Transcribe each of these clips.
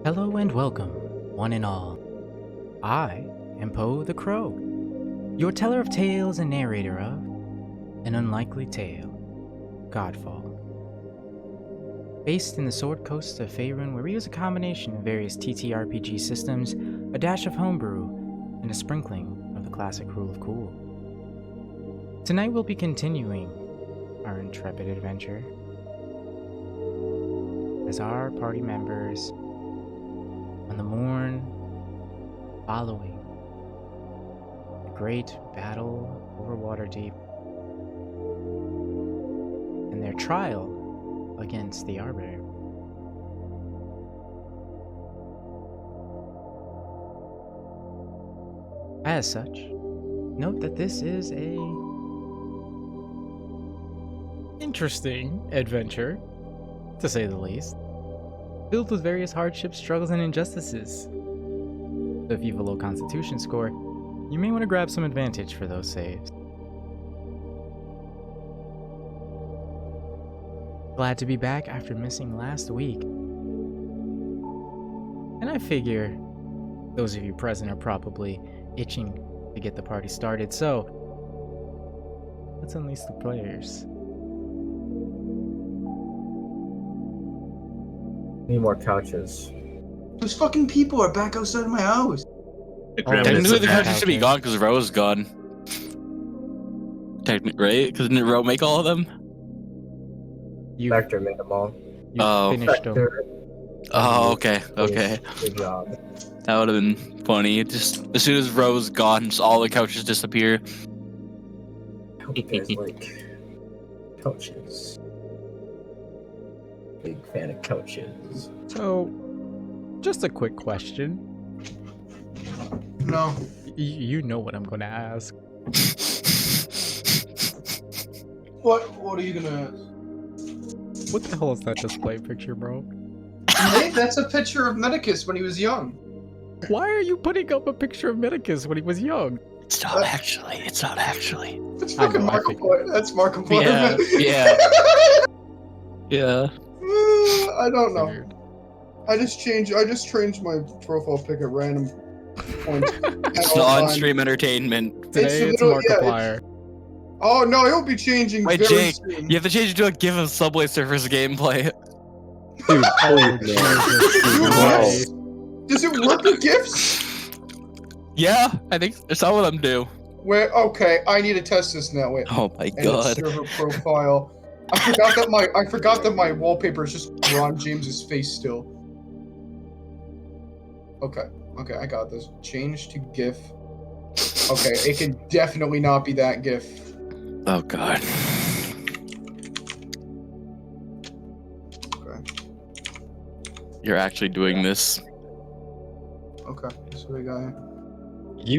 Hello and welcome, one and all. I am Poe the Crow, your teller of tales and narrator of An Unlikely Tale, Godfall. Based in the Sword Coast of Faerun, where we use a combination of various TTRPG systems, a dash of homebrew, and a sprinkling of the classic rule of cool. Tonight we'll be continuing our intrepid adventure as our party members on the morn following the great battle over Waterdeep and their trial against the Arbiter. As such, note that this is a interesting adventure, to say the least, filled with various hardships, struggles, and injustices. So if you have a low constitution score, you may want to grab some advantage for those saves. Glad to be back after missing last week. And I figure those of you present are probably itching to get the party started, so let's unleash the players. Need more couches. Those fucking people are back outside my house. Technically, the couches should be gone because Ro's gone. Technically, right? Because didn't Ro make all of them? You Vector made them all. finished them. Vector. Oh, okay, okay. Good job. That would have been funny. Just as soon as Ro's gone, just all the couches disappear. I hope you guys like couches. Big fan of couches. So, just a quick question. No. You know what I'm going to ask. What are you gonna ask? What the hell is that display picture, bro? Hey, that's a picture of Medicus when he was young. Why are you putting up a picture of Medicus when he was young? It's not actually. It's not actually. That's I fucking know, I Markiplier. That's Markiplier. Yeah, yeah. Yeah. I don't know. I just changed my profile pic at random points. It's on-stream entertainment. Today it's literally- yeah, Markiplier. Oh no, he'll be changing Wait, very Jake, soon. you have to change it to a give of Subway Surfers gameplay. Dude, Oh, please, Jesus. Does it work with gifts? Yeah, I think some of them do. Where? Okay, I need to test this now. Wait. Oh my Edit god. server profile. I forgot that my wallpaper is just Ron James's face still. Okay, I got this. Change to GIF. Okay, it can definitely not be that GIF. Oh god. Okay, You're actually doing this. okay. That's what we got here.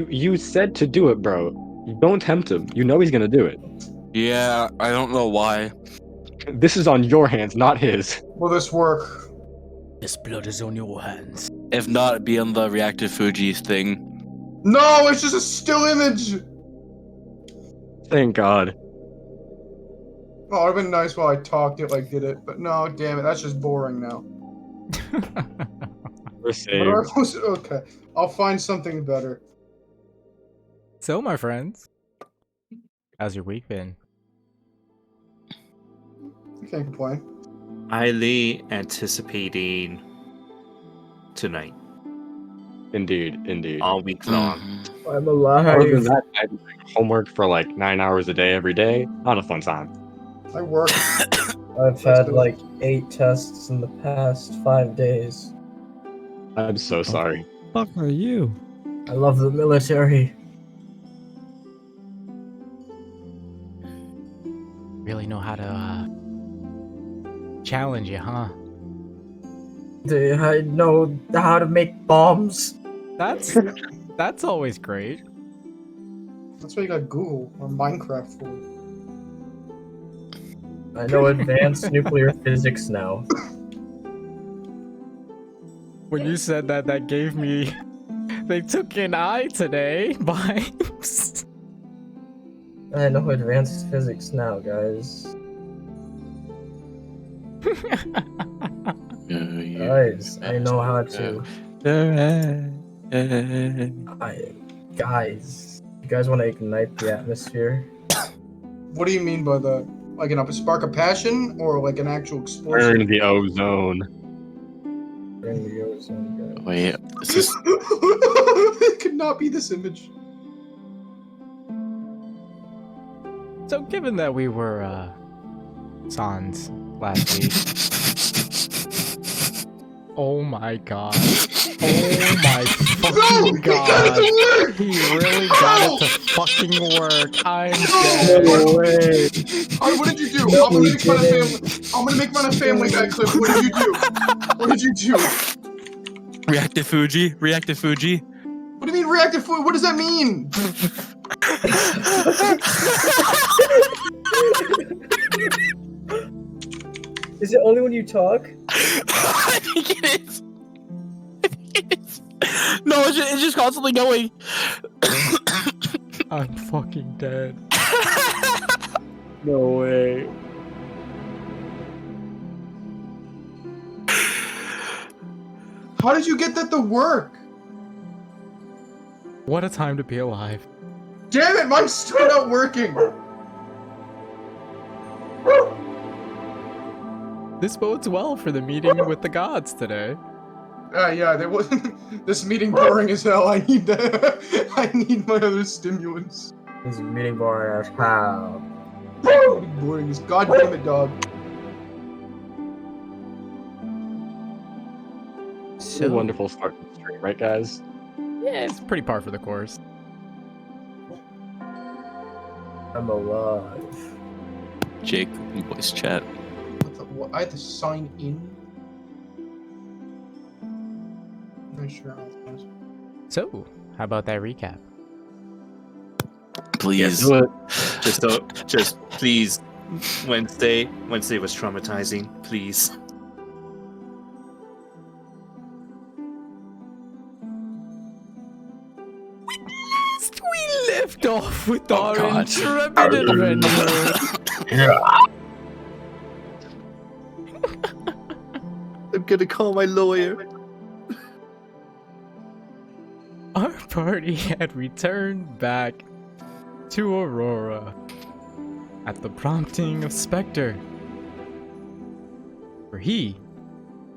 You said to do it, bro. Don't tempt him. You know he's gonna do it. Yeah, I don't know why. This is on your hands, not his. Will this work? This blood is on your hands. If not, it'd be on the reactive Fuji thing. No, it's just a still image. Thank God. Oh, it'd been nice while I talked it like did it, but no, damn it, that's just boring now. We're What saved. am I supposed to- Okay, I'll find something better. So, my friends, how's your week been? I can't complain. Highly anticipating tonight, Indeed. all week long. I'm Other than alive. that, I do homework for like 9 hours a day every day. Not a fun time. I work. I've had like 8 tests in the past 5 days. I'm so sorry. Fuck are you? I love the military. Really know how to challenge you, huh? I know how to make bombs. That's always great. That's why you got Google or Minecraft for. I know advanced nuclear physics now. When you said that, that gave me they took an eye today vibes. I know advanced physics now, guys. Guys, I know how to. Guys, you guys want to ignite the atmosphere? What do you mean by that? Like a spark of passion or like an actual explosion? Burn the ozone. Bring the ozone, guys. Wait, this is It could not be this image. So, given that we were Sans last week, oh my god, oh my fucking god, he really got it to fucking work. I'm dead. No way. Alright, what did you do? No, I'm gonna we make fun of didn't. family. I'm gonna make fun of Family Guy clip. What did you do? What did you do? reactive Fuji. Reactive Fuji. What do you mean reactive food? What does that mean? Is it only when you talk? I think it is. I think it is. No, it's just constantly going. I'm fucking dead. No way. How did you get that to work? What a time to be alive. Damn it, mine's still not working. This bodes well for the meeting with the gods today. Yeah, there wasn't. This meeting boring as hell. I need that. I need my other stimulants. This meeting boring as how? Meeting boring as goddamn it, dog. It's a wonderful start to the stream, right, guys? Yeah, it's pretty par for the course. I'm alive. Jake, voice chat. What, I have to sign in. Not sure. So, how about that recap? Please. Do it. Just please. Wednesday was traumatizing. Please. We left off with Oh, our God. intrepid adventure. I'm gonna call my lawyer. Our party had returned back to Aurora at the prompting of Spectre, where he,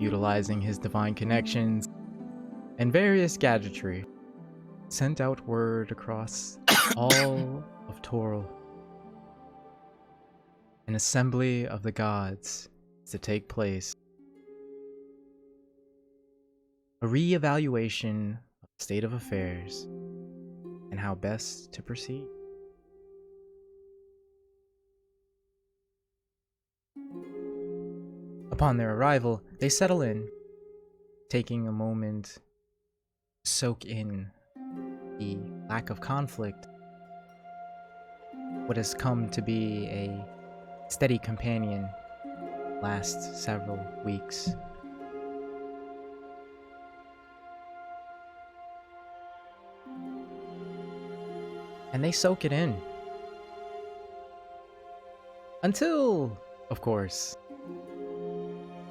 utilizing his divine connections and various gadgetry, sent out word across all of Toril. An assembly of the gods is to take place. A re-evaluation of the state of affairs and how best to proceed. Upon their arrival, they settle in, taking a moment to soak in the lack of conflict, what has come to be a steady companion last several weeks. And they soak it in. Until, of course,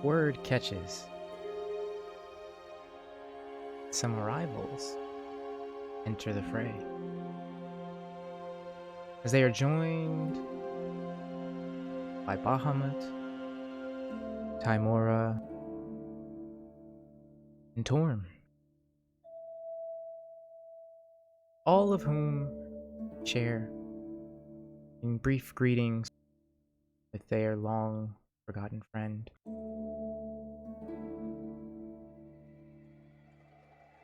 word catches. Some arrivals enter the fray. As they are joined by Bahamut, Timora, and Torm. All of whom share in brief greetings with their long forgotten friend.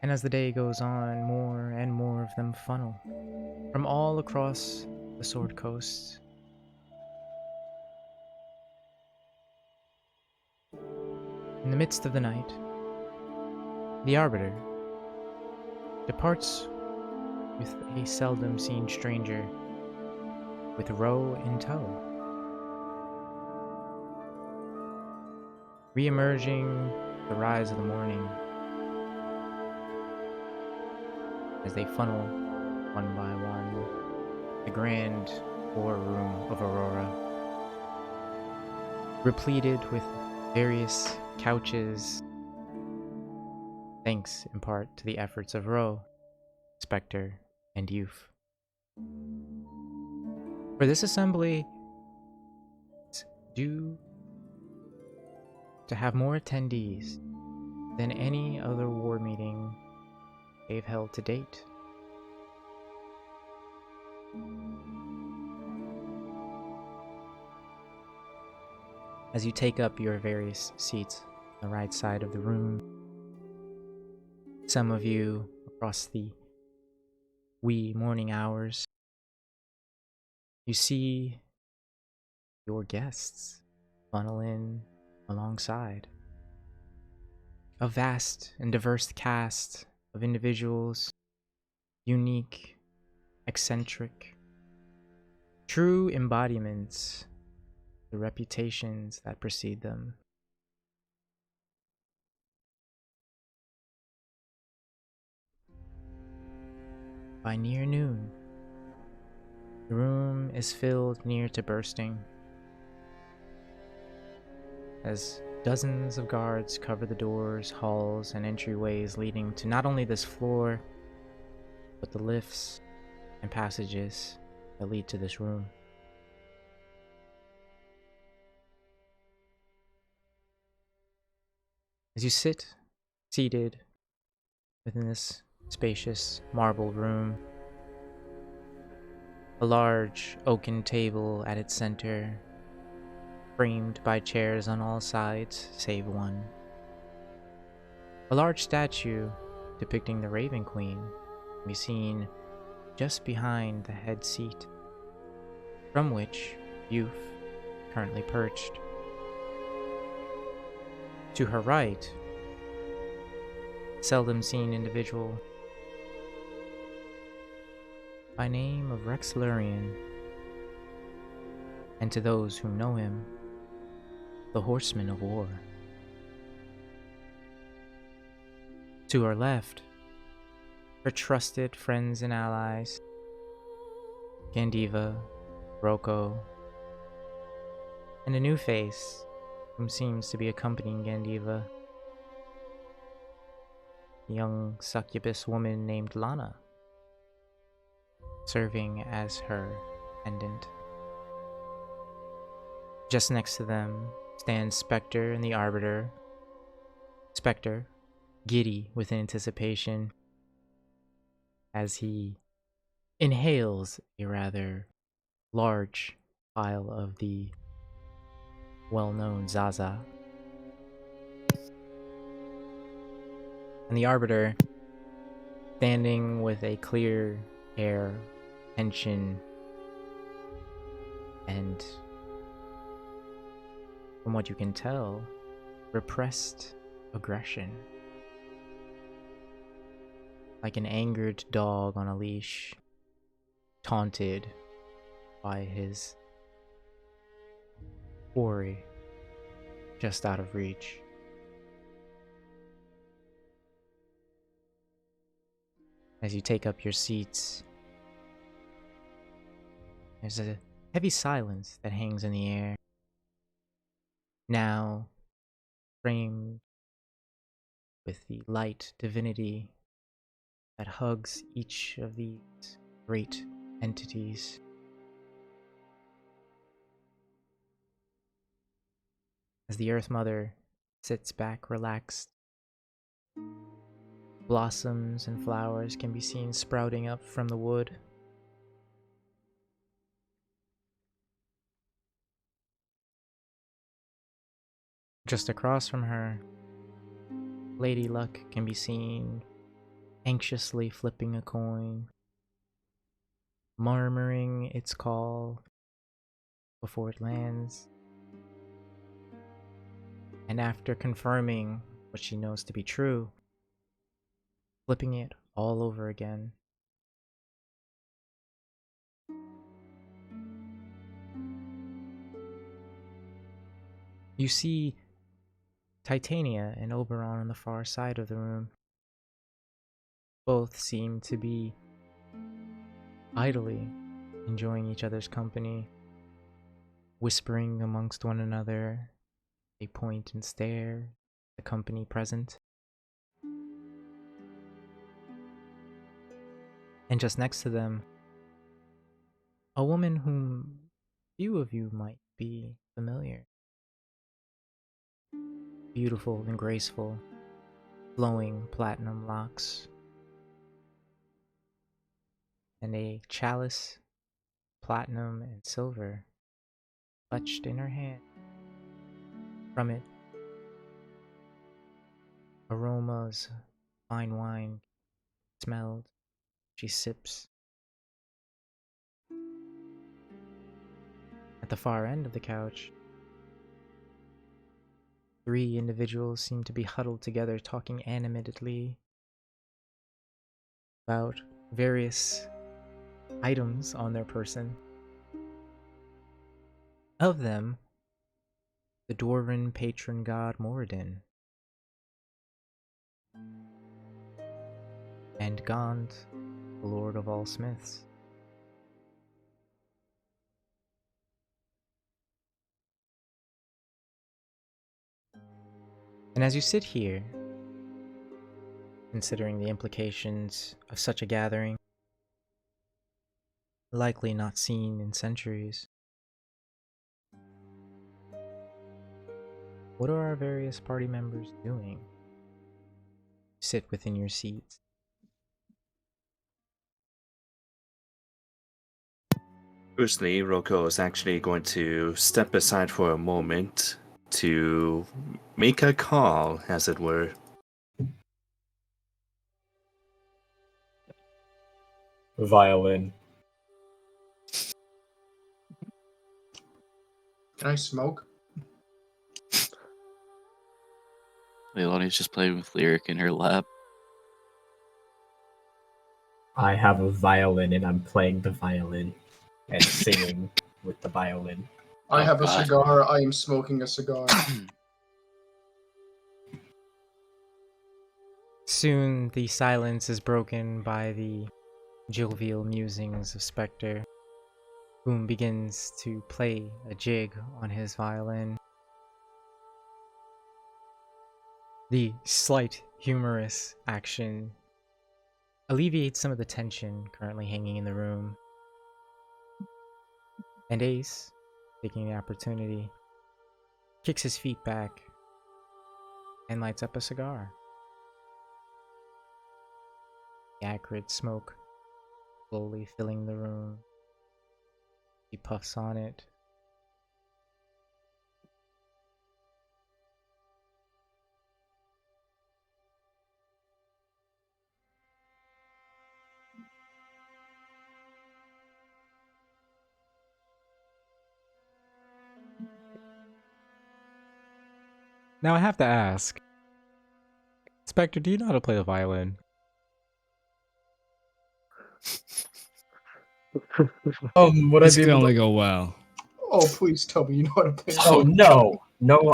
And as the day goes on, more and more of them funnel from all across the Sword Coast. In the midst of the night, the Arbiter departs with a seldom seen stranger with Ro in tow. Re-emerging the rise of the morning as they funnel one by one the grand war room of Aurora, repleted with various couches thanks in part to the efforts of Ro, Spectre, and Youth. For this assembly, it's due to have more attendees than any other war meeting they've held to date. As you take up your various seats on the right side of the room, some of you across the wee morning hours, you see your guests funnel in alongside. A vast and diverse cast of individuals, unique, eccentric, true embodiments of the reputations that precede them. By near noon, the room is filled near to bursting as dozens of guards cover the doors, halls, and entryways leading to not only this floor, but the lifts and passages that lead to this room. As you sit seated within this spacious marble room, a large oaken table at its center, framed by chairs on all sides save one. A large statue depicting the Raven Queen can be seen just behind the head seat, from which Youth currently perched. To her right, seldom seen individual by name of Rex Lurian, and to those who know him, the Horseman of War. To her left, her trusted friends and allies, Gandiva, Roko, and a new face whom seems to be accompanying Gandiva, a young succubus woman named Lana, serving as her attendant. Just next to them stands Spectre and the Arbiter. Spectre, giddy with anticipation, as he inhales a rather large pile of the well-known Zaza. And the Arbiter, standing with a clear air, tension, and, from what you can tell, repressed aggression. Like an angered dog on a leash, taunted by his quarry just out of reach. As you take up your seats, there's a heavy silence that hangs in the air, now framed with the light divinity that hugs each of these great entities. As the Earth Mother sits back relaxed, blossoms and flowers can be seen sprouting up from the wood. Just across from her, Lady Luck can be seen anxiously flipping a coin, murmuring its call before it lands, and after confirming what she knows to be true, flipping it all over again. You see Titania and Oberon on the far side of the room. Both seem to be idly enjoying each other's company, whispering amongst one another. They point and stare at the company present. And just next to them, a woman whom few of you might be familiar. Beautiful and graceful, flowing platinum locks, and a chalice, platinum and silver, clutched in her hand. From it, aromas, fine wine smelled. She sips. At the far end of the couch, 3 individuals seem to be huddled together, talking animatedly about various items on their person. Of them, the dwarven patron god Moradin, and Gond, the lord of all smiths. And as you sit here, considering the implications of such a gathering, likely not seen in centuries, what are our various party members doing? Sit within your seats. Firstly, Roko is actually going to step aside for a moment to make a call, as it were. Violin. Can I smoke? Leilani's just playing with Lyric in her lap. I have a violin and I'm playing the violin and singing with the violin. I Oh, have a God. cigar. I am smoking a cigar. Soon the silence is broken by the jovial musings of Spectre, whom begins to play a jig on his violin. The slight humorous action alleviates some of the tension currently hanging in the room. And Ace, taking the opportunity, kicks his feet back and lights up a cigar. The acrid smoke slowly filling the room. He puffs on it. Now I have to ask, Spectre, do you know how to play the violin? Would This I be could able only to... go well. Oh, please tell me you know how to play. Oh no,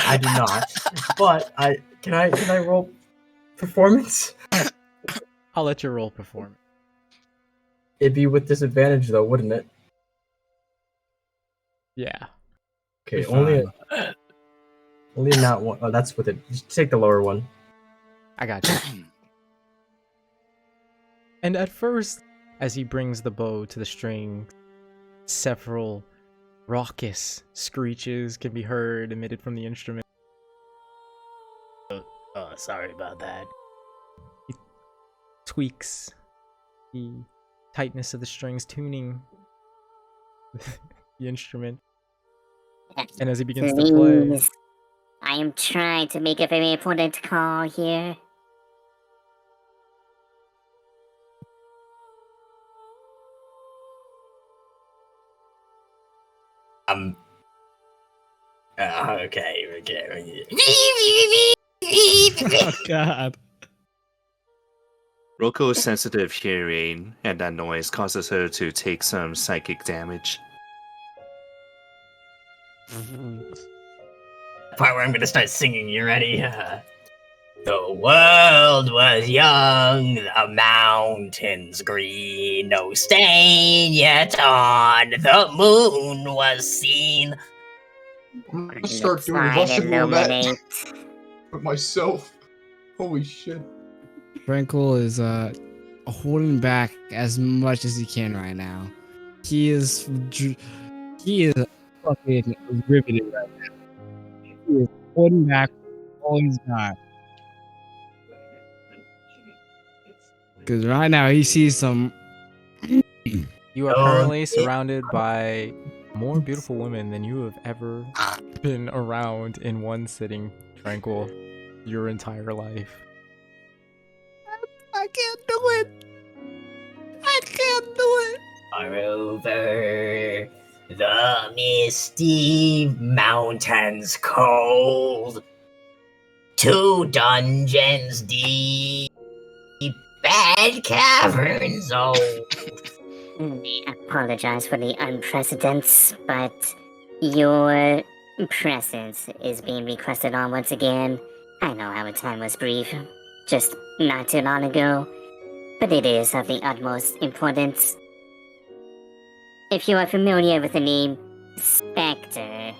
I do not. But can I roll performance? I'll let you roll perform. It'd be with disadvantage though, wouldn't it? Yeah. Okay, Be only fine. only not one. Oh, that's with it. Just take the lower one. I got you. And at first, as he brings the bow to the string, several raucous screeches can be heard emitted from the instrument. Oh, sorry about that. He tweaks the tightness of the strings, tuning the instrument. And as he begins to play, Please. I am trying to make a very important call here. Okay. Oh God. Roko's sensitive hearing and that noise causes her to take some psychic damage. Part where I'm gonna start singing. You ready? The world was young, the mountains green, no stain yet on the moon was seen. I'm gonna Let's start doing slide Russian roulette illuminate. with myself. Holy shit. Frankel is holding back as much as he can right now. He is fucking riveted right now. He is holding back all he's got. Because right now he sees some. You are Oh, currently yeah. surrounded by more beautiful women than you have ever been around in one sitting, Tranquil, your entire life. I can't do it. I can't do it. Are over the misty mountains cold, 2 dungeons deep, bad caverns old. I apologize for the unprecedented, but your presence is being requested on once again. I know our time was brief, just not too long ago, but it is of the utmost importance. If you are familiar with the name Spectre,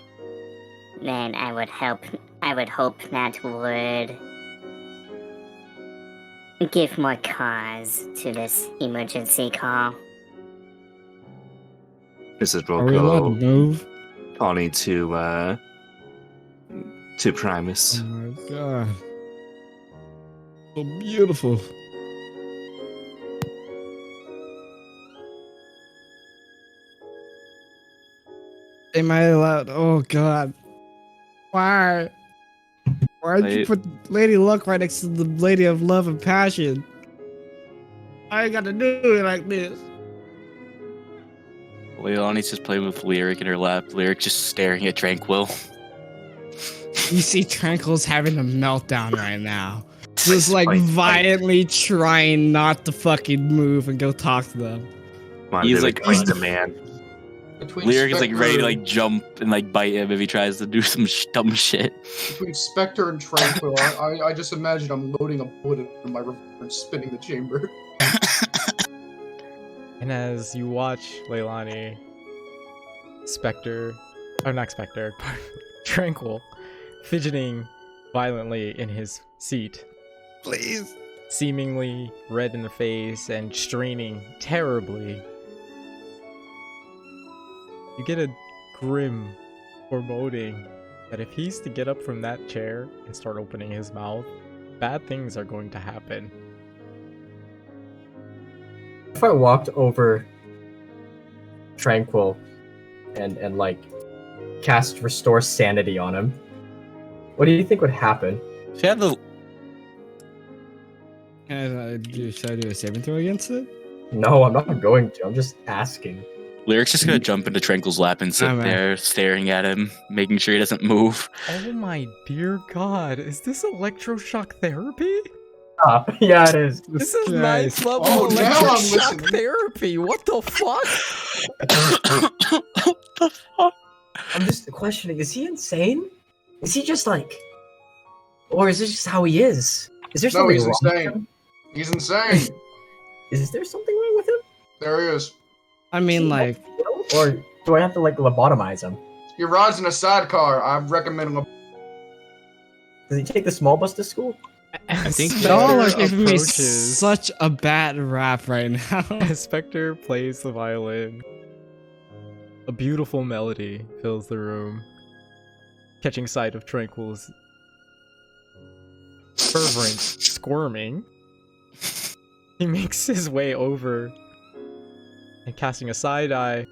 then I would hope that would give more cause to this emergency call. This is Are we allowed to Roko move? calling to Primus. Oh my god. So beautiful. Am I allowed? Oh god. Why? Why did you put Lady Luck right next to the Lady of Love and Passion? I ain't gotta do it like this. Leilani's just playing with Lyric in her lap. Lyric just staring at Tranquil. You see Tranquil's having a meltdown right now. Just like Fight. violently trying not to fucking move and go talk to them. Come on, He's Lyric, like- fight the man. Between Lyric is like ready to Spectre- like jump and like bite him if he tries to do some dumb shit. Between Spectre and Tranquil, I just imagine I'm loading a bullet in my revolver and spinning the chamber. And as you watch Leilani, Spectre, or not Spectre, Tranquil, fidgeting violently in his seat, Please. seemingly red in the face and straining terribly, you get a grim foreboding that if he's to get up from that chair and start opening his mouth, bad things are going to happen. If I walked over Tranquil and like cast Restore Sanity on him, what do you think would happen? She had the Should I do a saving throw against it? No, I'm not going to. I'm just asking. Lyric's just gonna jump into Tranquil's lap and sit Oh, man. there staring at him, making sure he doesn't move. Oh my dear god, is this electroshock therapy? Yeah, it is. This is Christ. ninth level Oh, now I'm electroshock listening. therapy. What the fuck? What the fuck? I'm just questioning, is he insane? Is he just like... Or is this just how he is? Is there No, something he's wrong with insane. him? He's insane. Is there something wrong with him? There he is. I mean, like, Or do I have to like lobotomize him? He rides in a sidecar. I recommend him. Does he take the small bus to school? I think y'all are Spectre giving me approaches. such a bad rap right now. As Spectre plays the violin, a beautiful melody fills the room. Catching sight of Tranquil's fervent squirming, he makes his way over and, casting a side eye,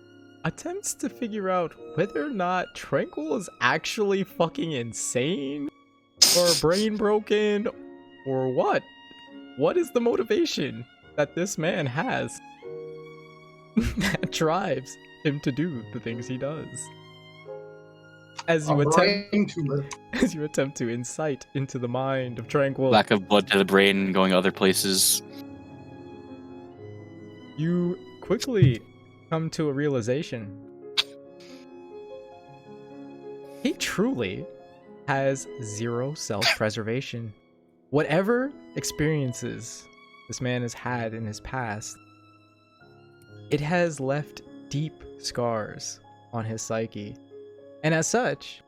attempts to figure out whether or not Tranquil is actually fucking insane, or brain broken, or what? What is the motivation that this man has that drives him to do the things he does? As you A attempt, brain tumor. as you attempt to insight into the mind of Tranquil, Lack of blood to the brain going other places. you quickly come to a realization. He truly has zero self-preservation. Whatever experiences this man has had in his past, it has left deep scars on his psyche. And as such,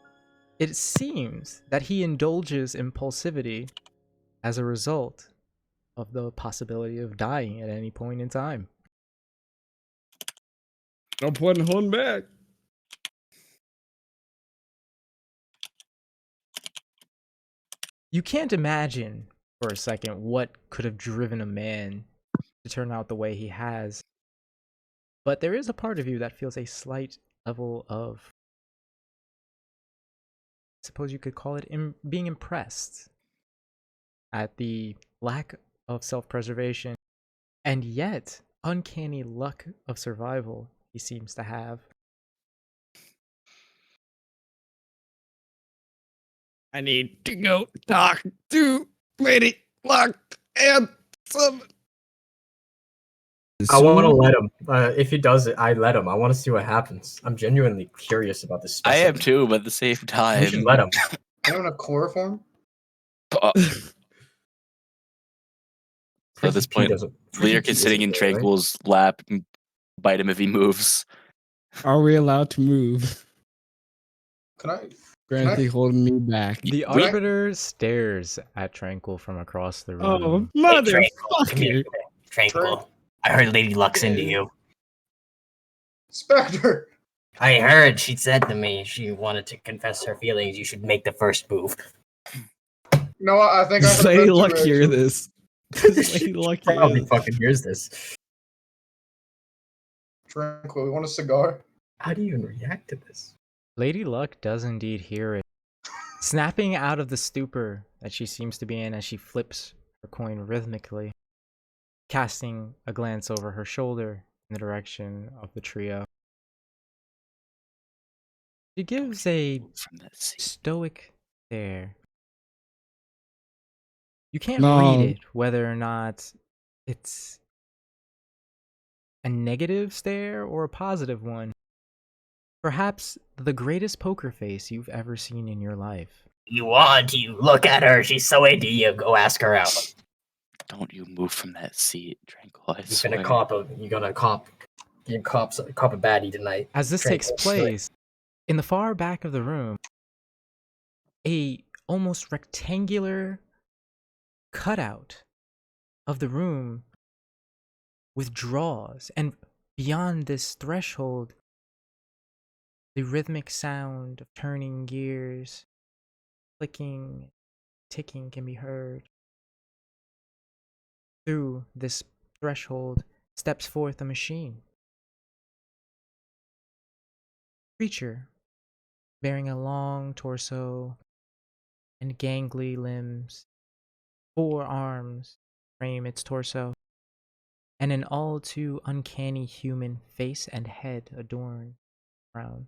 it seems that he indulges impulsivity as a result of the possibility of dying at any point in time. No point in holding back. You can't imagine for a second what could have driven a man to turn out the way he has. But there is a part of you that feels a slight level of, I suppose you could call it, being impressed at the lack of self-preservation and yet uncanny luck of survival he seems to have. I need to go talk to Lady Luck and some. I want to let him. If he does it, I let him. I want to see what happens. I'm genuinely curious about this. I am too, but at the same time, You should let him. Anyone have chloroform? At this point, Lyric is sitting in Tranquil's lap and bite him if he moves. Are we allowed to move? Can I? Granty holding me back. The Arbiter stares at Tranquil from across the room. Oh, Hey, motherfucker! Tranquil. I heard Lady Luck's into you. Spectre! I heard she said to me she wanted to confess her feelings. You should make the first move. No, I think I Does have Lady better Luck hear reaction. this? Does Lady Luck hear Probably this? fucking hears this. Tranquil, you want a cigar? How do you even react to this? Lady Luck does indeed hear it. Snapping out of the stupor that she seems to be in as she flips her coin rhythmically, casting a glance over her shoulder in the direction of the trio. She gives a stoic stare. You can't read it whether or not it's a negative stare or a positive one. Perhaps the greatest poker face you've ever seen in your life. You want to look at her. She's so into you. Go ask her out. Don't you move from that seat, Tranquil. I You're swear. gonna cop a. You're gonna cop. You cop a baddie tonight. As this takes place, in the far back of the room, a almost rectangular cutout of the room withdraws, and beyond this threshold, the rhythmic sound of turning gears, clicking, ticking can be heard. Through this threshold steps forth a machine. Creature bearing a long torso and gangly limbs, 4 arms frame its torso, and an all too uncanny human face and head adorned crown.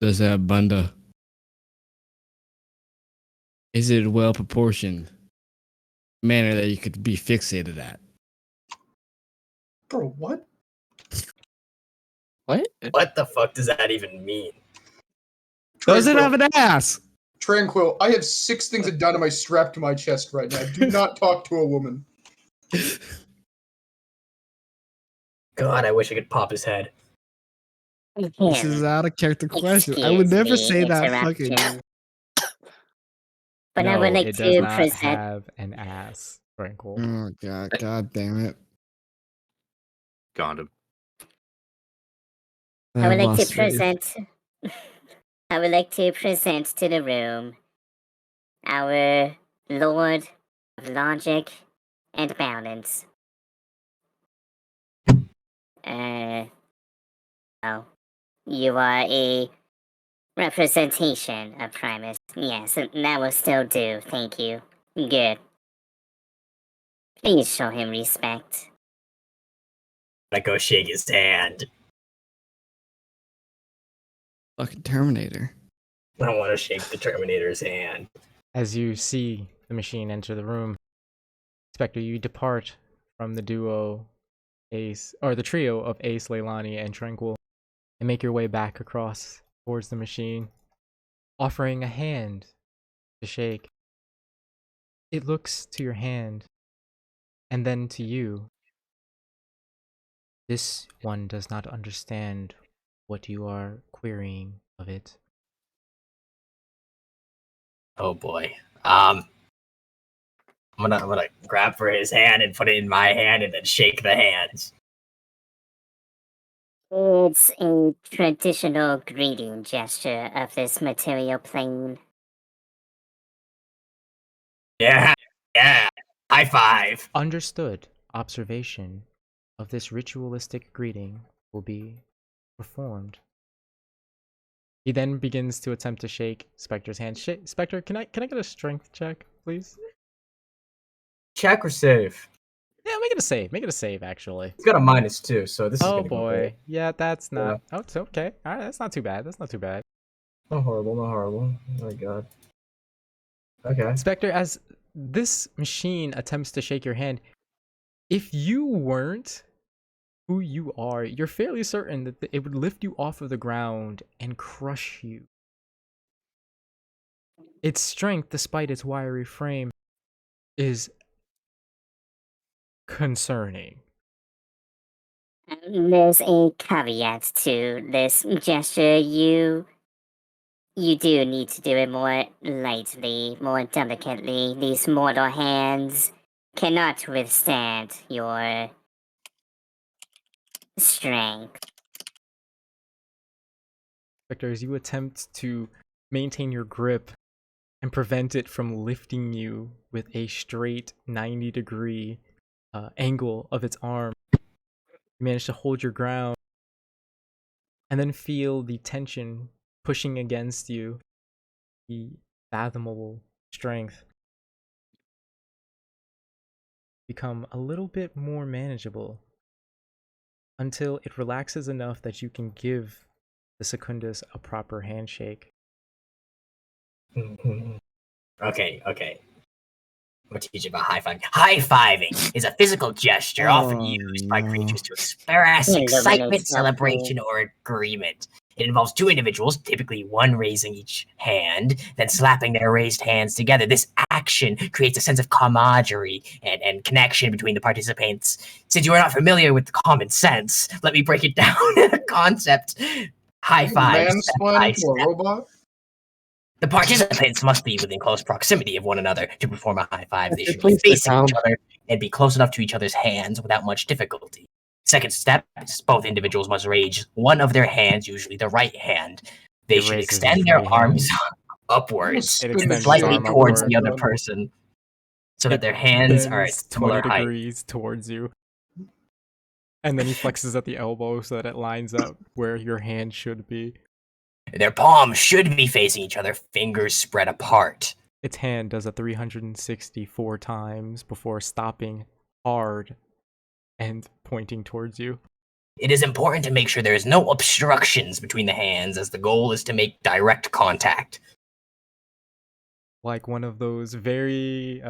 Does that bunda? Is it well proportioned? Manner that you could be fixated at. Bro, what? What? What the fuck does that even mean? Does it have an ass? Tranquil, I have 6 things of dynamite strapped to my chest right now. Do not talk to a woman. God, I wish I could pop his head. This is out of character question. I would never say that fucking. But I No, would like it does to not present. have an ass, Frankel. Oh god damn it! Got him. I would like lost to faith. present. I would like to present to the room our Lord of Logic and Balance. Oh, you are a representation of Primus. Yes, that will still do. Thank you. Good. Please show him respect. I go shake his hand. Fucking Terminator. I don't want to shake the Terminator's hand. As you see the machine enter the room, Spectre, you depart from the duo Ace, or the trio of Ace, Leilani, and Tranquil, and make your way back across towards the machine, offering a hand to shake. It looks to your hand, and then to you. This one does not understand what you are querying of it. Oh boy. I'm gonna grab for his hand and put it in my hand and then shake the hands. It's a traditional greeting gesture of this material plane. Yeah, yeah. High five. Understood. Observation of this ritualistic greeting will be performed. He then begins to attempt to shake Spectre's hand. Spectre, can I get a strength check, please? Check or save? Yeah, make it a save. Make it a save, actually. It's got a -2, so this is Oh gonna go great. boy. Yeah, that's not. Oh, it's okay. All right, that's not too bad. That's not too bad. Not horrible, not horrible. Oh my god. Okay. Spectre, as this machine attempts to shake your hand, if you weren't who you are, you're fairly certain that it would lift you off of the ground and crush you. Its strength, despite its wiry frame, is concerning. There's a caveat to this gesture. You do need to do it more lightly, more delicately. These mortal hands cannot withstand your strength. Spectre, as you attempt to maintain your grip and prevent it from lifting you with a straight 90-degree angle of its arm, you manage to hold your ground and then feel the tension pushing against you, the fathomable strength become a little bit more manageable until it relaxes enough that you can give the Secundus a proper handshake. Okay. I'm gonna teach you about high fiving. High fiving is a physical gesture often used by creatures to express excitement, celebration, or agreement. It involves two individuals, typically one raising each hand, then slapping their raised hands together. This action creates a sense of camaraderie and connection between the participants. Since you are not familiar with common sense, let me break it down in a concept. High five. Mansplaining to a robot? The participants must be within close proximity of one another to perform a high five. They should be Please sit facing down. each other and be close enough to each other's hands without much difficulty. Second step is both individuals must raise one of their hands, usually the right hand. They It should raises extend his their right hand. arms upwards, It extends his slightly arm towards upward. the other person, so that their hands are at Bends similar 20 height. degrees towards you. And then he flexes at the elbow so that it lines up where your hand should be. Their palms should be facing each other, fingers spread apart. Its hand does a 364 times before stopping hard and pointing towards you. It is important to make sure there is no obstructions between the hands, as the goal is to make direct contact. Like one of those very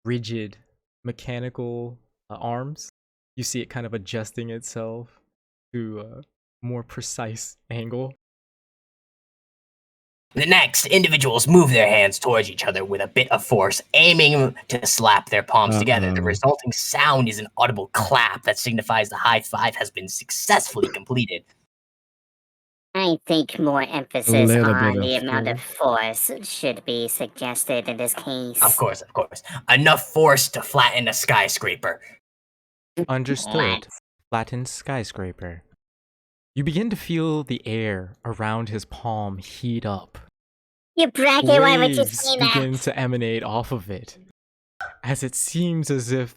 rigid mechanical arms. You see it kind of adjusting itself to a more precise angle. The next, individuals move their hands towards each other with a bit of force, aiming to slap their palms together. The resulting sound is an audible clap that signifies the high five has been successfully completed. I think more emphasis little on bit the of amount of force should be suggested in this case. Of course. Enough force to flatten a skyscraper. Understood. Flattened skyscraper. You begin to feel the air around his palm heat up. You bragging, why would you Waves say begin that? to emanate off of it, as it seems as if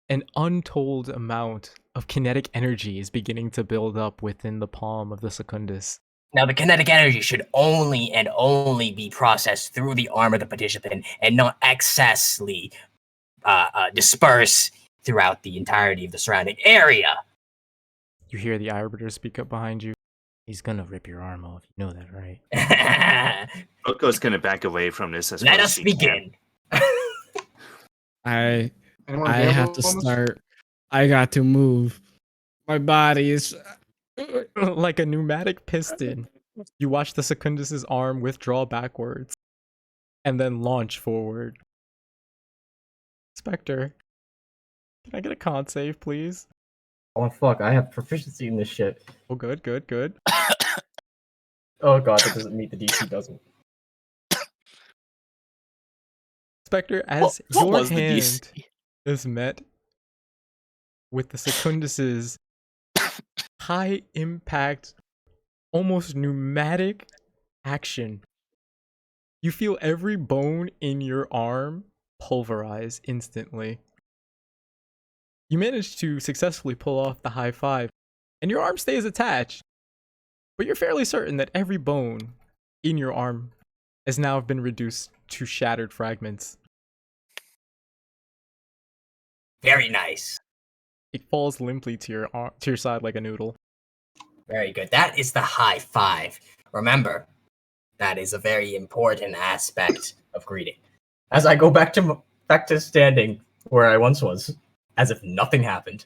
an untold amount of kinetic energy is beginning to build up within the palm of the Secundus. Now, the kinetic energy should only and only be processed through the arm of the participant and not excessively disperse throughout the entirety of the surrounding area. You hear the arbiter speak up behind you. He's gonna rip your arm off. You know that, right? Roko's gonna back away from this as Let far us as he can. begin. I Anyone have gamble to on this? start. I got to move. My body is. Like a pneumatic piston. You watch the Secundus's arm withdraw backwards and then launch forward. Spectre, can I get a con save, please? Oh fuck, I have proficiency in this shit. Oh, good. Oh god, that doesn't meet the DC, doesn't. Spectre, as What your was the hand DC? is met with the Secundus's high impact, almost pneumatic action, you feel every bone in your arm pulverize instantly. You manage to successfully pull off the high five, and your arm stays attached, but you're fairly certain that every bone in your arm has now been reduced to shattered fragments. Very nice. It falls limply to your side like a noodle. Very good. That is the high five. Remember, that is a very important aspect of greeting. As I go back to standing where I once was, as if nothing happened.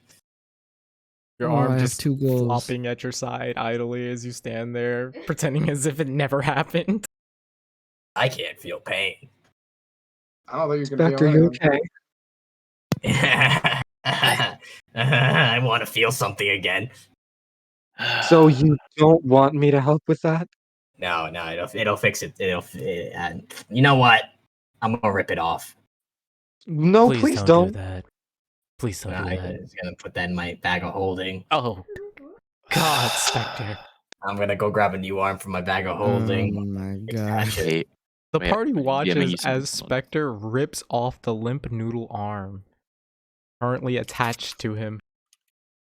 Your Oh, I arm have just 2 goals. flopping at your side idly as you stand there, pretending as if it never happened. I can't feel pain. I don't think you're gonna Spectre, be you alright. okay? I want to feel something again. So you don't want me to help with that? No, it'll fix it. You know what? I'm gonna rip it off. No, please don't. do that. Please don't do I'm that. just gonna put that in my bag of holding. Oh, God, Spectre. I'm gonna go grab a new arm from my bag of Oh holding. my Attach god. it. Wait, The Wait, party yeah, make watches use of as this one. Spectre rips off the limp noodle arm currently attached to him,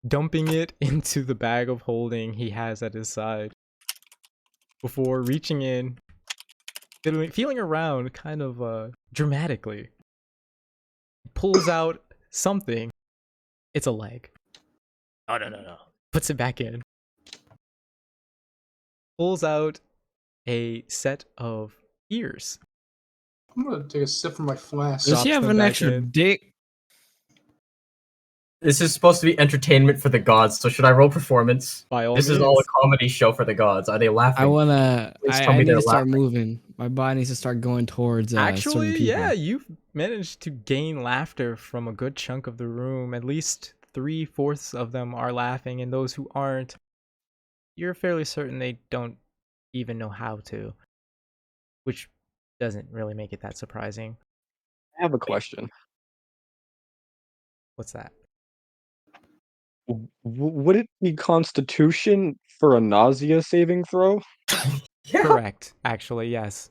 dumping it into the bag of holding he has at his side, before reaching in, feeling around kind of dramatically. Pulls out something. It's a leg. Oh, no. Puts it back in. Pulls out a set of ears. I'm gonna take a sip from my flask. Does he Drops have them an back extra in. dick? This is supposed to be entertainment for the gods, so should I roll performance? By all This is means. all a comedy show for the gods. Are they laughing? I wanna. Please tell I me need they're to start laughing. moving. My body needs to start going towards certain Actually, people. yeah, you've managed to gain laughter from a good chunk of the room. At least 3/4 of them are laughing, and those who aren't, you're fairly certain they don't even know how to, which doesn't really make it that surprising. I have a question. What's that? Would it be Constitution for a nausea saving throw? Yeah. Correct, actually, yes.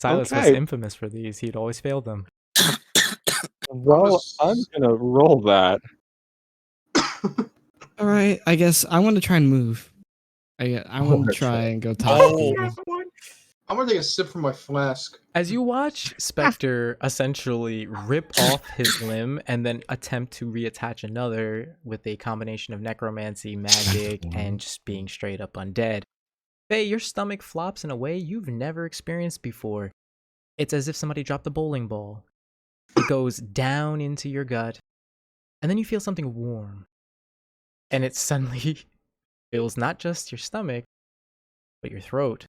Silas was Okay. infamous for these. He'd always failed them. Well, I'm gonna roll that. All right, I guess I want to try and move. I want to try and go talk to people. I'm gonna take a sip from my flask. As you watch Spectre essentially rip off his limb and then attempt to reattach another with a combination of necromancy, magic, and just being straight up undead, Faye, your stomach flops in a way you've never experienced before. It's as if somebody dropped a bowling ball. It goes down into your gut, and then you feel something warm. And it suddenly fills not just your stomach, but your throat.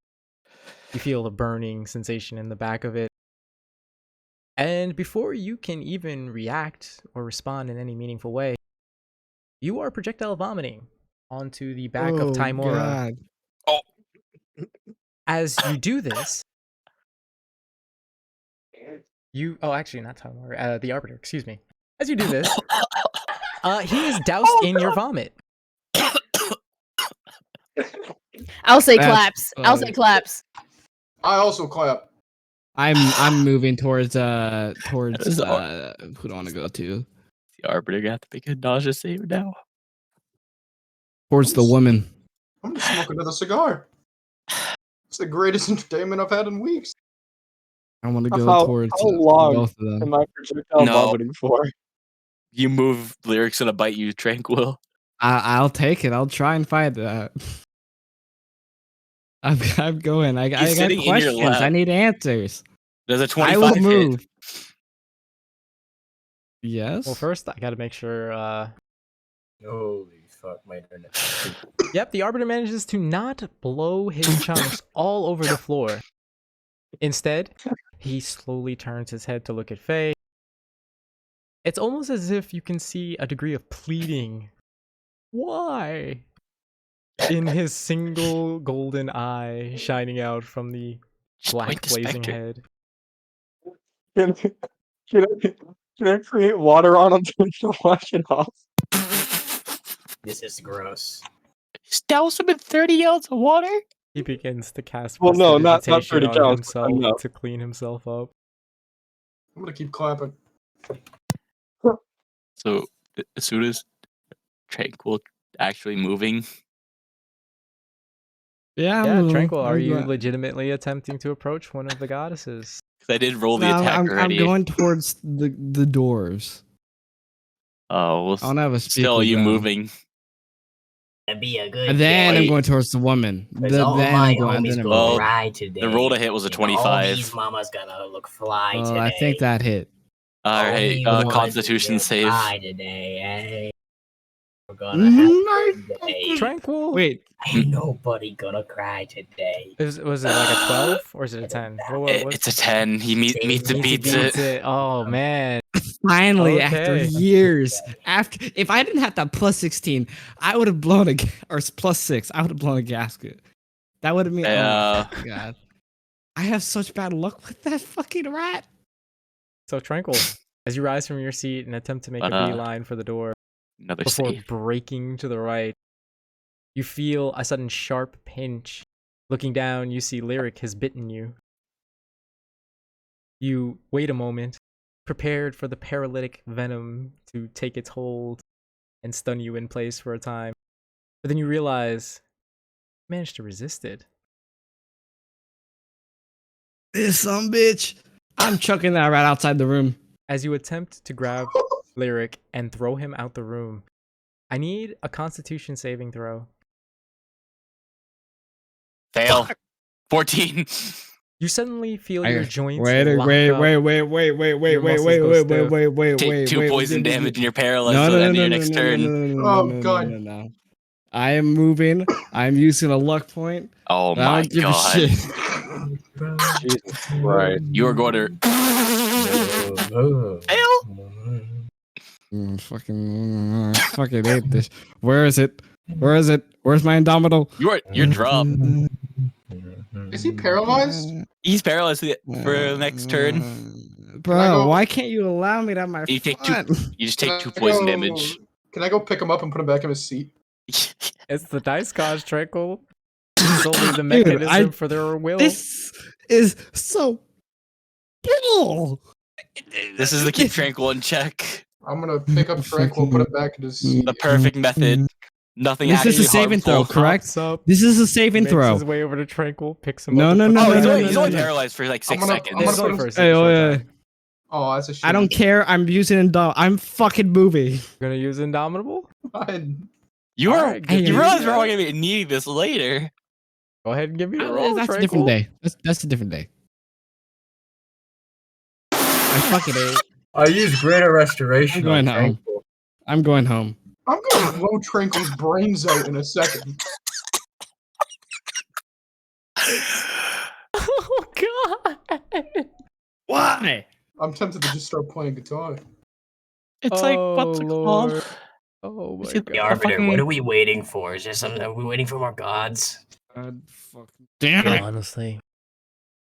You feel a burning sensation in the back of it. And before you can even react or respond in any meaningful way, you are projectile vomiting onto the back of Timora. God. As you do this, actually not Timora, the Arbiter, excuse me. As you do this, he is doused in your vomit. I'll say That's claps. I'll say funny. claps. I also clap. I'm moving towards is who do I want to go to? The Arbiter got to make a nausea save now. Towards the woman. I'm gonna smoke another cigar. It's the greatest entertainment I've had in weeks. I want to go How towards long both of them. am I projectile No. vomiting for? You move, Lyric's gonna bite you, Tranquil. I'll take it. I'll try and fight that. I'm going. I got sitting in your questions. lap. I need answers. There's a I 25 will hit. move. Yes. Well, first, I gotta make sure, Holy fuck, my internet. Yep, the Arbiter manages to not blow his chunks all over the floor. Instead, he slowly turns his head to look at Faye. It's almost as if you can see a degree of pleading. Why? In his single golden eye shining out from the black point to blazing Spectre. head. Can, can I create water on him to wash it off? This is gross. Douse him in 30 ounces of water? He begins to cast Well, no, not prestidigitation 30 on counts, himself enough. to clean himself up. I'm gonna keep clapping. So, as soon as Tranquil actually moving, Yeah, Yeah, I'm, Tranquil, I'm are you go- legitimately attempting to approach one of the goddesses? 'cause I did roll the No, attack I'm already. going towards the doors. Oh, well, I don't have a speak still with you them. moving. And be a good And then I'm boy. going towards the woman. Cause all Then my I'm going. homies Then I'm gonna going. cry today. The roll to hit was a and All 25. these mamas gonna look fly Oh, today. I think that hit. Alright, Only one Constitution will save. fly today, eh? We're gonna have a good day. Tranquil? Wait, Ain't nobody gonna cry today. Was it like a 12 or is it a 10? It's a 10. He meets it, Meets beats it. it. Oh man. finally, after Okay. years, after if I didn't have that plus 16, I would have blown or plus 6. I would have blown a gasket. That would have been. Oh my god! I have such bad luck with that fucking rat. So Tranquil, as you rise from your seat and attempt to make But, a beeline for the door Another before save. breaking to the right, you feel a sudden sharp pinch. Looking down, you see Lyric has bitten you. You wait a moment, prepared for the paralytic venom to take its hold and stun you in place for a time. But then you realize you managed to resist it. This some bitch. I'm chucking that rat outside the room. As you attempt to grab Lyric and throw him out the room, I need a Constitution saving throw. Fail. 14. You suddenly feel your joints Wait, lock wait, up. wait, Your muscles go stiff. Take 2 poison damage and you're paralyzed No, till the no, end no, of your no, next no, turn. no, no, no, Oh, no, no, God. no, no. I am moving. I'm using a luck point. Oh I my don't give god. a shit. Jesus Christ. You are going to fail. Fucking hate this. Where is it? Where is it? Where's my Indomitable? You're dropped. Is he paralyzed? He's paralyzed for the next turn. Bro, why can't you allow me to have my You take fun? You just Can take I 2 poison go- damage. Can I go pick him up and put him back in his seat? It's the dice gods, Tranquil. Solely the Dude, mechanism for their will. This is so bull. This is the keep Tranquil in check. I'm gonna pick up Tranquil, put him back in his seat. The perfect method. Nothing This is actually a saving throw, harmful. correct? Pops up, This is a saving makes throw. his way over to Tranquil, picks him No, up. no, and no, puts Oh, him he's no, back only, in he's his only seat. paralyzed for like 6 I'm gonna- seconds. I'm It's gonna only put for a him- super Hey, short wait, time. Oh, that's a shame. I don't care. I'm using I'm fucking moving. You're gonna use Indomitable? You are. Alright, good You to realize know. we're all gonna be needing this later. Go ahead and give me a roll, That's a Tranquil. different day. That's a different day. I fucking hate. I use greater restoration. I'm going on home. Tranquil. I'm going home. I'm gonna blow Tranquil's brains out in a second. Oh god! Why? I'm tempted to just start playing guitar. It's like what's it called? Lord. Oh my Is it The god. Arbiter, fucking- what are we waiting for? Is there something? Are we waiting for more gods? Damn it. Honestly,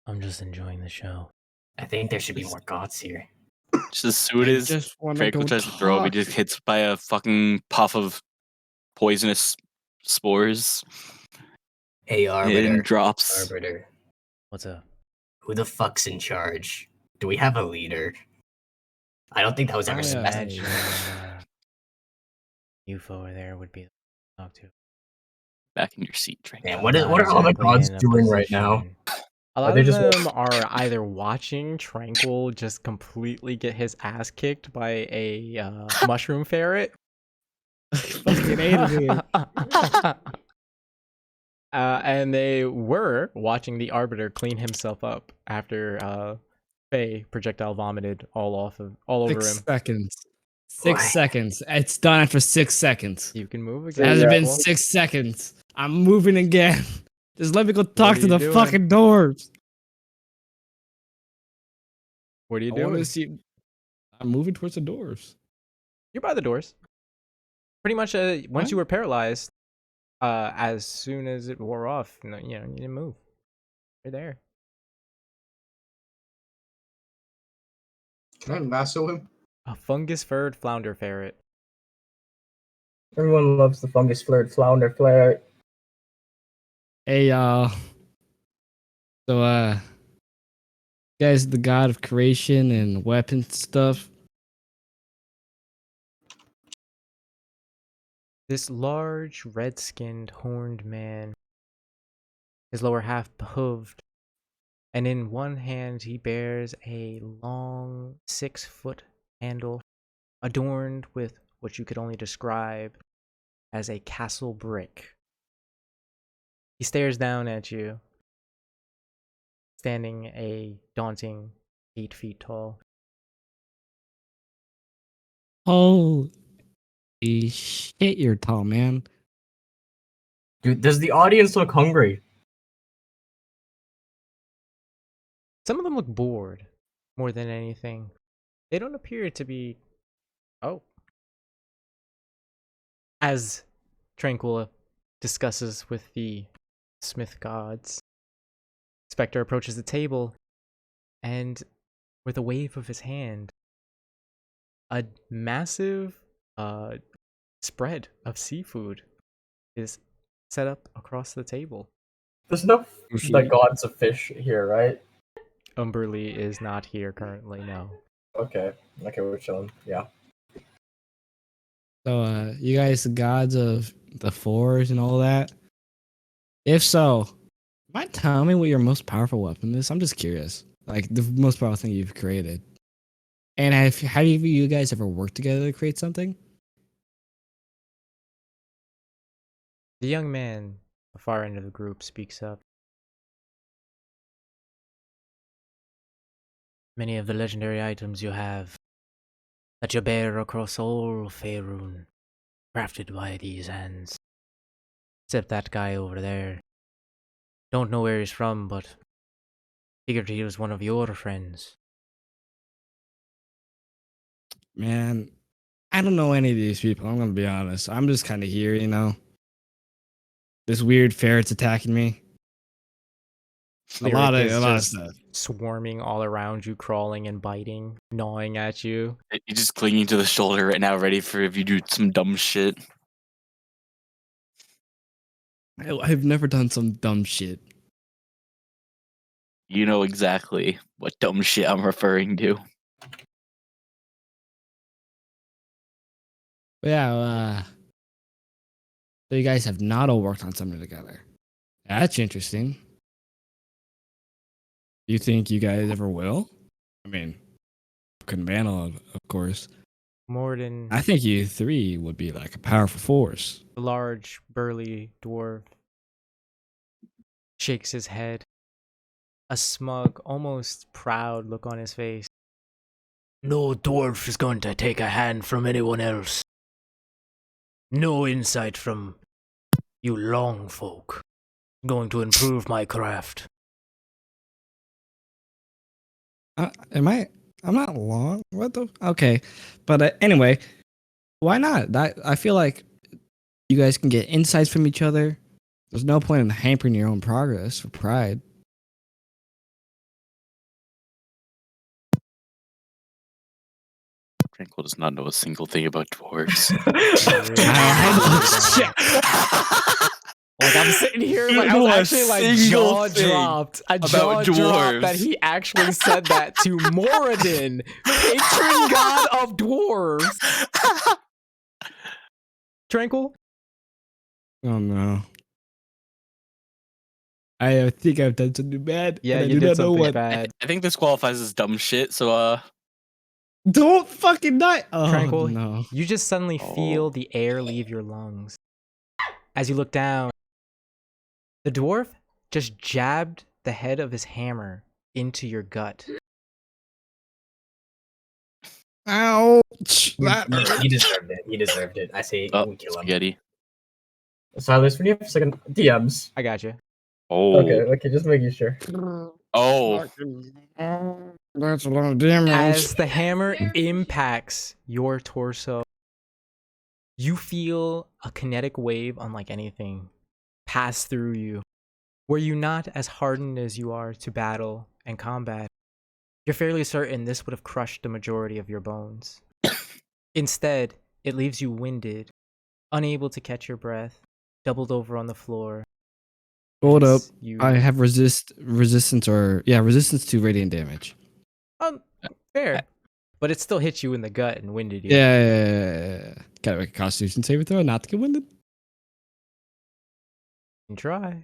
I'm just enjoying the show. I think there should be more gods here. Just as soon I as just wanna Tranquil go tries to throw him, he talk. just hits by a fucking puff of poisonous spores Hey, Arbiter. and drops. Arbiter. What's up? Who the fuck's in charge? Do we have a leader? I don't think that was ever Oh, yeah. specified. UFO over there would be the talk to. Back in your seat, Tranquil. Man, what are all the gods doing right now? A Are lot they of just them are either watching Tranquil just completely get his ass kicked by a mushroom ferret. Fucking hated it. And they were watching the Arbiter clean himself up after Faye projectile vomited all over 6 him. seconds. 6 Why? seconds. It's done after 6 seconds. You can move It again. hasn't been Tranquil. 6 seconds. I'm moving again. Just let me go talk are to you the doing? fucking doors. What are you I want doing? to see. I'm moving towards the doors. You're by the doors. Pretty much, once What? you were paralyzed, as soon as it wore off, you didn't move. You're there. Can I lasso him? A fungus-furred flounder ferret. Everyone loves the fungus flirt flounder flare. Hey y'all. So you guys the god of creation and weapons stuff. This large, red-skinned, horned man, his lower half behooved, and in one hand he bears a long 6-foot handle adorned with what you could only describe as a castle brick. He stares down at you, standing a daunting 8 feet tall. Holy shit, you're tall, man. Dude, does the audience look hungry? Some of them look bored more than anything. They don't appear to be... Oh. As Tranquilla discusses with the Smith gods, Spectre approaches the table, and with a wave of his hand, a massive spread of seafood is set up across the table. There's no the gods of fish here, right? Umberly is not here currently, no. Okay, we're chilling. Yeah. So you guys the gods of the fours and all that? If so, might tell me what your most powerful weapon is? I'm just curious. Like the most powerful thing you've created. And have you guys ever worked together to create something? The young man, the far end of the group, speaks up. Many of the legendary items you have, that you bear across all Faerun, crafted by these hands. Except that guy over there. Don't know where he's from, but figured he was one of your friends. Man, I don't know any of these people, I'm gonna be honest. I'm just kinda here, you know. This weird ferret's attacking me. A lot of stuff. Swarming all around you, crawling and biting, gnawing at you. You're just clinging to the shoulder right now, ready for if you do some dumb shit. I've never done some dumb shit. You know exactly what dumb shit I'm referring to. But yeah, so you guys have not all worked on something together. That's interesting. You think you guys ever will? I mean, couldn't Vandal, of course. Morden, I think you three would be like a powerful force. the large, burly dwarf, shakes his head. A smug, almost proud look on his face. No dwarf is going to take a hand from anyone else. No insight from you long folk. Going to improve my craft. I'm not long. What the? Okay, but anyway, why not? I feel like you guys can get insights from each other. There's no point in hampering your own progress for pride. Tranquil does not know a single thing about dwarves. Like I'm sitting here, like I was actually like jaw dropped. I jaw dropped that he actually said that to Moradin, patron god of dwarves. Tranquil? Oh no. I think I've done something bad. Yeah, and you I do did not know something what. bad. I think this qualifies as dumb shit, so Don't fucking die. Oh, Tranquil, no. you just suddenly feel the air leave your lungs. As you look down, the dwarf just jabbed the head of his hammer into your gut. Ouch. He deserved it. He deserved it. I say we kill him. spaghetti. Silas, when you have a second, DMs. I got you. Oh. Okay, just making sure. Oh. That's a lot of damage. As the hammer impacts your torso, you feel a kinetic wave unlike anything pass through you. Were you not as hardened as you are to battle and combat, You're fairly certain this would have crushed the majority of your bones. Instead, it leaves you winded, unable to catch your breath, doubled over on the floor. Hold up. Hence, you I have resistance to radiant damage. fair, but it still hits you in the gut and winded you. Yeah. Can I make a Constitution saving throw not to get winded? You can try.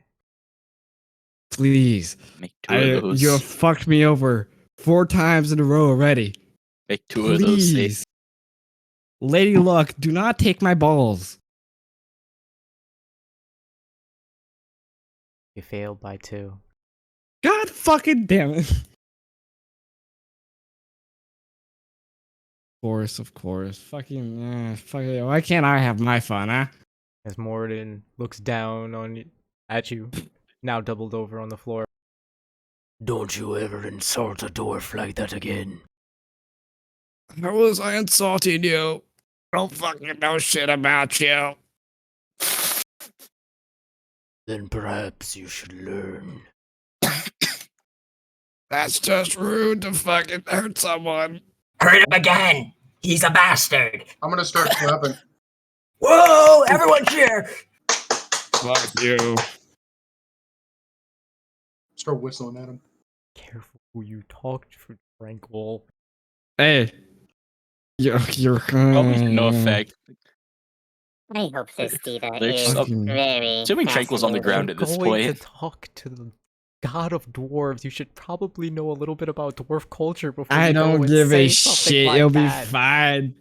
Please. Make two of those. You have fucked me over 4 times in a row already. Make two of those. Please. Lady Luck, do not take my balls. You failed by 2. God fucking damn it. Of course. Fucking, why can't I have my fun, huh? As Morden looks down at you, now doubled over on the floor. Don't you ever insult a dwarf like that again. How was I insulting you? I don't fucking know shit about you. Then perhaps you should learn. That's just rude to fucking hurt someone. Hurt him again! He's a bastard! I'm gonna start clapping. Whoa! Everyone cheer! Fuck you. Start whistling at him. Careful who you talk to, Tranquil. Hey. You're Probably no effect. I hope this data There's is some- very. Assuming Tranquil's on the ground at this Going point. to talk to the god of dwarves. You should probably know a little bit about dwarf culture before I you go don't and give say a something shit. like It'll that. be fine.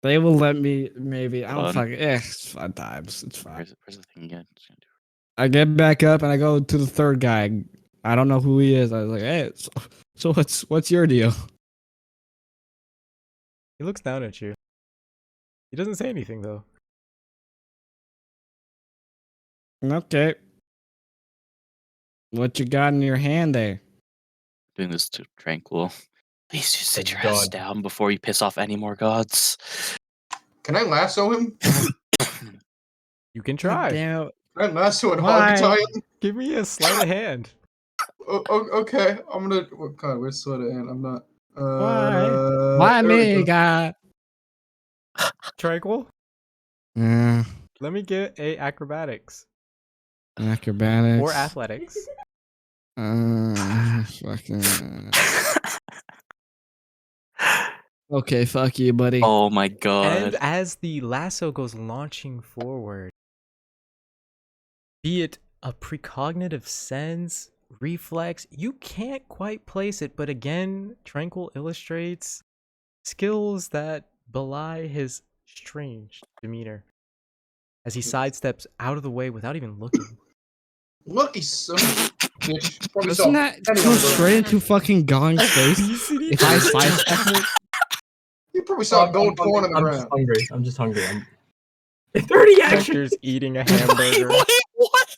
They will let me, maybe. I don't Fun. fucking. It's fun times. It's fine. Where's the thing again? I get back up and I go to the third guy. I don't know who he is. I was like, hey, so what's your deal? He looks down at you. He doesn't say anything though. Okay. What you got in your hand there? Doing this to Tranquil. Please just sit your God. ass down before you piss off any more gods. Can I lasso him? You can try. Damn. Can I lasso and Why? hog tie him? Give me a sleight of hand. Okay, I'm gonna. Oh God, where's sleight of hand? I'm not. Why there we me, go. God? Tranquil, Uh, let me get a acrobatics acrobatics. or athletics. Fucking. Okay, fuck you, buddy. Oh my god. And as the lasso goes launching forward, be it a precognitive sense, reflex, you can't quite place it, but again, Tranquil illustrates skills that belie his strange demeanor as he sidesteps out of the way without even looking. Lucky son of a bitch. Probably Doesn't saw that Penny go on the straight into fucking Gong's face? Obesity? If I sidestep it? You probably saw a gold corn on the I'm ground. just hungry. I'm just hungry. 30 actions. Hector's eating a hamburger. Wait, what?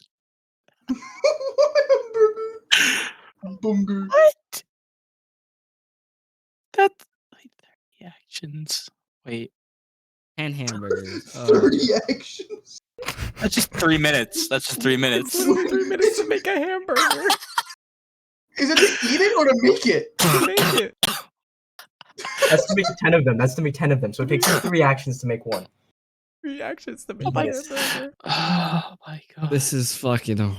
Bunga. What? That's like 30 actions. Wait, And hamburgers. 30 actions. that's just 3 minutes. That's just 3 minutes. Literally 3 minutes to make a hamburger. Is it to eat it or to make it? To make it. That's to make 10 of them. That's to make 10 of them. So it takes 3 actions to make one. 3 actions to make Oh a my- hamburger. Oh my god. This is fucking. Oh,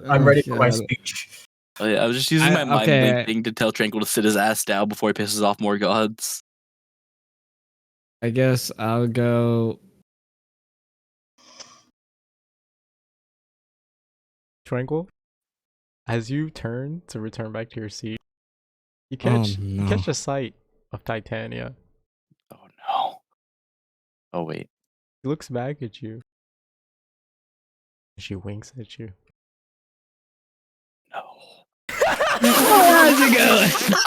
I'm ready for my God. speech. Oh, yeah, I was just using my mind okay. link thing to tell Tranquil to sit his ass down before he pisses off more gods. I guess I'll go. Tranquil, as you turn to return back to your seat, you catch no. a sight of Titania. Oh no. Oh wait. She looks back at you. She winks at you. No. How's it going?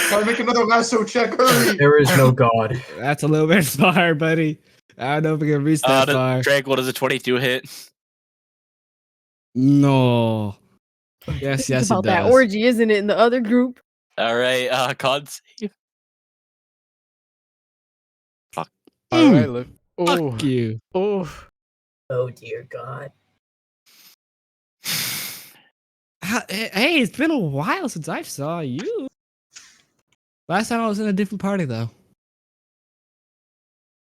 Gotta make another lasso check. Hurry. There is no god. That's a little bit far, buddy. I don't know if we can reach that far. Tranquil, does a 22 hit? No. Yes, It's yes, about it that does. orgy, isn't it? In the other group. Alright, con save. Alright, look. Oh, Fuck you. oh. Oh dear god. Hey, it's been a while since I saw you. Last time I was in a different party, though.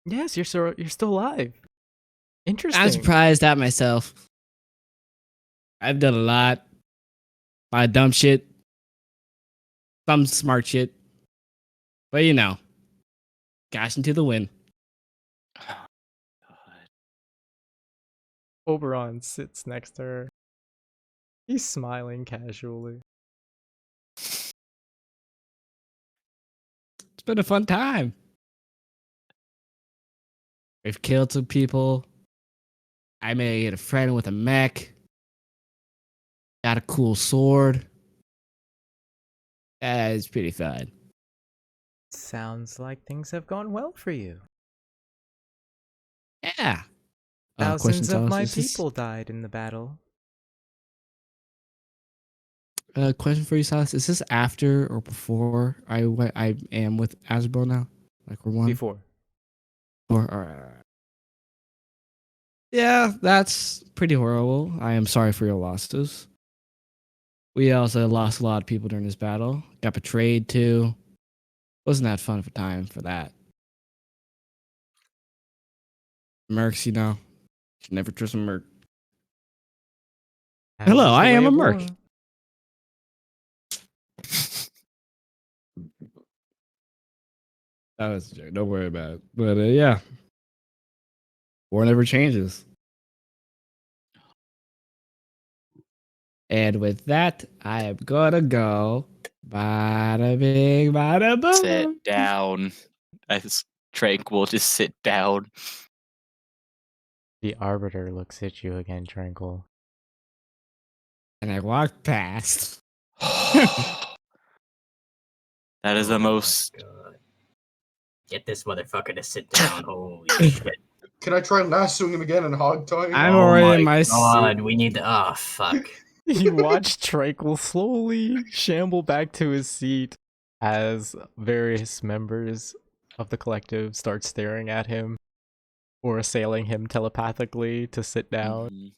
Yes, you're still alive. Interesting. I'm surprised at myself. I've done a lot of dumb shit, some smart shit, but you know, cash into the win. Oberon sits next to her. He's smiling casually. It's been a fun time. We've killed some people. I made a friend with a mech. Got a cool sword. It's pretty fun. Sounds like things have gone well for you. Yeah. Thousands of my people died in the battle. Question for you, Silas. Is this after or before I am with Asbel now? Like we're one? Before. All right. Yeah, that's pretty horrible. I am sorry for your losses. We also lost a lot of people during this battle. Got betrayed too. Wasn't that fun of a time for that. Mercs, you know. Should never trust a merc. Hello, I am a merc. That was a joke. Don't worry about it. But yeah. War never changes. And with that, I am gonna go. Bada bing, bada boom. Sit down. As Tranquil just sit down. The Arbiter looks at you again, Tranquil. And I walk past. That is the most. God. Get this motherfucker to sit down. Holy shit. Can I try lassoing him again and hog tying? I'm already in my God, seat. we need to. Oh, fuck. You watch Tranquil slowly shamble back to his seat as various members of the collective start staring at him or assailing him telepathically to sit down.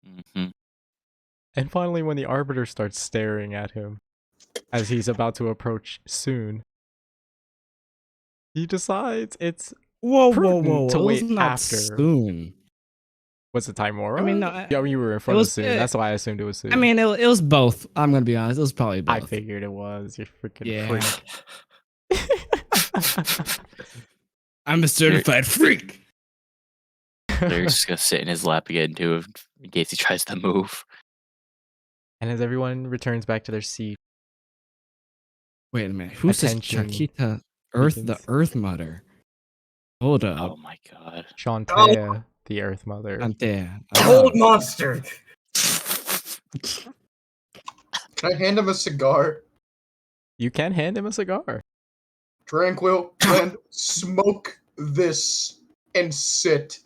Mm-hmm. And finally, when the Arbiter starts staring at him as he's about to approach soon, he decides it's Whoa, prudent to It was wait not after. soon. Was it Timora? I mean, no, yeah, you were in front was- of soon. That's why I assumed it was soon. I mean, it was both. I'm gonna be honest. It was probably both. I figured it was. You're freaking Yeah. freak. I'm a certified freak. They're just gonna sit in his lap again too, in case he tries to move. And as everyone returns back to their seat, Wait a minute. Who says Attention Chiquita Earth, the begins. Earth Mother? Hold up. Oh my god. Shantae, the Earth Mother. Antea. Cold monster! Can I hand him a cigar? You can hand him a cigar. Tranquil, and smoke this and sit.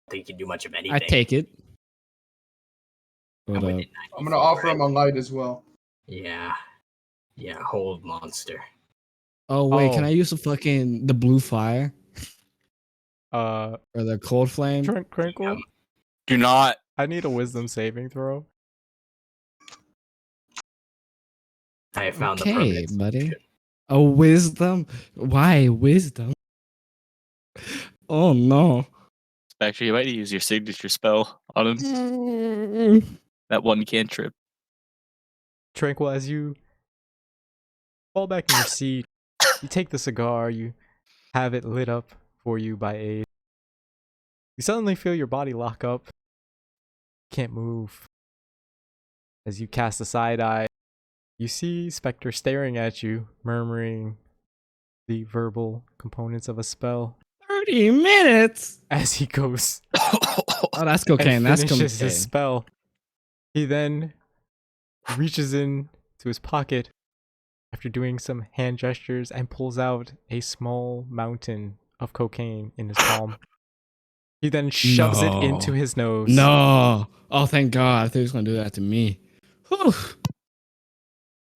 I think you can do much of anything. I take it. I'm Hold up. within I'm gonna 94, offer right? him a light as well. Yeah. Yeah, hold monster. Oh wait, can Oh. I use the blue fire Uh, or the cold flame? Crinkle, Do not. I need a wisdom saving throw. I have found the Okay, permanent buddy. solution. A wisdom? Why wisdom? Oh no. Actually, you might use your signature spell on him. Mm. That one cantrip. Tranquil, as you fall back in your seat, you take the cigar, you have it lit up for you by Aid. You suddenly feel your body lock up. Can't move. As you cast a side eye, you see Spectre staring at you, murmuring the verbal components of a spell 30 minutes. as he goes Oh, that's cocaine. and That's finishes cocaine. his spell. He then reaches in to his pocket after doing some hand gestures and pulls out a small mountain of cocaine in his palm. He then shoves it into No. his nose. No. Oh, thank God. I thought he was gonna do that to me. Whew.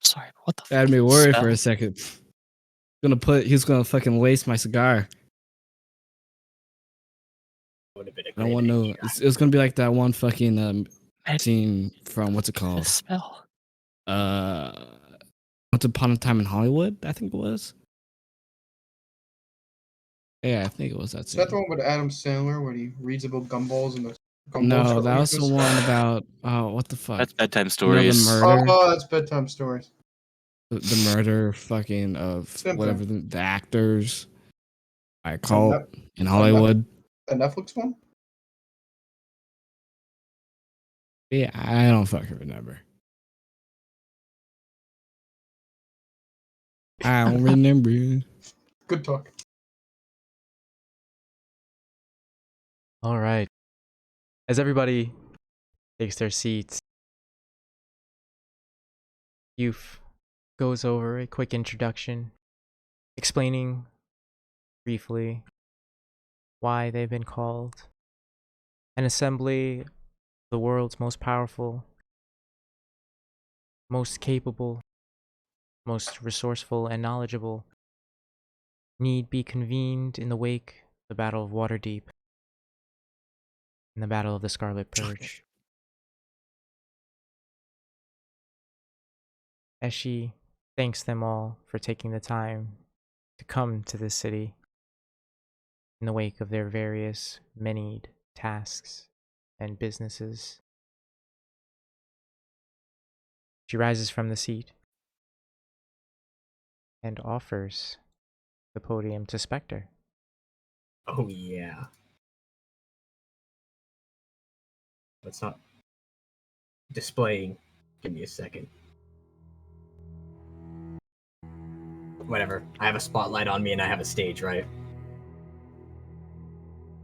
Sorry, but what the That had me fuck worried spell? for a second. He's gonna fucking lace my cigar. would have been a I great don't want no. idea. It's gonna be like that one fucking scene from what's it called? Spell. Once Upon a Time in Hollywood, I think it was. Yeah, I think it was that Is scene. that the one with Adam Sandler where he reads about gumballs and the gumball No, that was the shortcuts? one about what the fuck? That's bedtime You know, stories. the murder, Oh, that's bedtime stories. the murder, fucking of Same whatever thing. the actors. I On call Net- in Hollywood. The Netflix one? Yeah, I don't fucking remember. I don't remember. Good talk. All right. As everybody takes their seats, Youth goes over a quick introduction, explaining briefly why they've been called an assembly of the world's most powerful, most capable, most resourceful and knowledgeable, need be convened in the wake of the Battle of Waterdeep and the Battle of the Scarlet Purge. As she thanks them all for taking the time to come to this city in the wake of their various many tasks and businesses. She rises from the seat and offers the podium to Spectre. Oh yeah. Let's not displaying. Give me a second. Whatever. I have a spotlight on me and I have a stage, right?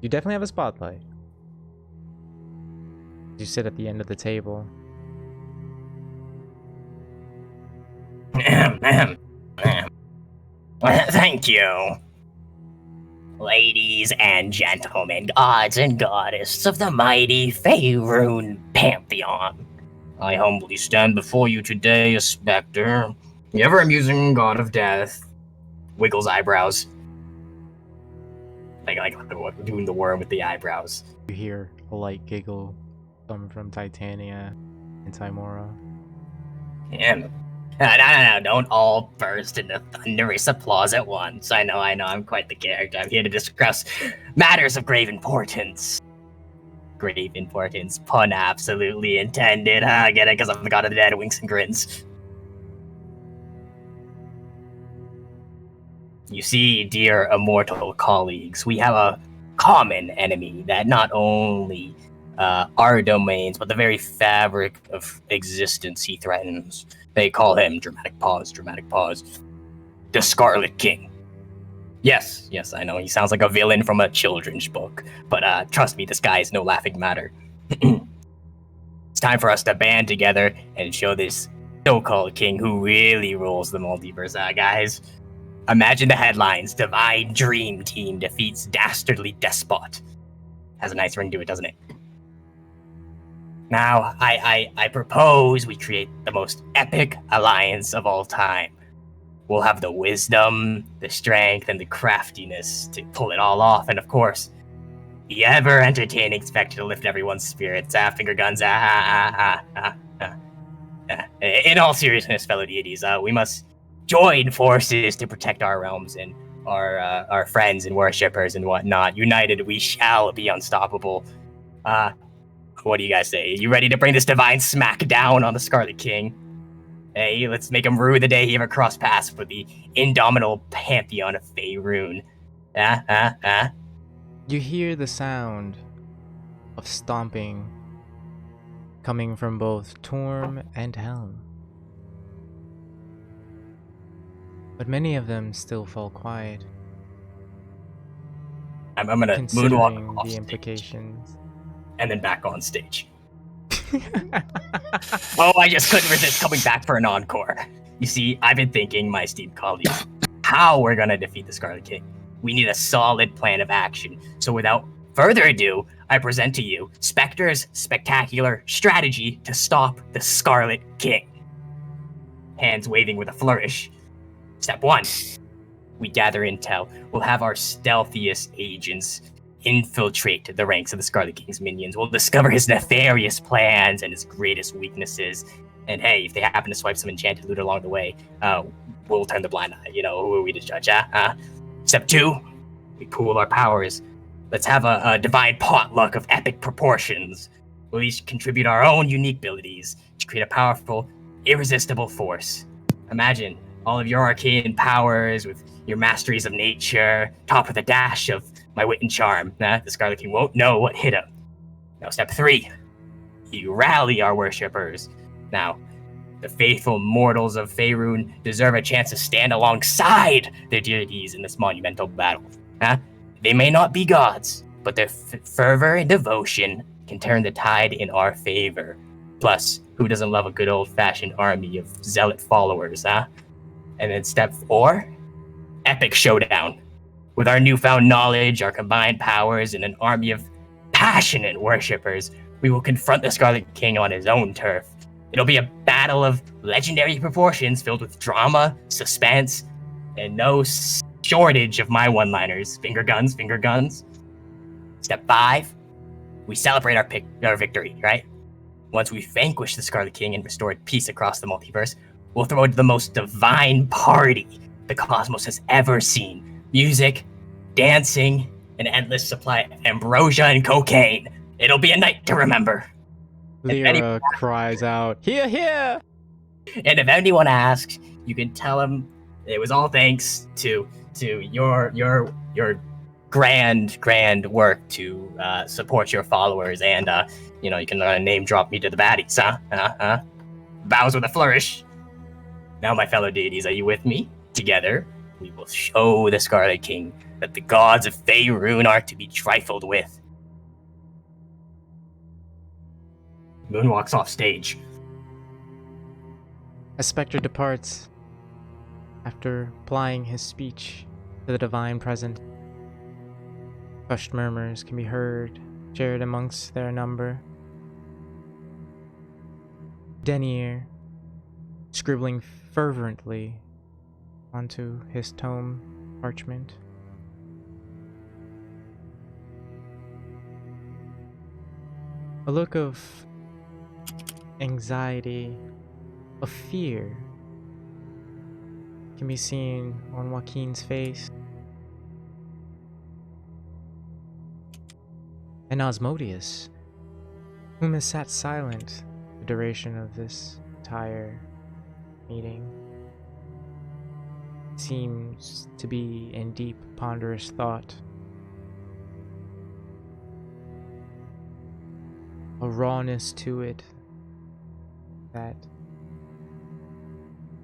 You definitely have a spotlight. You sit at the end of the table. Thank you. Ladies and gentlemen, gods and goddesses of the mighty Faerun Pantheon, I humbly stand before you today as Spectre, the ever-amusing god of death. Wiggles eyebrows. Like doing the worm with the eyebrows. You hear a light giggle come from Titania and Timora. Yeah. No, don't all burst into thunderous applause at once. I know, I'm quite the character. I'm here to discuss matters of grave importance. Grave importance, pun absolutely intended. I get it, because I'm the god of the dead, winks and grins. You see, dear immortal colleagues, we have a common enemy that not only our domains, but the very fabric of existence he threatens. They call him, dramatic pause, the Scarlet King. Yes, I know, he sounds like a villain from a children's book, but trust me, this guy is no laughing matter. It's time for us to band together and show this so-called king who really rules the multiverse, guys. Imagine the headlines: Divine Dream Team defeats Dastardly Despot. Has a nice ring to it, doesn't it? Now, I propose we create the most epic alliance of all time. We'll have the wisdom, the strength, and the craftiness to pull it all off, and of course, the ever-entertaining Spectre to lift everyone's spirits. Finger guns, In all seriousness, fellow deities, we must join forces to protect our realms and our friends and worshippers and whatnot. United, we shall be unstoppable. What do you guys say? You ready to bring this divine smack down on the Scarlet King? Hey, let's make him rue the day he ever crossed paths with the indomitable pantheon of Faerun. You hear the sound of stomping coming from both Torm and Helm. But many of them still fall quiet. I'm gonna considering moonwalk off the stage implications. and then back on stage. Oh, I just couldn't resist coming back for an encore. You see, I've been thinking, my esteemed colleagues, how we're gonna defeat the Scarlet King. We need a solid plan of action. So without further ado, I present to you Spectre's spectacular strategy to stop the Scarlet King. Hands waving with a flourish. Step 1. We gather intel. We'll have our stealthiest agents infiltrate the ranks of the Scarlet King's minions. We'll discover his nefarious plans and his greatest weaknesses. And hey, if they happen to swipe some enchanted loot along the way, we'll turn the blind eye. You know, who are we to judge? Step 2, we pool our powers. Let's have a divine potluck of epic proportions. We'll each contribute our own unique abilities to create a powerful, irresistible force. Imagine all of your arcane powers with your masteries of nature, topped with a dash of my wit and charm. The Scarlet King won't know what hit him. Now, step 3, you rally our worshippers. Now, the faithful mortals of Faerun deserve a chance to stand alongside their deities in this monumental battle. They may not be gods, but their fervor and devotion can turn the tide in our favor. Plus, who doesn't love a good old-fashioned army of zealot followers, And then step 4, epic showdown. With our newfound knowledge, our combined powers, and an army of passionate worshippers, we will confront the Scarlet King on his own turf. It'll be a battle of legendary proportions filled with drama, suspense, and no shortage of my one-liners. Finger guns, finger guns. Step 5, we celebrate our victory, right? Once we've vanquished the Scarlet King and restored peace across the multiverse, we'll throw the most divine party the cosmos has ever seen. Music, dancing, an endless supply of ambrosia and cocaine. It'll be a night to remember. Lyra cries out, "Hear, hear!" And if anyone asks, you can tell them it was all thanks to your grand work to support your followers, and you can name drop me to the baddies, Bows with a flourish. Now, my fellow deities, are you with me? Together, we will show the Scarlet King that the gods of Faerun are to be trifled with. Moon walks off stage. As Spectre departs, after applying his speech to the divine present, hushed murmurs can be heard, shared amongst their number. Denier, scribbling fervently onto his tome parchment. A look of anxiety, of fear can be seen on Joaquin's face. And Osmodius, whom has sat silent the duration of this entire meeting, seems to be in deep, ponderous thought. A rawness to it that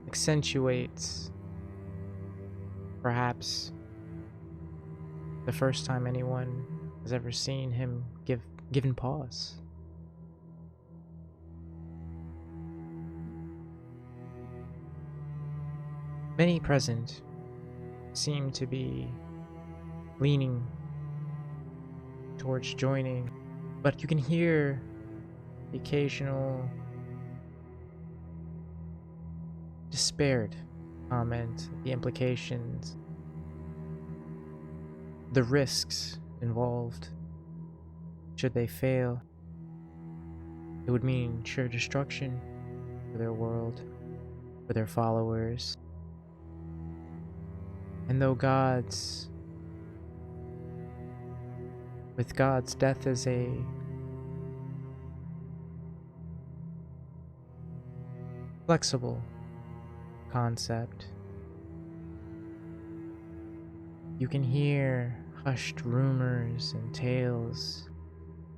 accentuates perhaps the first time anyone has ever seen him given pause. Many present seem to be leaning towards joining, but you can hear the occasional despaired comment, the implications, the risks involved. Should they fail, it would mean sure destruction for their world, for their followers. And though with gods, death is a flexible concept. You can hear hushed rumors and tales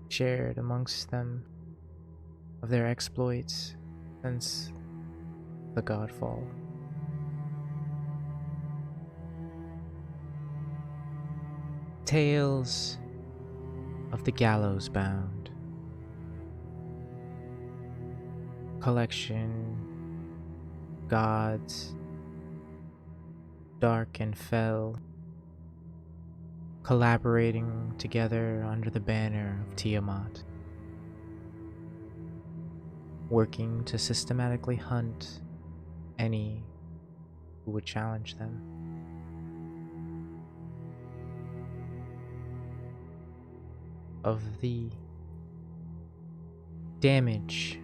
shared amongst them of their exploits since the Godfall. Tales of the Gallows Bound, collection gods, dark and fell, collaborating together under the banner of Tiamat, working to systematically hunt any who would challenge them. of the damage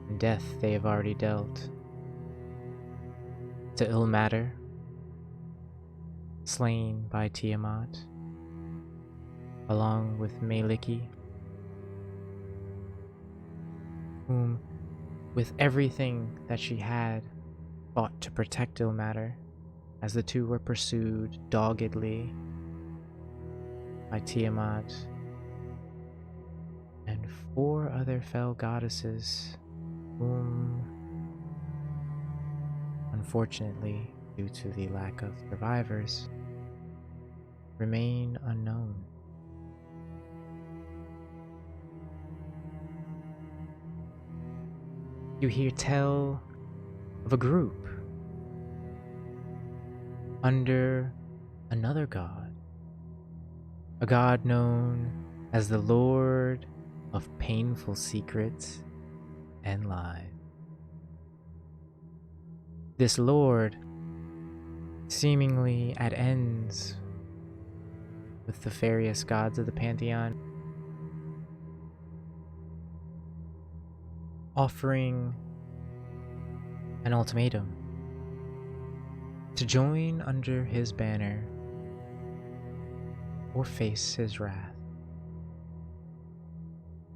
and death they have already dealt to Ilmater, slain by Tiamat, along with Maliki, whom, with everything that she had, fought to protect Ilmater, as the two were pursued doggedly by Tiamat and 4 other fell goddesses, whom, unfortunately, due to the lack of survivors, remain unknown. You hear tell of a group under another god, a god known as the Lord of Painful Secrets and Lies. This Lord, seemingly at ends with the various gods of the Pantheon, offering an ultimatum to join under his banner or face his wrath.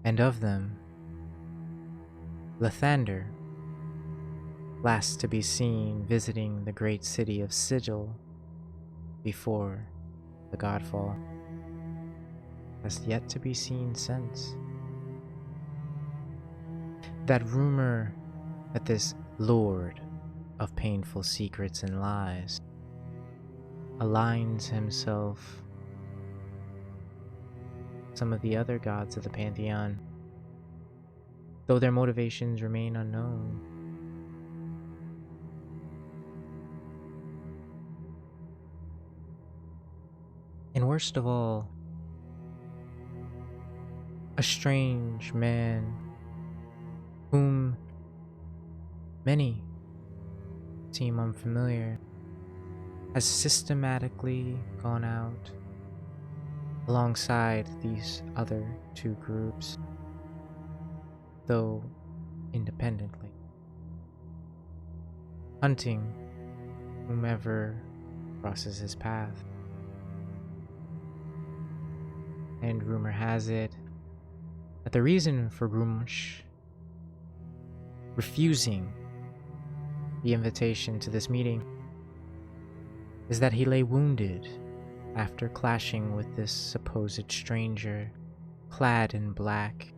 And of them, Lathander, last to be seen visiting the great city of Sigil before the Godfall, has yet to be seen since. That rumor that this Lord of Painful Secrets and Lies aligns himself with some of the other gods of the Pantheon, though their motivations remain unknown. And worst of all, a strange man whom many seem unfamiliar has systematically gone out alongside these other 2 groups, though independently, hunting whomever crosses his path. And rumor has it that the reason for Grumsh refusing the invitation to this meeting is that he lay wounded after clashing with this supposed stranger, clad in black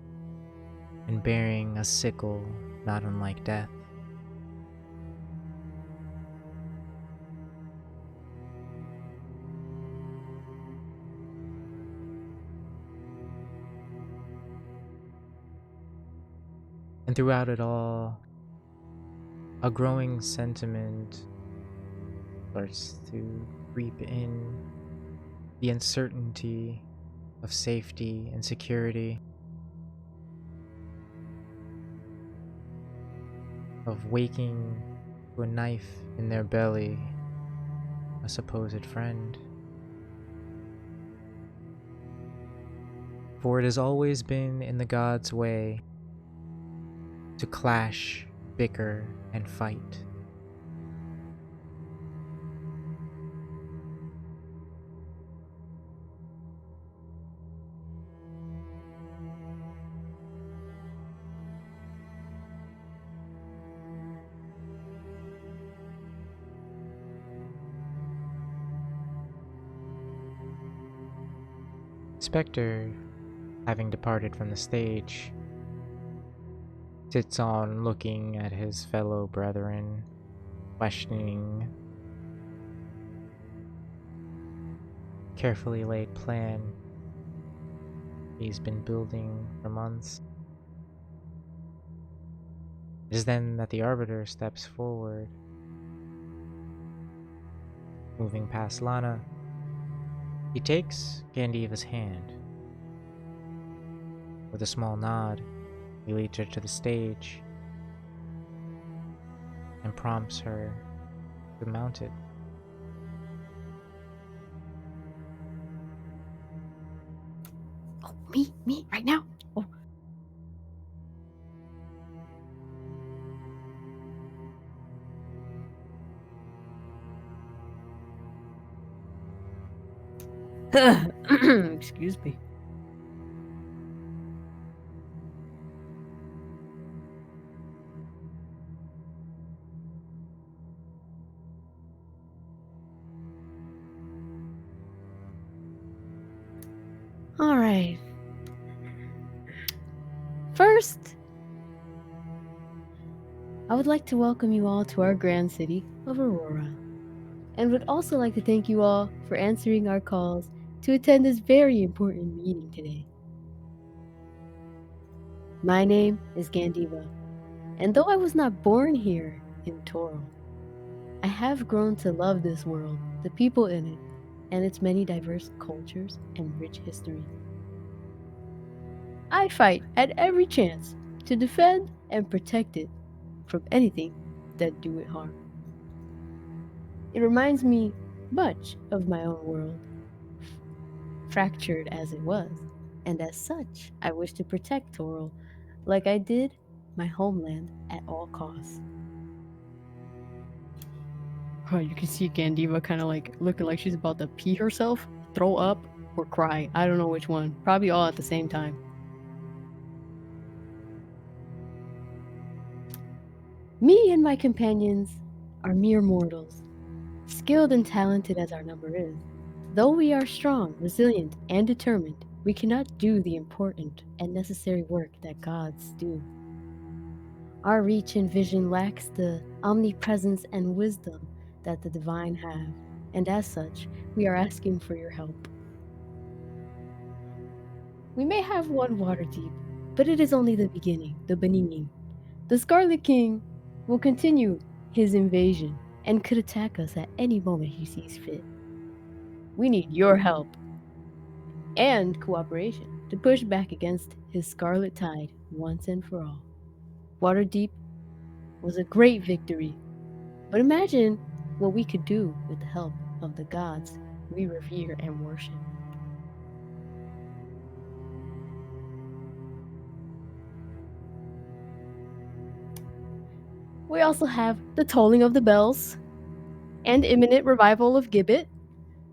and bearing a sickle not unlike death. And throughout it all, a growing sentiment starts to creep in, the uncertainty of safety and security, of waking to a knife in their belly, a supposed friend. For it has always been in the gods' way to clash, bicker, and fight. Spectre, having departed from the stage, sits on looking at his fellow brethren, questioning carefully laid plan he's been building for months. It is then that the Arbiter steps forward, moving past Lana. He takes Gandiva's hand. With a small nod, he leads her to the stage and prompts her to mount it. Oh, me, right now? Oh. Excuse me. All right. First, I would like to welcome you all to our grand city of Aurora, and would also like to thank you all for answering our calls to attend this very important meeting today. My name is Gandiva, and though I was not born here in Toro, I have grown to love this world, the people in it, and its many diverse cultures and rich history. I fight at every chance to defend and protect it from anything that do it harm. It reminds me much of my own world, fractured as it was, and as such, I wish to protect Toro like I did my homeland at all costs. Oh, you can see Gandiva kind of like looking like she's about to pee herself, throw up, or cry. I don't know which one. Probably all at the same time. Me and my companions are mere mortals, skilled and talented as our number is. Though we are strong, resilient, and determined, we cannot do the important and necessary work that gods do. Our reach and vision lacks the omnipresence and wisdom that the divine have, and as such, we are asking for your help. We may have one Waterdeep, but it is only the beginning, the beginning. The Scarlet King will continue his invasion and could attack us at any moment he sees fit. We need your help and cooperation to push back against his Scarlet Tide once and for all. Waterdeep was a great victory, but imagine what we could do with the help of the gods we revere and worship. We also have the tolling of the bells and imminent revival of Gibbet.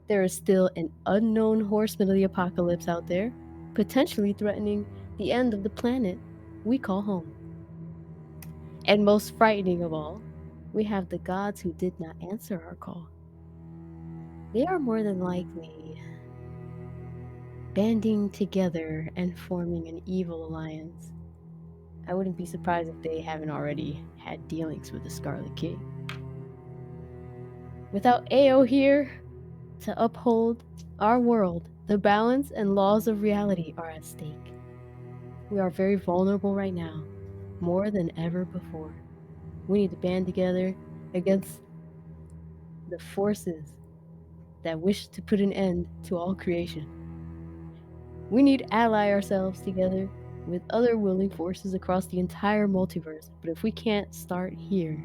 There is still an unknown horseman of the apocalypse out there, potentially threatening the end of the planet we call home. And most frightening of all, we have the gods who did not answer our call. They are more than likely banding together and forming an evil alliance. I wouldn't be surprised if they haven't already had dealings with the Scarlet King. Without Ao here to uphold our world, the balance and laws of reality are at stake. We are very vulnerable right now, more than ever before. We need to band together against the forces that wish to put an end to all creation. We need to ally ourselves together with other willing forces across the entire multiverse, but if we can't start here,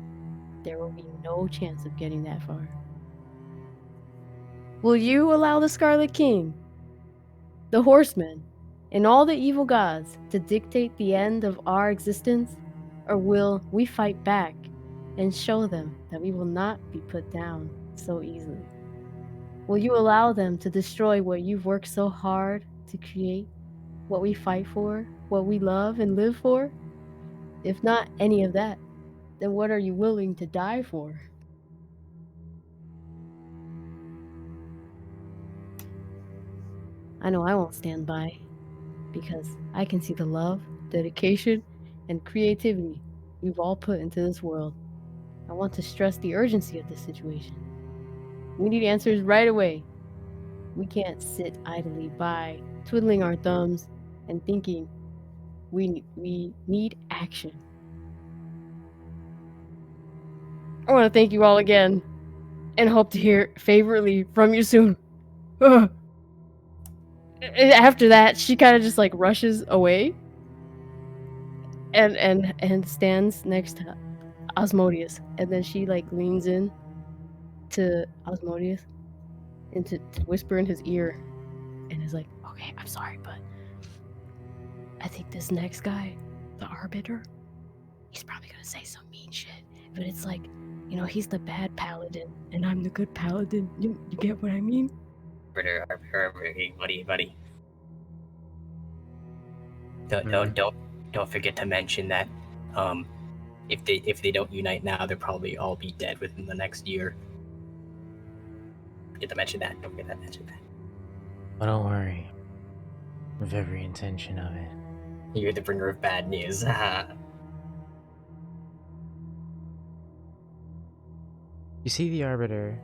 there will be no chance of getting that far. Will you allow the Scarlet King, the Horsemen, and all the evil gods to dictate the end of our existence? Or will we fight back and show them that we will not be put down so easily? Will you allow them to destroy what you've worked so hard to create, what we fight for, what we love and live for? If not any of that, then what are you willing to die for? I know I won't stand by, because I can see the love, dedication, and creativity we've all put into this world. I want to stress the urgency of this situation. We need answers right away. We can't sit idly by, twiddling our thumbs and thinking we need action. I want to thank you all again and hope to hear favorably from you soon. Ugh. After that, she kind of just like rushes away and stands next to Osmodius, and then she like leans in to Osmodius and to whisper in his ear, and is like, "Okay, I'm sorry, but I think this next guy, the Arbiter, he's probably gonna say some mean shit. But it's like, you know, he's the bad paladin, and I'm the good paladin. You get what I mean? Arbiter, hey, buddy. Don't forget to mention that if they don't unite now, they'll probably all be dead within the next year. Get to mention that. Don't forget to mention that. But don't worry. With every intention of it. You're the bringer of bad news. You see the Arbiter,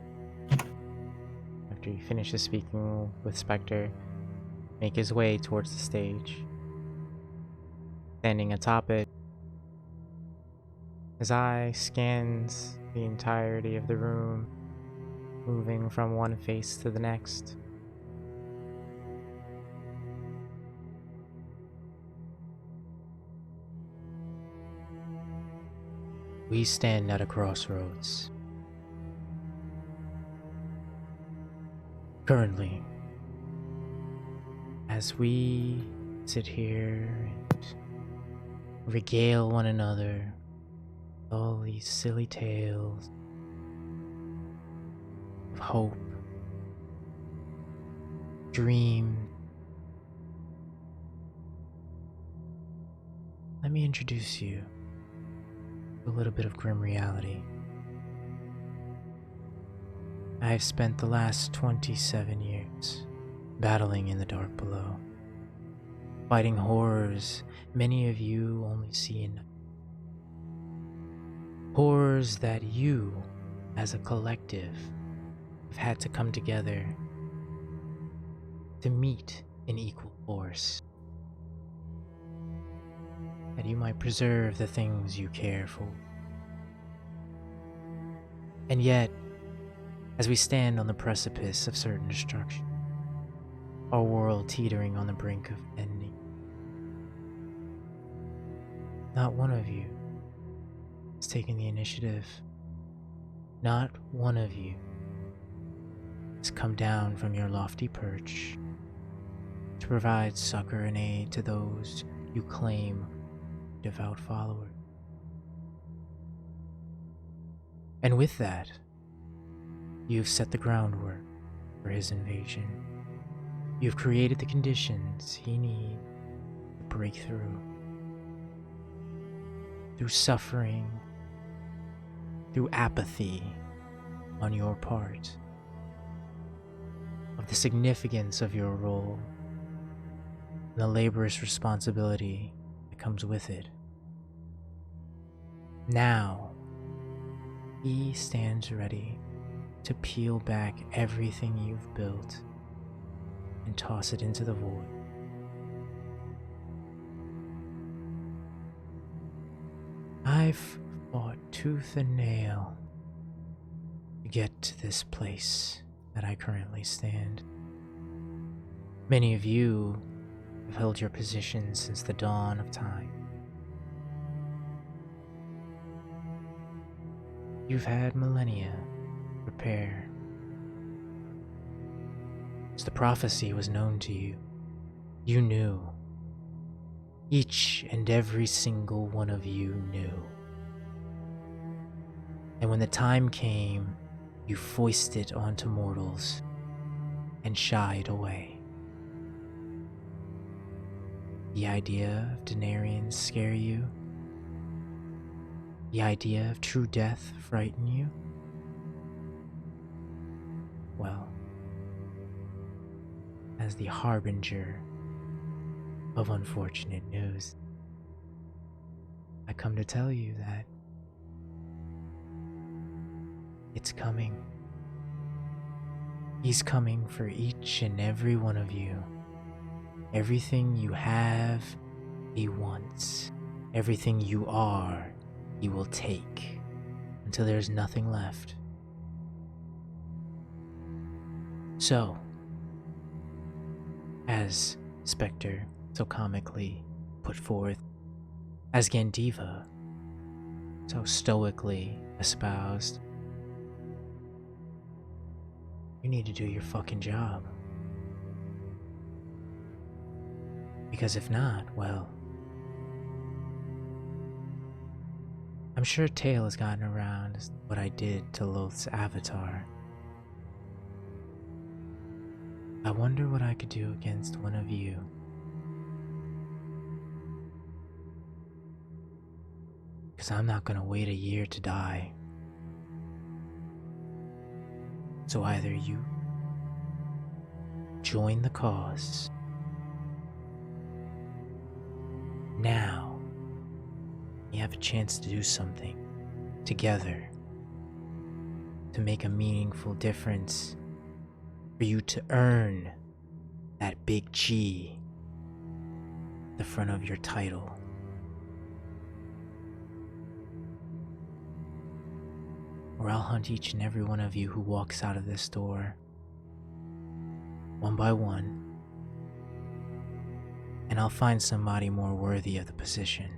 after he finishes speaking with Spectre, make his way towards the stage. Standing atop it, his eye scans the entirety of the room, moving from one face to the next. We stand at a crossroads. Currently, as we sit here and regale one another with all these silly tales of hope, dream, let me introduce you to a little bit of grim reality. I've spent the last 27 years battling in the dark below, fighting horrors many of you only see in night. Horrors that you, as a collective, have had to come together to meet in equal force, that you might preserve the things you care for. And yet, as we stand on the precipice of certain destruction, our world teetering on the brink of ending, not one of you has taken the initiative. Not one of you has come down from your lofty perch to provide succor and aid to those you claim devout followers. And with that, you've set the groundwork for his invasion. You've created the conditions he needs to break through. Through suffering, through apathy on your part, of the significance of your role, and the laborious responsibility that comes with it. Now, he stands ready to peel back everything you've built and toss it into the void. I've fought tooth and nail to get to this place that I currently stand. Many of you have held your position since the dawn of time. You've had millennia prepare. As the prophecy was known to you, you knew. Each and every single one of you knew. And when the time came, you foisted onto mortals and shied away. The idea of Denarians scare you? The idea of true death frighten you? Well, as the harbinger of unfortunate news, I come to tell you that it's coming. He's coming for each and every one of you. Everything you have, he wants. Everything you are, he will take until there's nothing left. So, as Spectre so comically put forth, as Gandiva so stoically espoused, you need to do your fucking job. Because if not, well, I'm sure tale has gotten around as what I did to Loth's avatar. I wonder what I could do against one of you. Because I'm not gonna wait a year to die. So either you join the cause now, you have a chance to do something together to make a meaningful difference for you to earn that big G at the front of your title. Or I'll hunt each and every one of you who walks out of this door, one by one, and I'll find somebody more worthy of the position.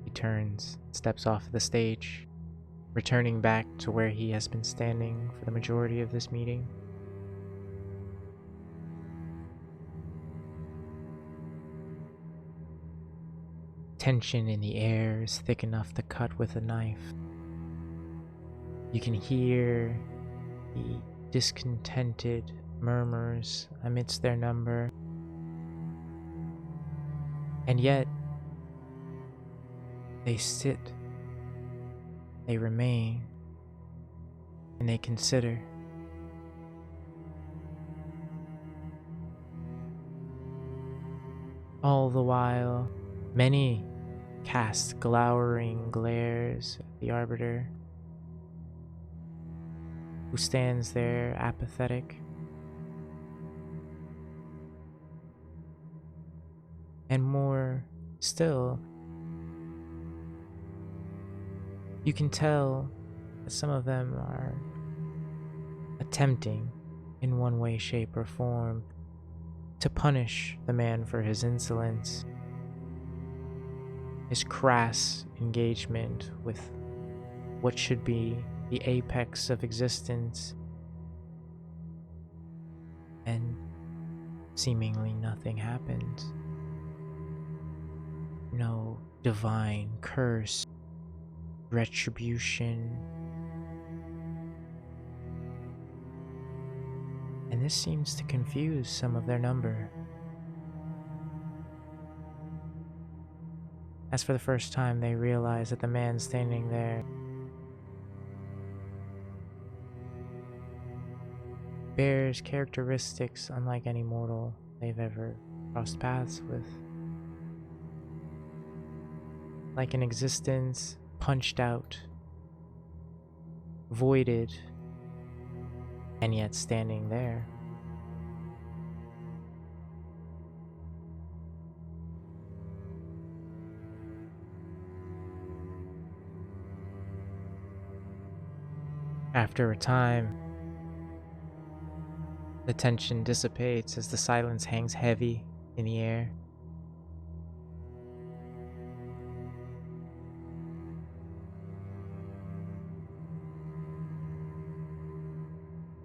He turns, steps off the stage, returning back to where he has been standing for the majority of this meeting. Tension in the air is thick enough to cut with a knife. You can hear the discontented murmurs amidst their number. And yet, they sit, they remain, and they consider. All the while, many cast glowering glares at the Arbiter, who stands there apathetic. And more still, you can tell that some of them are attempting, in one way, shape, or form, to punish the man for his insolence, his crass engagement with what should be the apex of existence, and seemingly nothing happens. No divine curse, retribution, and this seems to confuse some of their number. As for the first time, they realize that the man standing there bears characteristics unlike any mortal they've ever crossed paths with. Like an existence punched out, voided, and yet standing there. After a time, the tension dissipates as the silence hangs heavy in the air.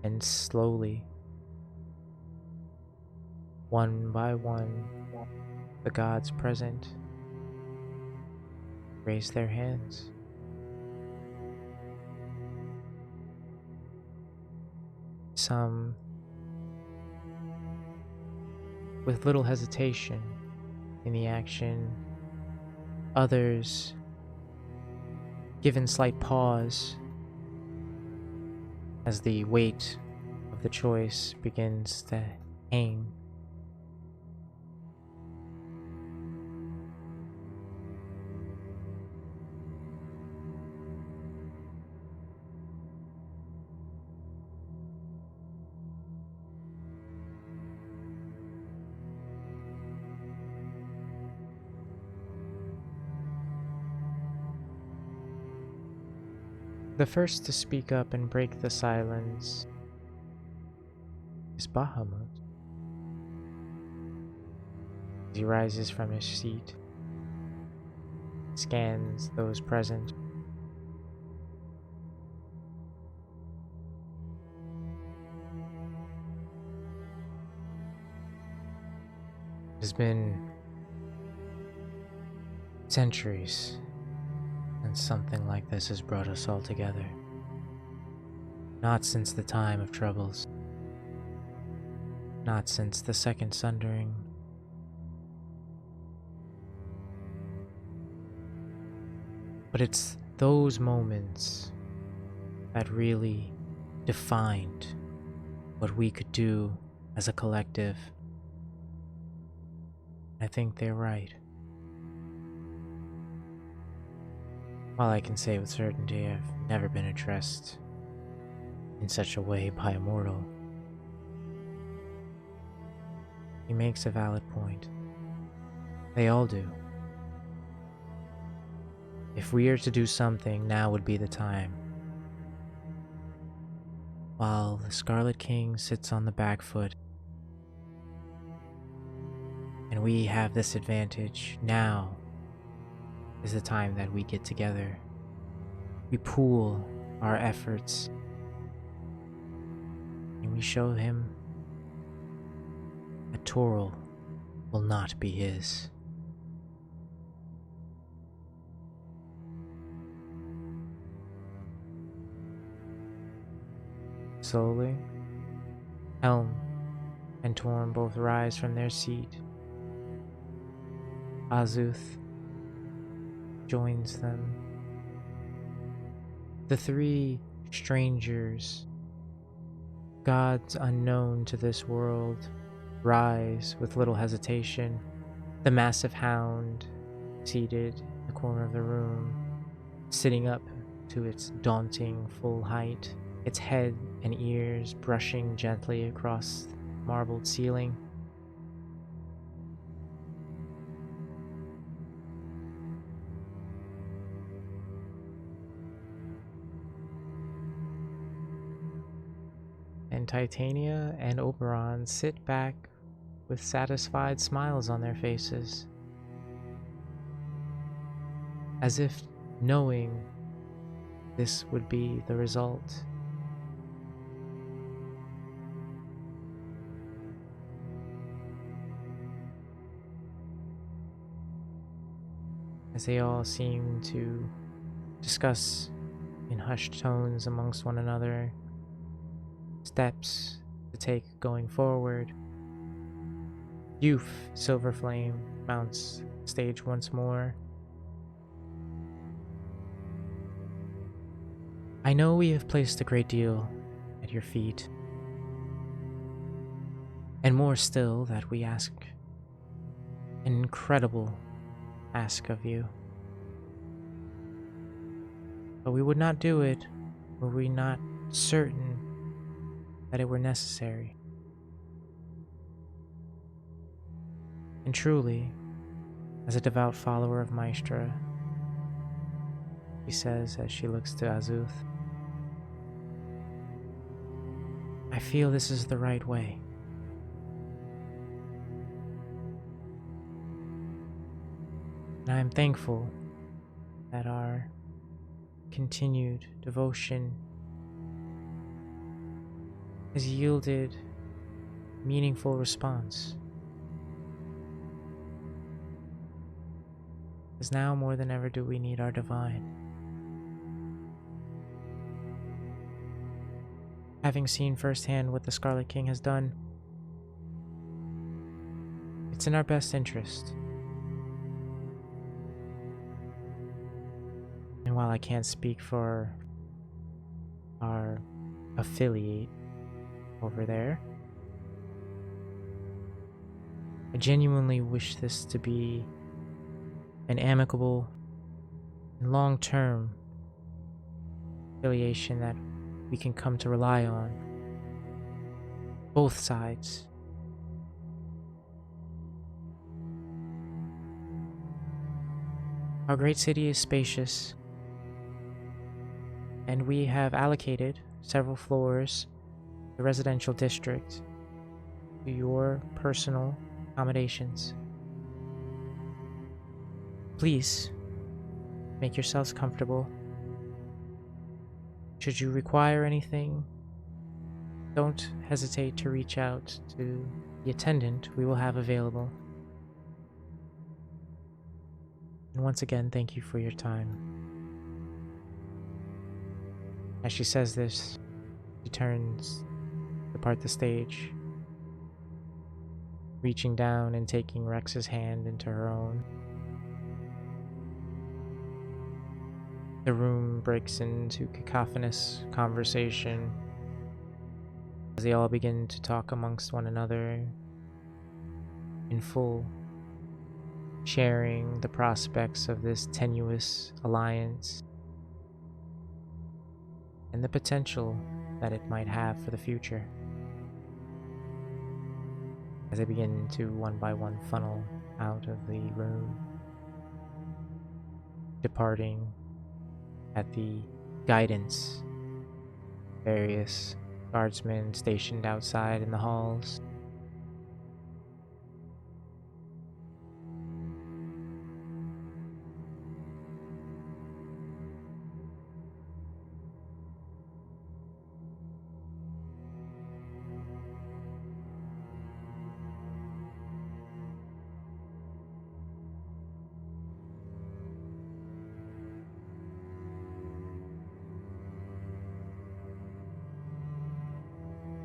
And slowly, one by one, the gods present raise their hands. Some with little hesitation in the action, others given slight pause as the weight of the choice begins to hang. The first to speak up and break the silence is Bahamut. He rises from his seat, scans those present, It's been centuries since something like this has brought us all together. Not since the time of troubles. Not since the Second Sundering. But it's those moments that really defined what we could do as a collective. I think they're right. While I can say with certainty I've never been addressed in such a way by a mortal, he makes a valid point. They all do. If we are to do something, now would be the time. While the Scarlet King sits on the back foot, and we have this advantage, now is the time that we get together. We pool our efforts, and we show him that Toril will not be his. Slowly, Helm and Torm both rise from their seat. Azuth joins them. The three strangers, gods unknown to this world, rise with little hesitation. The massive hound, seated in the corner of the room, sitting up to its daunting full height, its head and ears brushing gently across the marbled ceiling. And Titania and Oberon sit back with satisfied smiles on their faces, as if knowing this would be the result. As they all seem to discuss in hushed tones amongst one another steps to take going forward. Youth Silverflame mounts stage once more. I know we have placed a great deal at your feet, and more still that we ask, an incredible ask of you. But we would not do it were we not certain that it were necessary. And truly, as a devout follower of Maestra, she says as she looks to Azuth, I feel this is the right way. And I am thankful that our continued devotion has yielded meaningful response. Because now more than ever do we need our divine. Having seen firsthand what the Scarlet King has done, it's in our best interest. And while I can't speak for our affiliate over there, I genuinely wish this to be an amicable and long-term affiliation that we can come to rely on. Both sides. Our great city is spacious, and we have allocated several floors in the residential district to your personal accommodations. Please make yourselves comfortable. Should you require anything, don't hesitate to reach out to the attendant we will have available. And once again, thank you for your time. As she says this, she turns to depart the stage, reaching down and taking Rex's hand into her own. The room breaks into cacophonous conversation as they all begin to talk amongst one another in full, sharing the prospects of this tenuous alliance and the potential that it might have for the future. As they begin to one by one funnel out of the room, departing at the guidance of various guardsmen stationed outside in the halls.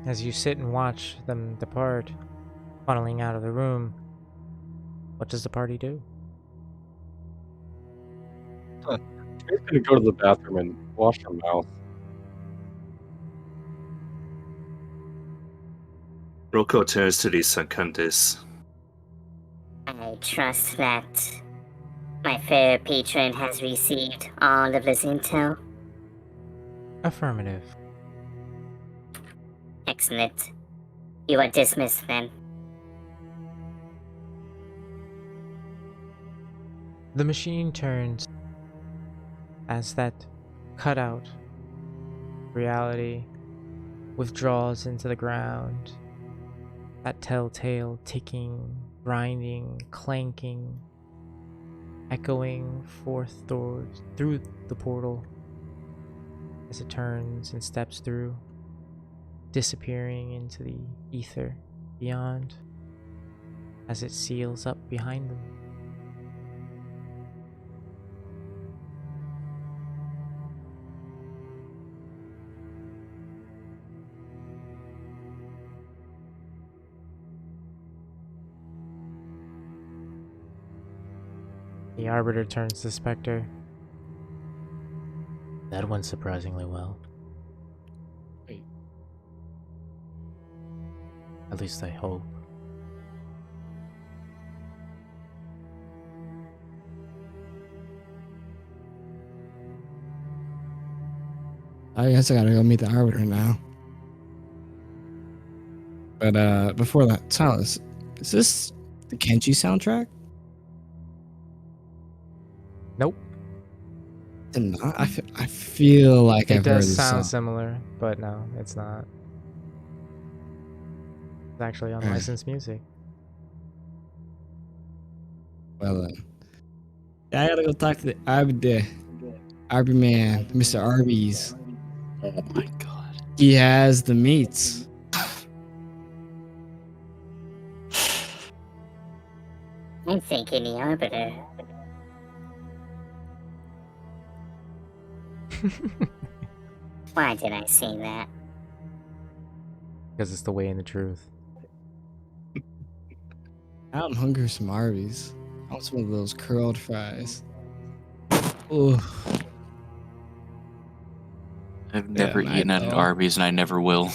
As you sit and watch them depart, funneling out of the room, what does the party do? She's gonna go to the bathroom and wash her mouth. Roko turns to the Secundus. I trust that my fair patron has received all of this intel. Affirmative. Excellent. You are dismissed then. The machine turns as that cutout reality withdraws into the ground. That telltale ticking, grinding, clanking, echoing forth through the portal as it turns and steps through, disappearing into the ether beyond as it seals up behind them. The Arbiter turns to the Spectre. That went surprisingly well. Wait. At least I hope. I guess I gotta go meet the Arbiter now. But before that, Silas, is this the Kenji soundtrack? Nope. I feel like It I've heard does this sound song. similar, but no, it's not. It's actually unlicensed music. Well then. Yeah, I gotta go talk to the Arby man, Mr. Arby's. Oh my god. He has the meats. I'm thinking the Arbiter. Why did I say that? Because it's the way and the truth. I'm hungry for some Arby's. I want some of those curled fries. Ooh. I've never Yeah, I eaten at an know. Arby's and I never will.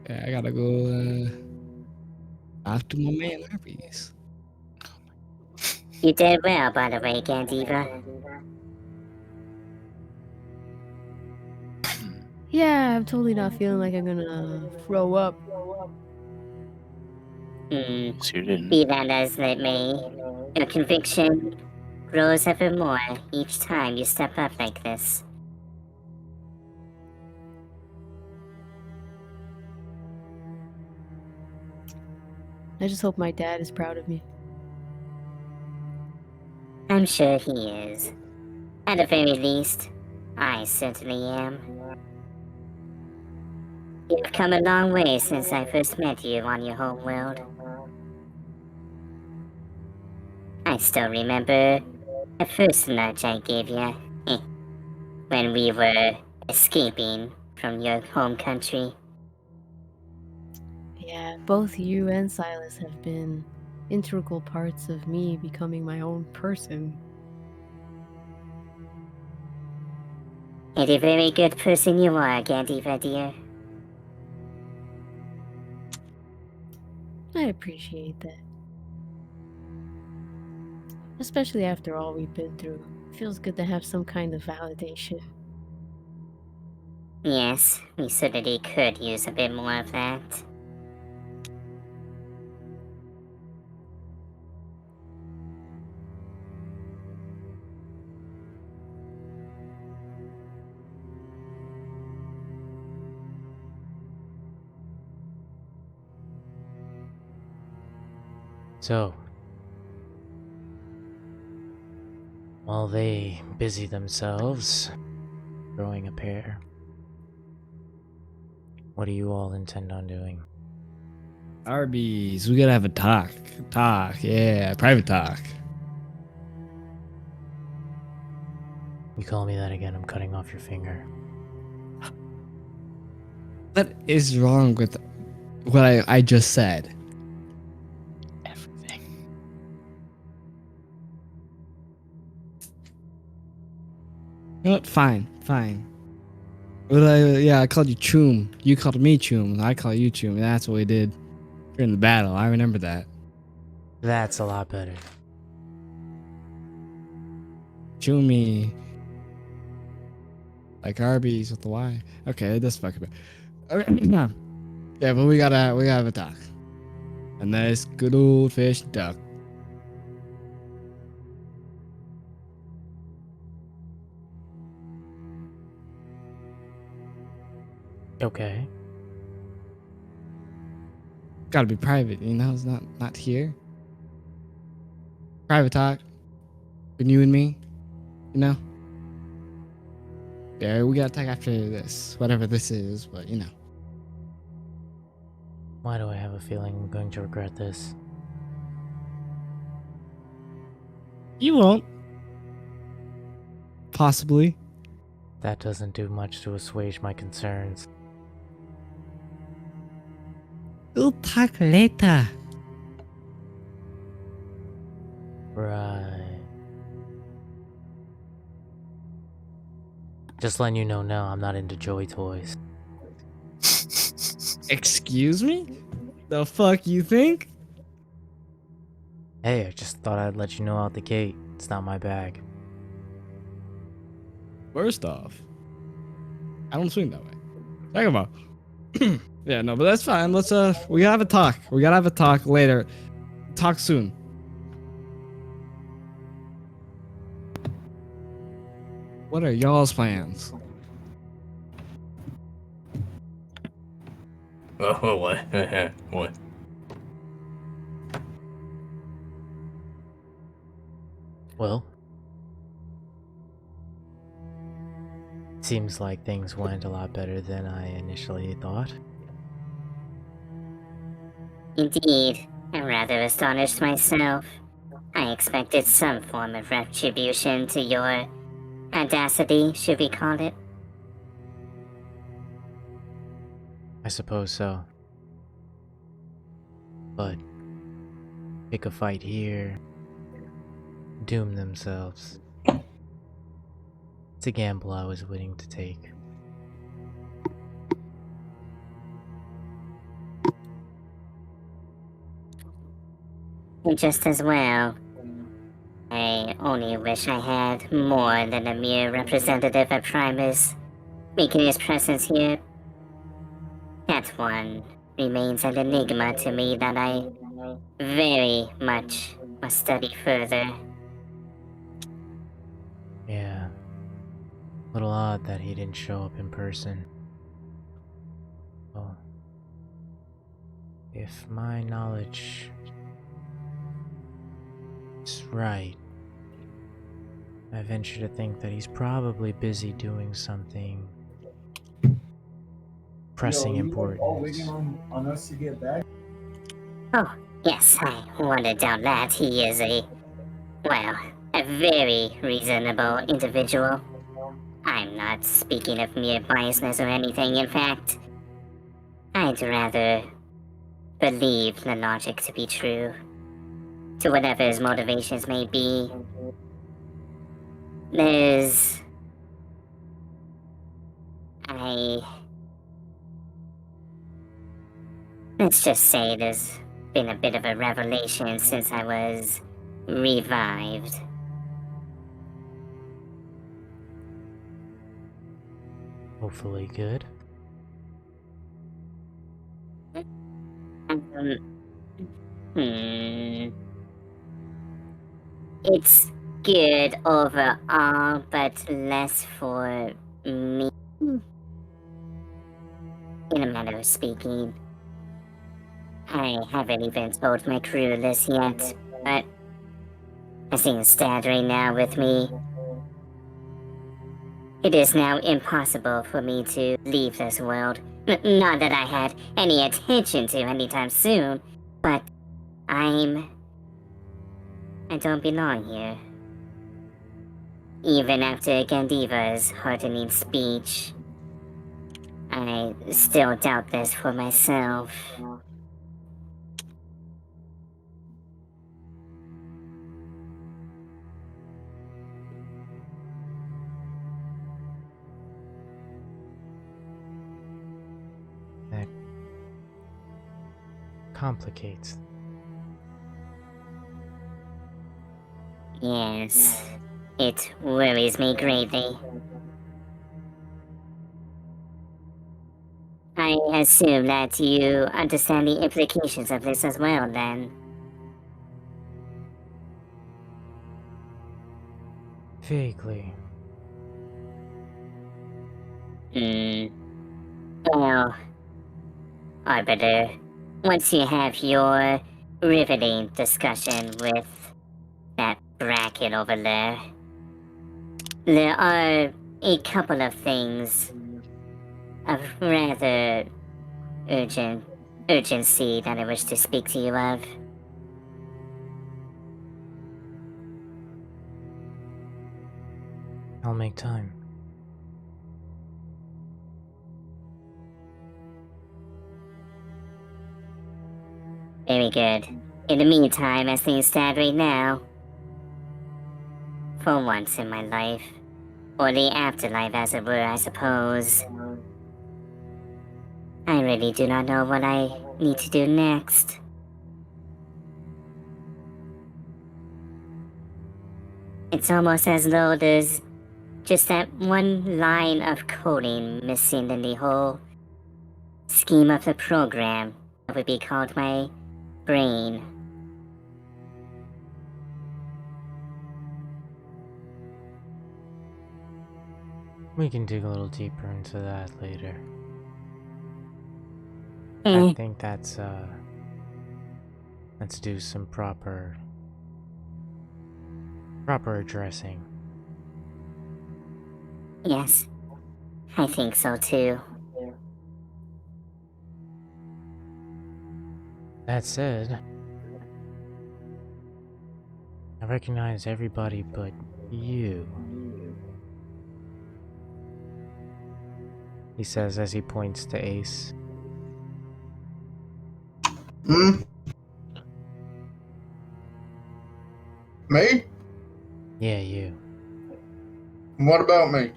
Yeah, I gotta go after my man Arby's. You did well, by the way, Gandiva. Yeah, I'm totally not feeling like I'm gonna throw up. Hmm. So you didn't. Be that as it may, your conviction grows ever more each time you step up like this. I just hope my dad is proud of me. I'm sure he is. At the very least, I certainly am. You've come a long way since I first met you on your home world. still remember the first nudge I gave you when we were escaping from your home country. Yeah, both you and Silas have been integral parts of me becoming my own person. And a very good person you are, Gandiva dear. I appreciate that. Especially after all we've been through. Feels good to have some kind of validation. Yes, we certainly could use a bit more of that. So, while they busy themselves growing a pair, what do you all intend on doing? Arby's, we gotta have a talk. Yeah, private talk. You call me that again, I'm cutting off your finger. What is wrong with what I just said? Everything. You know what? Fine. Well, I called you Choom. You called me Choom, and I call you Choom. And that's what we did during the battle. I remember that. That's a lot better. Choomy. Like Arby's with the Y. Okay, that's fucking bad. Okay, no. Yeah, but we gotta have a talk. A nice good old fish duck. Okay. Gotta be private, you know, it's not here. Private talk. Between you and me. You know? Yeah, we gotta talk after this. Whatever this is, but you know. Why do I have a feeling I'm going to regret this? You won't. Possibly. That doesn't do much to assuage my concerns. We'll talk later. Right. Just letting you know now, I'm not into Joy Toys. Excuse me? The fuck you think? Hey, I just thought I'd let you know out the gate. It's not my bag. First off, I don't swing that way. Second of all, yeah, no, but that's fine. Let's we gotta have a talk. We gotta have a talk later. Talk soon. What are y'all's plans? Oh, what? What? Well, seems like things went a lot better than I initially thought. Indeed, I'm rather astonished myself. I expected some form of retribution to your audacity, should we call it? I suppose so. But pick a fight here, doom themselves. It's a gamble I was willing to take. Just as well. I only wish I had more than a mere representative of Primus making his presence here. That one remains an enigma to me that I very much must study further. Yeah. A little odd that he didn't show up in person. Oh. If my knowledge is right, I venture to think that he's probably busy doing something pressing importance. On us to get back? Oh, yes, I wouldn't doubt that. He is a Well, a very reasonable individual. I'm not speaking of mere biasness or anything, in fact. I'd rather believe the logic to be true. To whatever his motivations may be. Let's just say there's been a bit of a revelation since I was revived. Hopefully good. It's good overall, but less for me. In a manner of speaking. I haven't even told my crew this yet, but as things stand right now with me, it is now impossible for me to leave this world. Not that I had any intention to anytime soon, but I don't belong here. Even after Gandiva's heartening speech, I still doubt this for myself. That complicates. Yes, it worries me greatly. I assume that you understand the implications of this as well, then. Vaguely. Well, Arbiter, once you have your riveting discussion with that bracket over there, there are a couple of things of rather urgency that I wish to speak to you of. I'll make time. Very good. In the meantime, as things stand right now, for once in my life, or the afterlife as it were, I suppose, I really do not know what I need to do next. It's almost as though there's just that one line of coding missing in the whole scheme of the program that would be called my brain. We can dig a little deeper into that later. I think let's do some proper addressing. Yes, I think so too. That said, I recognize everybody but you. He says as he points to Ace. Me? Yeah, you. What about me?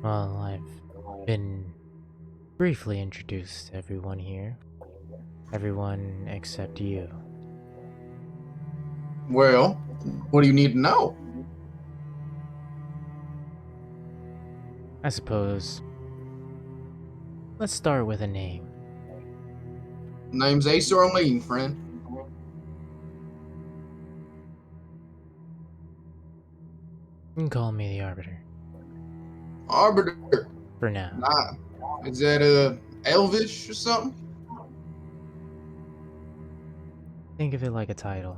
Well, I've been briefly introduced to everyone here. Everyone except you. Well, what do you need to know? I suppose. Let's start with a name. Name's Ace Orlean, friend. You can call me the Arbiter. Arbiter. For now. Nah. Is that Elvish or something? Think of it like a title.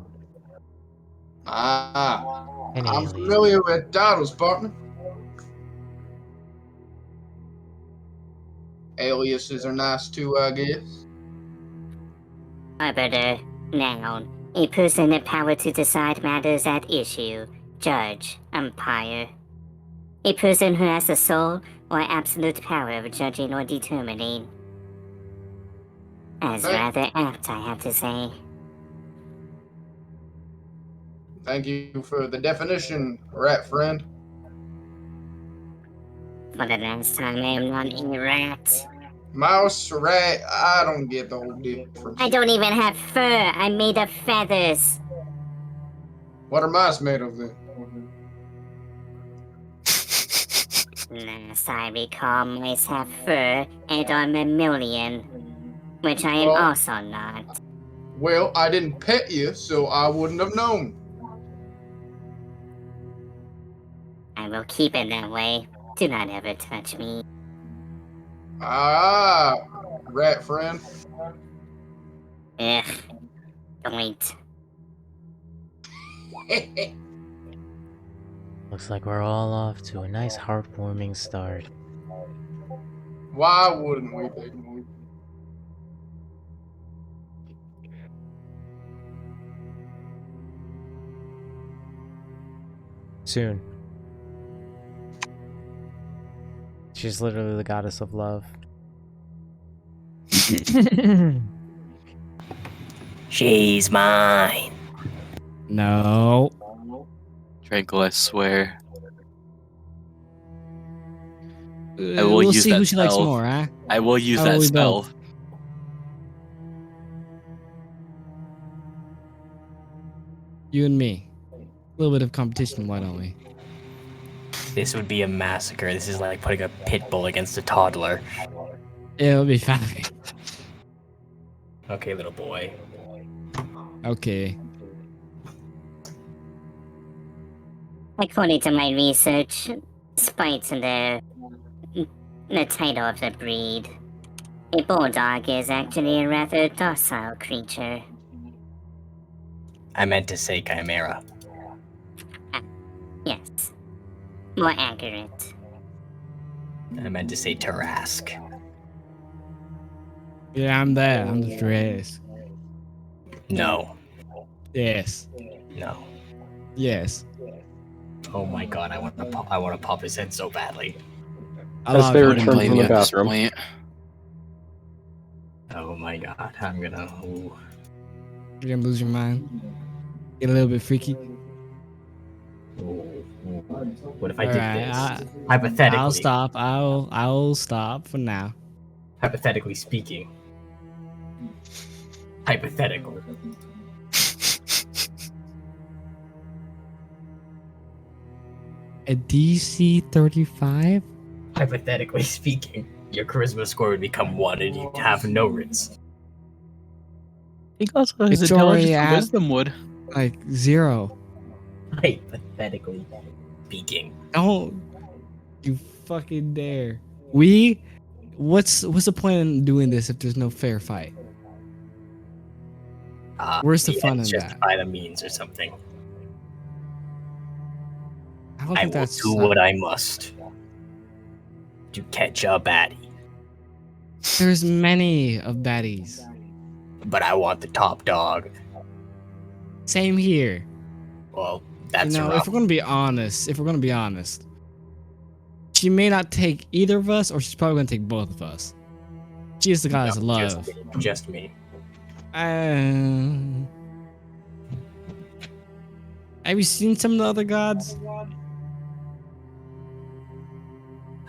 I'm alias. familiar with titles, partner. Aliases are nice too, I guess. Arbiter, noun. A person in power to decide matters at issue. Judge. Umpire. A person who has the sole or absolute power of judging or determining. As rather apt, I have to say. Thank you for the definition, rat friend. For the last time, I am not a rat. Mouse, rat, I don't get the whole difference. I don't even have fur. I'm made of feathers. What are mice made of then? Last I recall, mice have fur and are mammalian, which I am also not. Well, I didn't pet you, so I wouldn't have known. I will keep it that way. Do not ever touch me. Ah, rat friend. Ugh. Don't. Looks like we're all off to a nice heartwarming start. Why wouldn't we be? Soon. She's literally the goddess of love. She's mine. No. Tranquil, I swear. I will We'll use see that who she likes spell. more, huh? I will use How that will we spell. both? You and me. A little bit of competition, why don't we? This would be a massacre. This is like putting a pit bull against a toddler. It'll be fine. Okay, little boy. Okay. According to my research, despite the title of the breed, a bulldog is actually a rather docile creature. I meant to say chimera. Yes. More accurate. I meant to say Tarask. Yeah, I'm there. I'm the dress. No. Yes. No. Yes. Oh my god, I want to pop his head so badly. As they I return wouldn't blame from you the at this bathroom. point. Oh my god, I'm gonna. Ooh. You're gonna lose your mind. Get a little bit freaky. What if I did Alright, this? Hypothetically. I'll stop. I'll stop for now. Hypothetically speaking. Hypothetical. A DC 35? Hypothetically speaking, your charisma score would become 1 and you'd have no rinse. I think also his It's intelligence already and at- wisdom would. Like 0. Hypothetically speaking. Don't you fucking dare. What's the point in doing this if there's no fair fight? Where's the fun in ends that? justify the means or something. I don't I think will that's do what I must to catch a baddie. There's many of baddies. But I want the top dog. Same here. Well, that's you know, rough. if we're gonna be honest, she may not take either of us, or she's probably gonna take both of us. She is the goddess of love. Just me. Have you seen some of the other gods?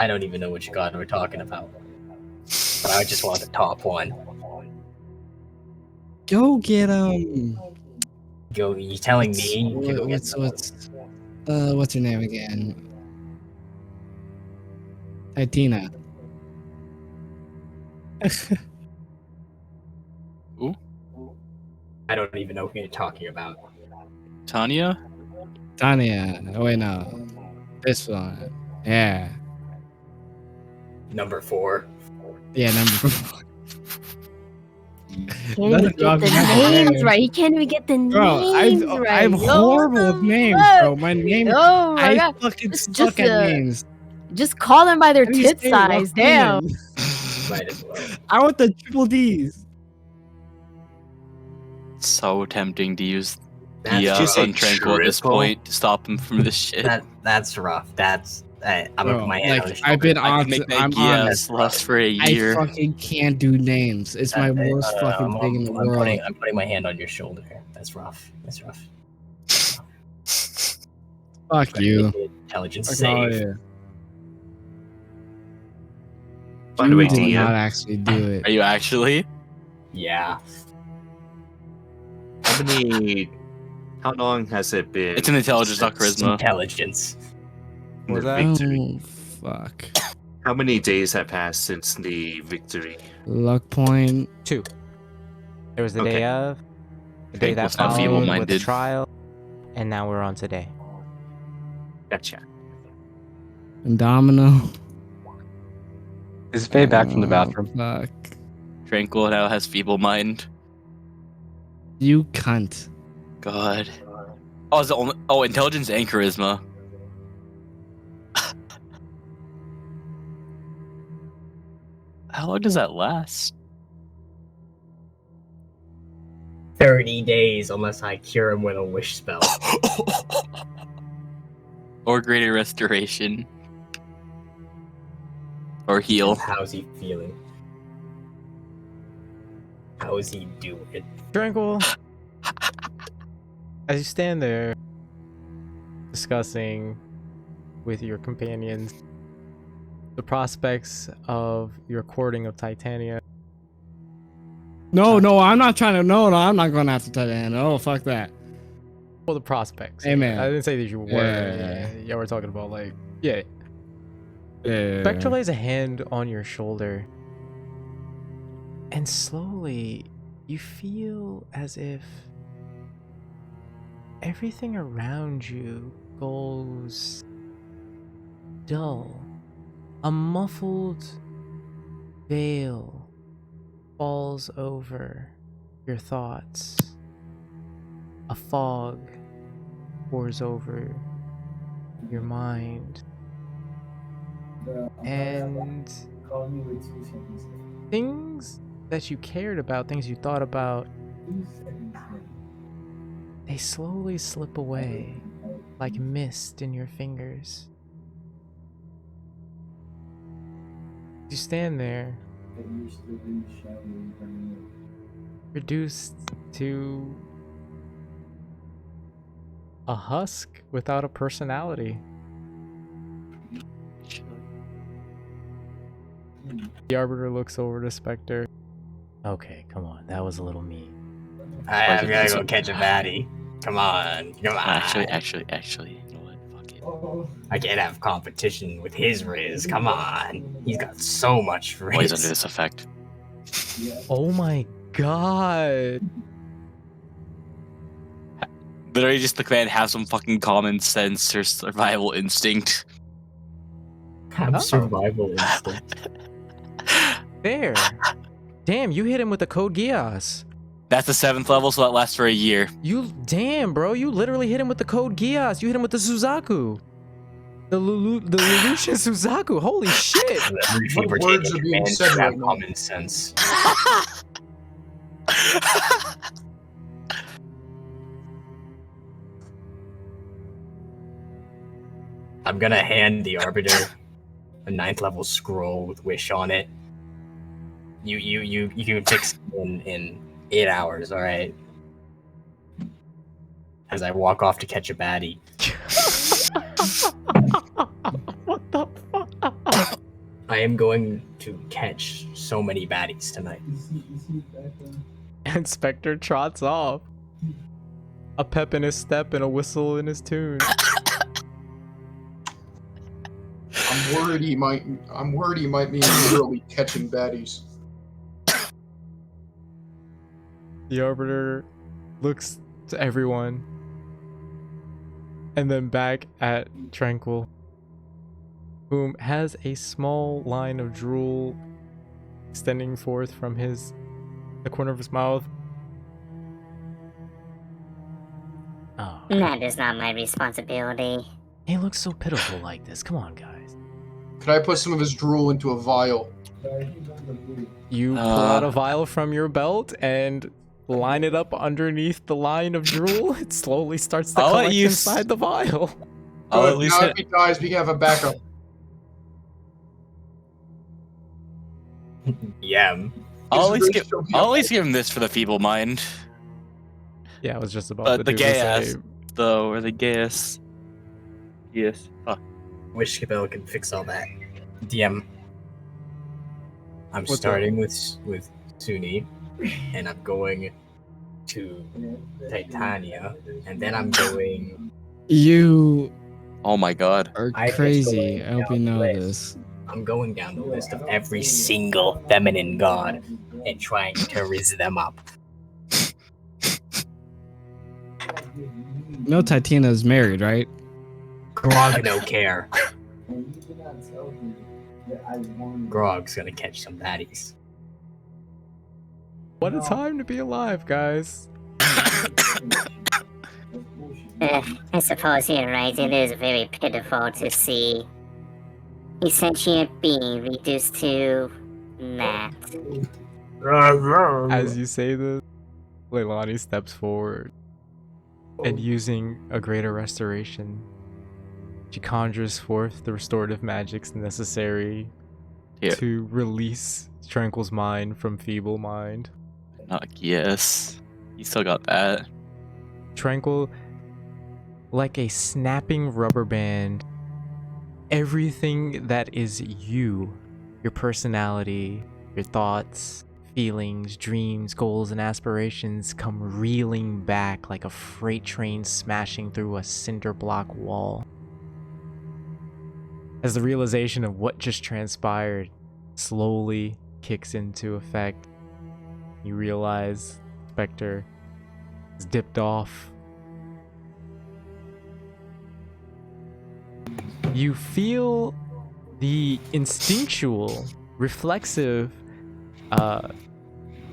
I don't even know which god we're talking about. But I just want the top one. Go get Go, you telling me? to go get what's her name again? Titina. Ooh. I don't even know who you're talking about. Tanya? Tanya. Oh wait, no. This one. Yeah. Number 4. Yeah, number 4. Can't even get the names right. He can't even get the Bro, names right. I'm Yo, horrible what with the names, fuck? bro. My name. Oh my I god. fucking Just- suck just, at names. Just call them by their Let me tit say one size. Damn. name. Might as well. I want the triple D's. So tempting to use That's the just a Untranquil at this triple? point to stop him from this shit. That's rough. I'm gonna Bro, put my hand like, on his shoulder. I've been I on. can make that I'm Gias honest. last for a I year. fucking can't do names. It's my worst fucking thing in the world. I'm putting my hand on your shoulder. That's rough. That's rough. Fuck you. Intelligence Fuck save. all you. By the way, You did not DM, actually do it. Are you actually? Yeah. how long has it been? It's an intelligence, not since charisma. Intelligence. the Was that? victory? Oh, fuck. How many days have passed since the victory? Luck point. 2. There was the Okay. day of, the day that Thankful's not followed with the feeble-minded. trial, and now we're on today. Gotcha. And Domino. Is Faye back from the Oh, bathroom? Fuck. Tranquil now has feeble mind. You cunt. God. Oh, is the only intelligence and charisma. How long does that last? 30 days unless I cure him with a wish spell. Or greater restoration. Or heal. How's he feeling? How is he doing? Tranquil, as you stand there discussing with your companions the prospects of your courting of Titania. No, I'm not trying to. No, I'm not going after Titan. Oh, fuck that. Well, the prospects. Hey, man. I didn't say that you were. Yeah, we're talking about like, yeah. Spectre lays a hand on your shoulder, and slowly you feel as if everything around you goes dull. A muffled veil falls over your thoughts. A fog pours over your mind. And things that you cared about, things you thought about, they slowly slip away like mist in your fingers. You stand there, reduced to a husk without a personality. The Arbiter looks over to Spectre. Okay, come on, that was a little mean. I'm gonna go catch a baddie. Come on. Actually, you know what? Fuck it. I can't have competition with his Riz. Come on. He's got so much Riz. Oh, he's under this effect. Oh my god. Literally, just the clan have some fucking common sense or survival instinct. Have survival instinct. There. Damn, you hit him with the Code Geass. That's the 7th level, so that lasts for a year. Damn, bro, you literally hit him with the Code Geass. You hit him with the Suzaku. The Lelouch Suzaku. Holy shit. What words are being said right now? Common sense. I'm gonna hand the Arbiter a 9th level scroll with wish on it. You can fix it in 8 hours, alright? As I walk off to catch a baddie. What the fuck? I am going to catch so many baddies tonight. And Spectre trots off. A pep in his step and a whistle in his tune. I'm worried he might be literally catching baddies. The Arbiter looks to everyone and then back at Tranquil, whom has a small line of drool extending forth from the corner of his mouth. Oh, That is not my responsibility. he looks so pitiful like this. Come on, guys. Could I put some of his drool into a vial? You pull out a vial from your belt and line it up underneath the line of drool, it slowly starts to I'll let collect you inside the vial. I'll at Good. least Now hit- if he dies, we can have a backup. Yeah. I'll at His least race shall be I'll at up. least give him this for the feeble mind. Yeah, I was just about But to the do gay the ass, same. though, or the gayest. Yes. Fuck. Wish Cabell can fix all that. DM. I'm What's starting with Suni, and I'm going to Titania, and then I'm going. You Oh my god. are I just crazy. going I hope you down the know list. this. I'm going down the list of every single feminine god and trying to raise them up. No, Titana's married, right? Grog no care. Grog's gonna catch some baddies. What a time to be alive, guys. I suppose you're right. It is very pitiful to see a sentient being reduced to that. As you say this, Leilani steps forward and using a greater restoration, she conjures forth the restorative magics necessary Yeah. to release Tranquil's mind from feeble mind. Yes. You still got that. Tranquil, like a snapping rubber band, everything that is you, your personality, your thoughts, feelings, dreams, goals, and aspirations come reeling back like a freight train smashing through a cinder block wall. As the realization of what just transpired slowly kicks into effect, you realize Spectre is dipped off. You feel the instinctual, reflexive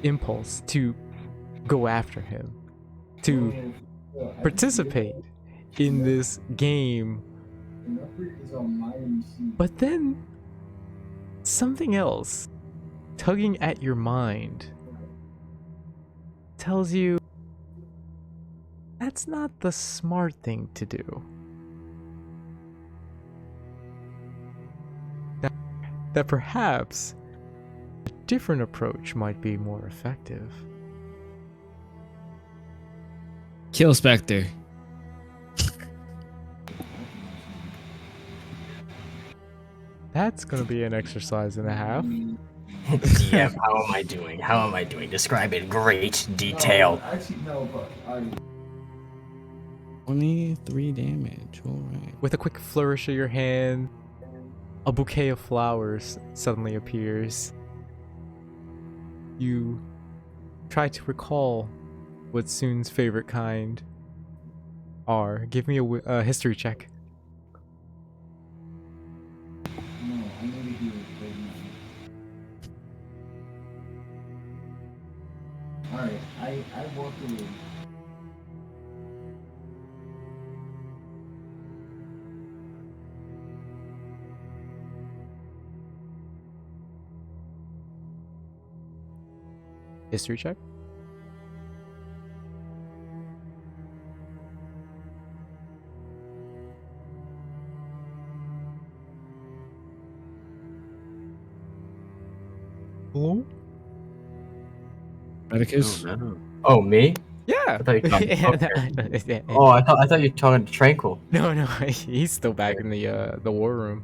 impulse to go after him, to participate in this game. But then something else tugging at your mind tells you that's not the smart thing to do. That perhaps a different approach might be more effective. Kill Spectre. That's gonna be an exercise and a half. DM, how am I doing? How am I doing? Describe in great detail. 23 damage. Alright. With a quick flourish of your hand, a bouquet of flowers suddenly appears. You try to recall what Soon's favorite kind are. Give me a history check. Alright, I walked away. History check. Hello? Medicus? Oh, no. Oh, me? Yeah. I thought you were talking. Yeah, Okay. Oh, I thought you were talking to Tranquil. No, he's still back in the war room.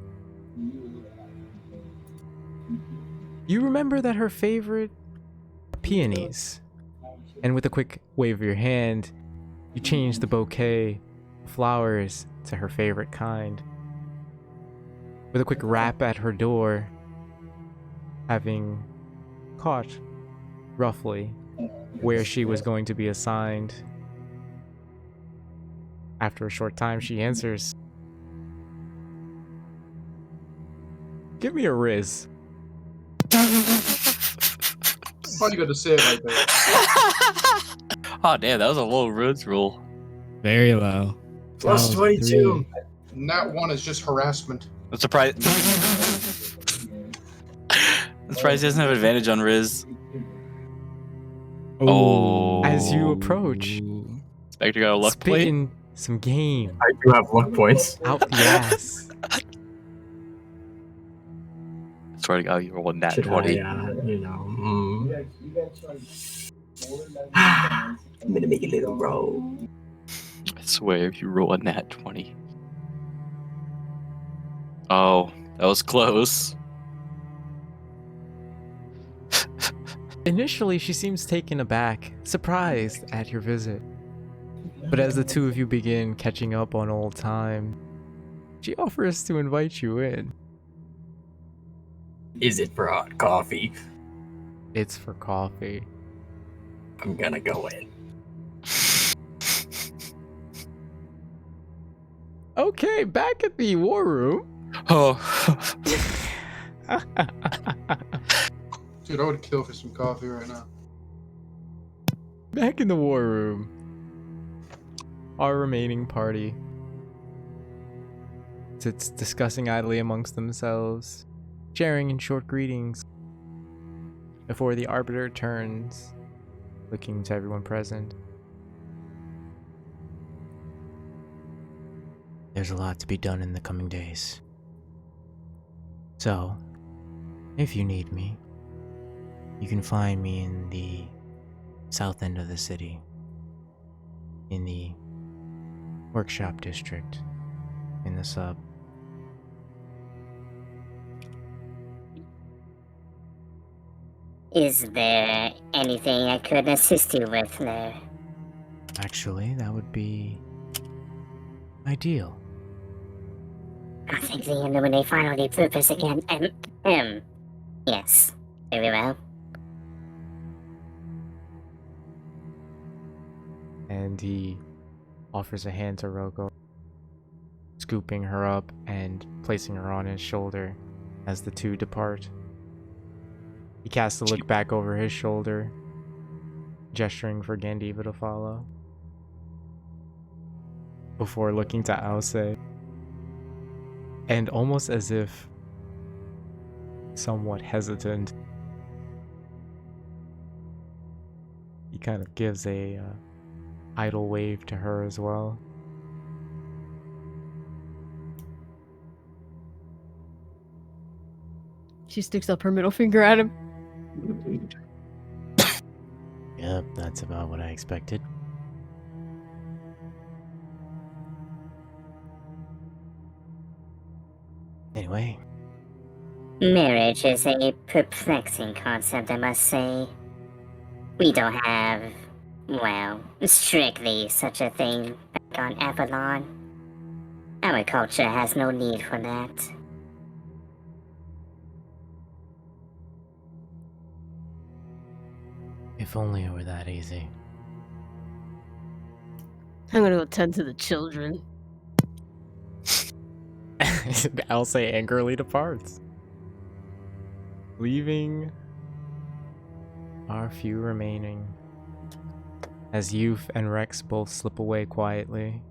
You remember that her favorite are peonies, and with a quick wave of your hand, you change the bouquet of flowers to her favorite kind. With a quick rap at her door, having caught roughly where she was going to be assigned. After a short time, she answers. Give me a Riz. Why you got to say it like that? Oh damn, that was a low roots roll. Very low. Plus Oh, 22. And that one is just harassment. I'm surprised. I'm surprised he doesn't have advantage on Riz. Oh. as you approach, Spectre got a luck plate. spitting some game I do have luck points. out the ass. Swear to God, you rolled that Should 20. I'm gonna make a little roll. I swear, if you roll a nat 20. Oh, that was close. Initially, she seems taken aback, surprised at your visit. But as the two of you begin catching up on old time, she offers to invite you in. Is it for hot coffee? It's for coffee. I'm gonna go in. Okay, back at the war room. Oh. Dude, I would kill for some coffee right now. Back in the war room. Our remaining party sits discussing idly amongst themselves, sharing in short greetings, before the Arbiter turns, looking to everyone present. There's a lot to be done in the coming days. So, if you need me, you can find me in the south end of the city, in the workshop district, in the sub. Is there anything I could assist you with there? Actually, that would be ideal. I think the Illuminate finally purpose again. Yes, very well. And he offers a hand to Roko, scooping her up and placing her on his shoulder as the two depart. He casts a look back over his shoulder, gesturing for Gandiva to follow, before looking to Alcé, and almost as if somewhat hesitant, he kind of gives a idle wave to her as well. She sticks up her middle finger at him. Yep, that's about what I expected. Anyway. Marriage is a perplexing concept, I must say. We don't have, well, strictly such a thing back on Avalon. Our culture has no need for that. If only it were that easy. I'm gonna go tend to the children. Alcé angrily departs, leaving our few remaining, as Youth and Rex both slip away quietly.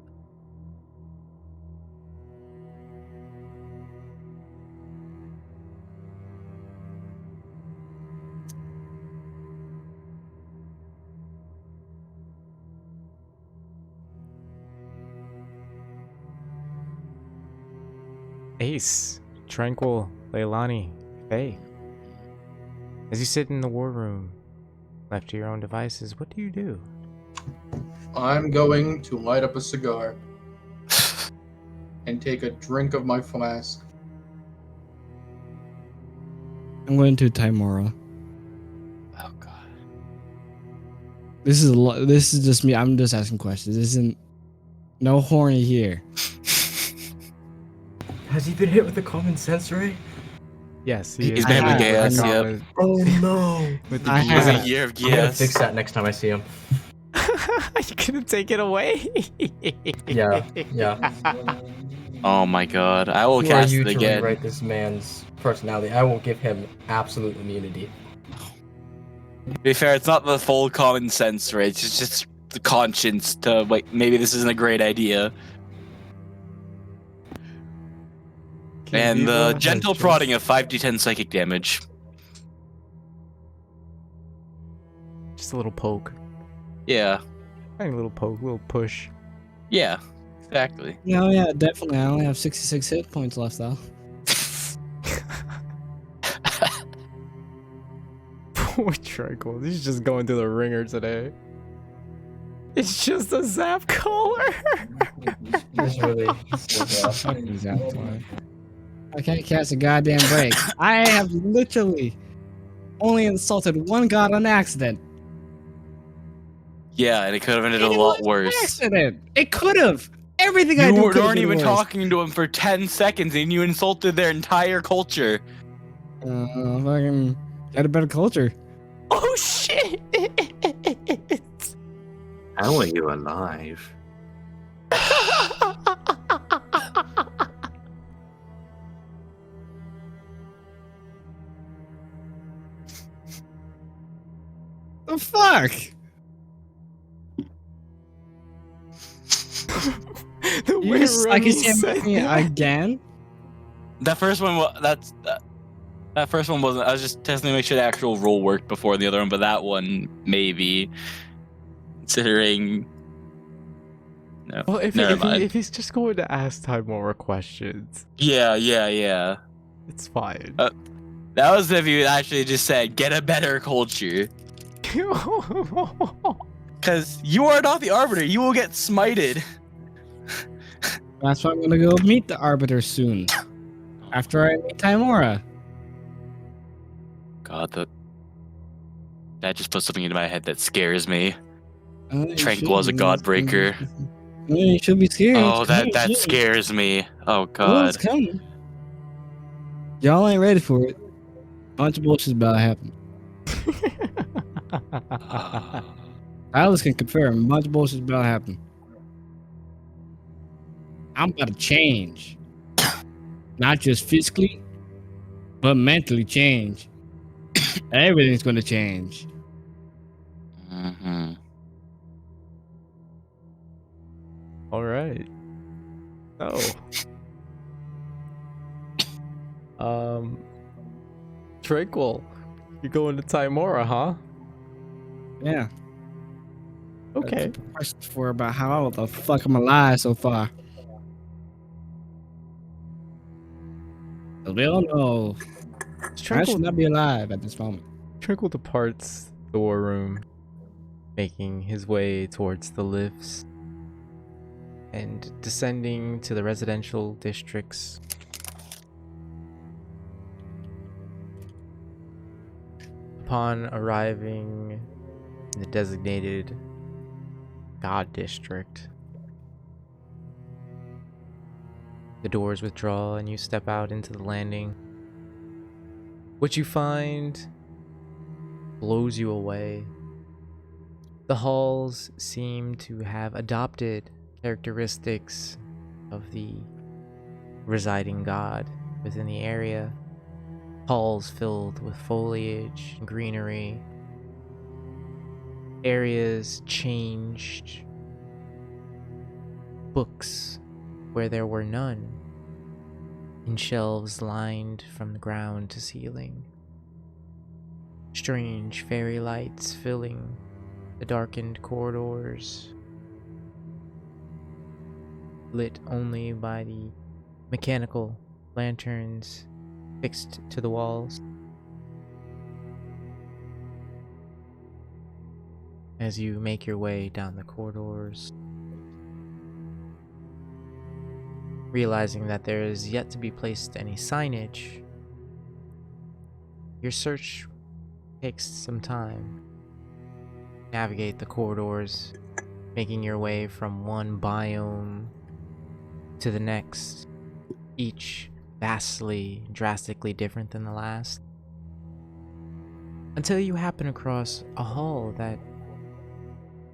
Ace, Tranquil, Leilani, Faye. As you sit in the war room, left to your own devices, what do you do? I'm going to light up a cigar and take a drink of my flask. I'm going to Timora. Oh God. This is just me. I'm just asking questions. This isn't no horny here. Has he been hit with the common sense ray? Yes, He's been having gas, yeah. Oh no! With the I It was a have. year of I'm gonna gas. fix that next time I see him. You couldn't take it away. Yeah, yeah. Oh my God. I will Who are cast you it to again. rewrite this man's personality? I will give him absolute immunity. To be fair, it's not the full common sense, right? It's just the conscience to, like, maybe this isn't a great idea. And the gentle prodding of 5d10 psychic damage. Just a little poke. Yeah. Tiny little poke, little push. Yeah. Exactly. No, yeah, definitely. I only have 66 hit points left though. Poor Trickle. He's just going through the ringer today. It's just a zap caller. Exactly. I can't cast a goddamn break. I have literally only insulted one god on accident. Yeah, and it could have ended a It lot was worse. An accident. It could have. Everything I do You could've weren't been even worse. talking to him for 10 seconds and you insulted their entire culture. Fucking had a better culture. Oh shit! How are you alive? The fuck? The You way just like Remy you said me that. again? That first one, that first one wasn't. I was just testing to make sure the actual rule worked before the other one, but that one maybe, considering. No, Well, if never mind. he's just going to ask Timora questions, Yeah. it's fine. That was if you actually just said, "Get a better culture," because you are not the arbiter. You will get smited. That's why I'm gonna go meet the Arbiter soon. After I meet Timora. God, that just put something into my head that scares me. You Tranquil as a should. godbreaker. You should be scared. Oh, It's that coming. scares me. Oh Oh, God. it's coming. Y'all ain't ready for it. Bunch of bullshit's about to happen. Alice can confirm. A bunch of bullshit's about to happen. I'm about to change. Not just physically, but mentally change. Everything's gonna change. Mm-hmm. All right. Oh. Tranquil, you're going to Timora, huh? Yeah. Okay. That's a question for about how the fuck I'm alive so far. We don't know. I should not be alive at this moment. Tranquil departs the war room, making his way towards the lifts and descending to the residential districts. Upon arriving in the designated God District, the doors withdraw and you step out into the landing. What you find blows you away. The halls seem to have adopted characteristics of the residing god within the area. Halls filled with foliage and greenery. Areas changed. Books where there were none, in shelves lined from the ground to ceiling. Strange fairy lights filling the darkened corridors, lit only by the mechanical lanterns fixed to the walls. As you make your way down the corridors, realizing that there is yet to be placed any signage, your search takes some time. Navigate the corridors, making your way from one biome to the next, each vastly, drastically different than the last, until you happen across a hall that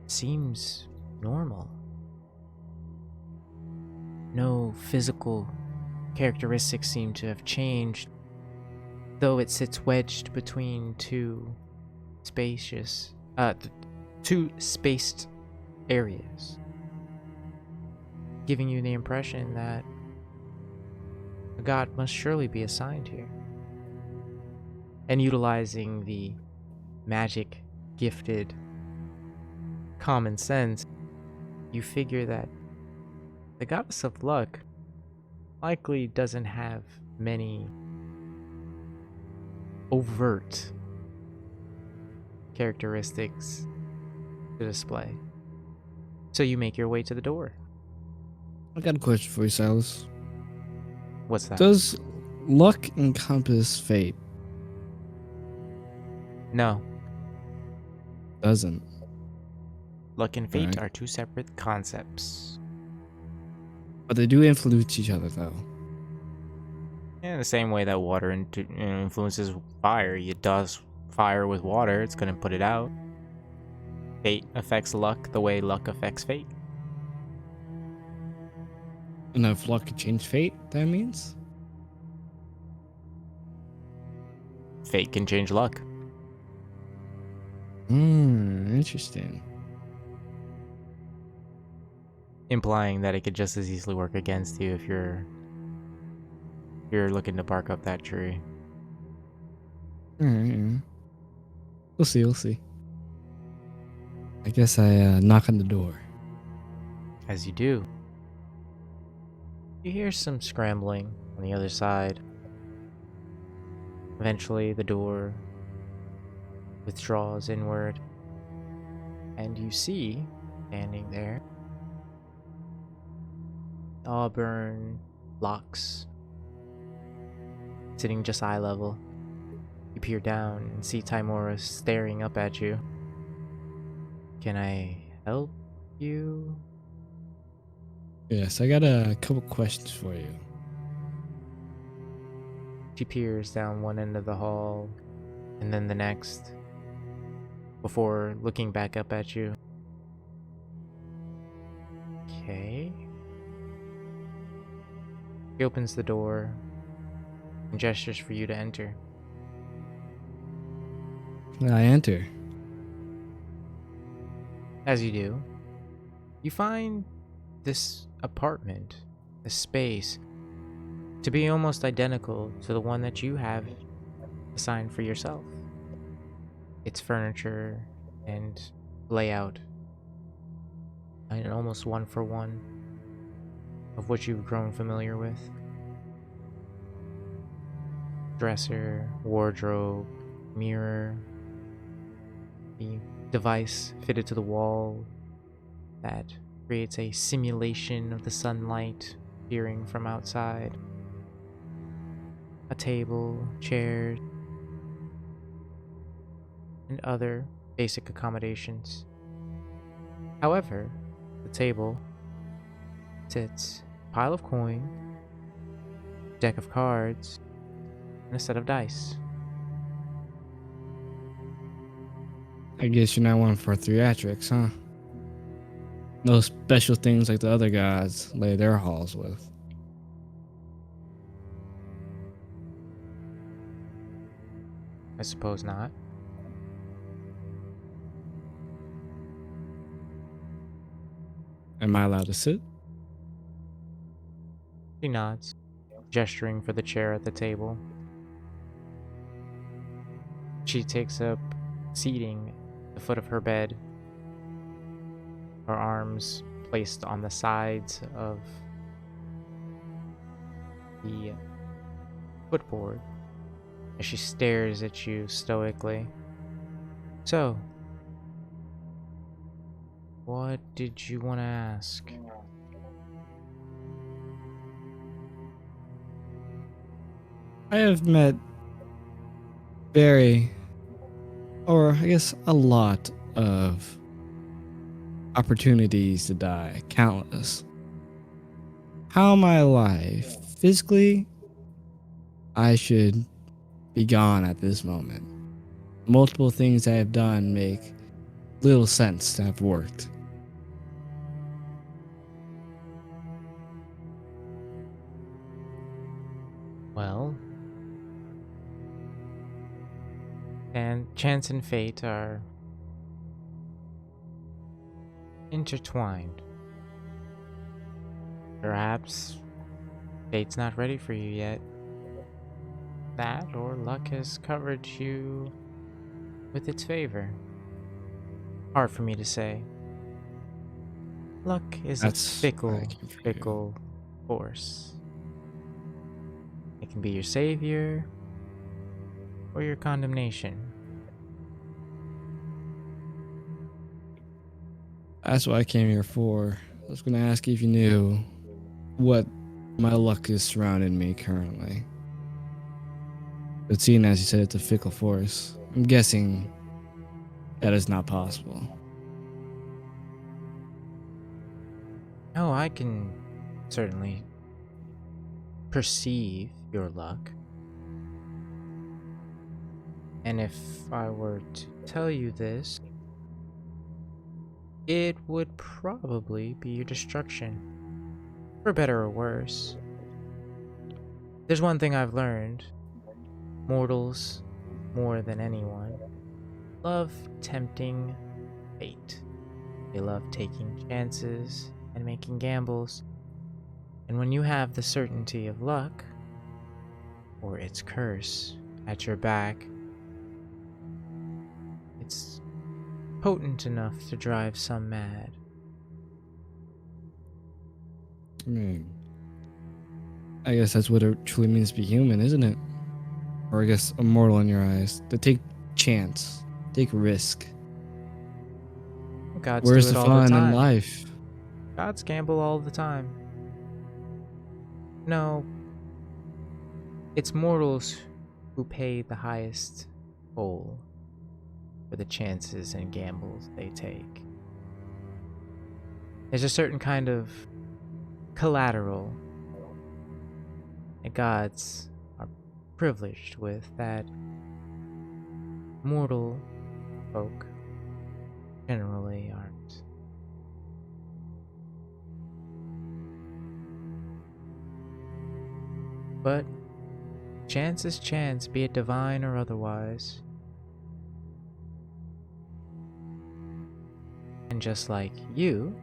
seems normal. No physical characteristics seem to have changed, though it sits wedged between two spaced areas, giving you the impression that a god must surely be assigned here. And utilizing the magic gifted common sense, you figure that the goddess of luck likely doesn't have many overt characteristics to display. So you make your way to the door. I got a question for you, Silas. What's that? Does luck encompass fate? No. Doesn't. Luck and fate Alright. are two separate concepts. But they do influence each other, though. In the same way that water influences fire, you douse fire with water, it's gonna put it out. Fate affects luck the way luck affects fate. And if luck could change fate, that means? Fate can change luck. Interesting. Implying that it could just as easily work against you if you're looking to bark up that tree. Alright, yeah. We'll see. I guess I knock on the door. As you do, you hear some scrambling on the other side. Eventually, the door withdraws inward, and you see, standing there, auburn locks, sitting just eye level. You peer down and see Timora staring up at you. Can I help you? Yes, I got a couple questions for you. She peers down one end of the hall and then the next before looking back up at you. Okay. She opens the door and gestures for you to enter. I enter. As you do, you find this apartment, this space, to be almost identical to the one that you have assigned for yourself. Its furniture and layout, and almost one for one of what you've grown familiar with. Dresser, wardrobe, mirror, the device fitted to the wall that creates a simulation of the sunlight peering from outside. A table, chairs, and other basic accommodations. However, the table sits a pile of coin, a deck of cards, and a set of dice. I guess you're not one for theatrics, huh? No special things like the other gods lay their halls with. I suppose not. Am I allowed to sit? She nods, gesturing for the chair at the table. She takes up seating at the foot of her bed, her arms placed on the sides of the footboard as she stares at you stoically. So, what did you want to ask? I have met a lot of opportunities to die, countless. How my life, physically, I should be gone at this moment. Multiple things I have done make little sense to have worked. Well, and chance and fate are intertwined. Perhaps fate's not ready for you yet. That or luck has covered you with its favor. Hard for me to say. Luck is That's a why I fickle, came for you. fickle force. It can be your savior or your condemnation. That's what I came here for. I was gonna ask you if you knew what my luck is surrounding me currently. But seeing as you said it's a fickle force, I'm guessing that is not possible. Oh, I can certainly perceive your luck. And if I were to tell you this, it would probably be your destruction. For better or worse. There's one thing I've learned. Mortals, more than anyone, love tempting fate. They love taking chances and making gambles. And when you have the certainty of luck, or its curse, at your back, it's potent enough to drive some mad. I mean, I guess that's what it truly means to be human, isn't it? Or I guess immortal in your eyes. To take chance, take risk. Gods Where's do it the all fun the in time. life? Gods gamble all the time. No, it's mortals who pay the highest toll for the chances and gambles they take. There's a certain kind of collateral that gods are privileged with that mortal folk generally aren't. But chance is chance, be it divine or otherwise. And just like you,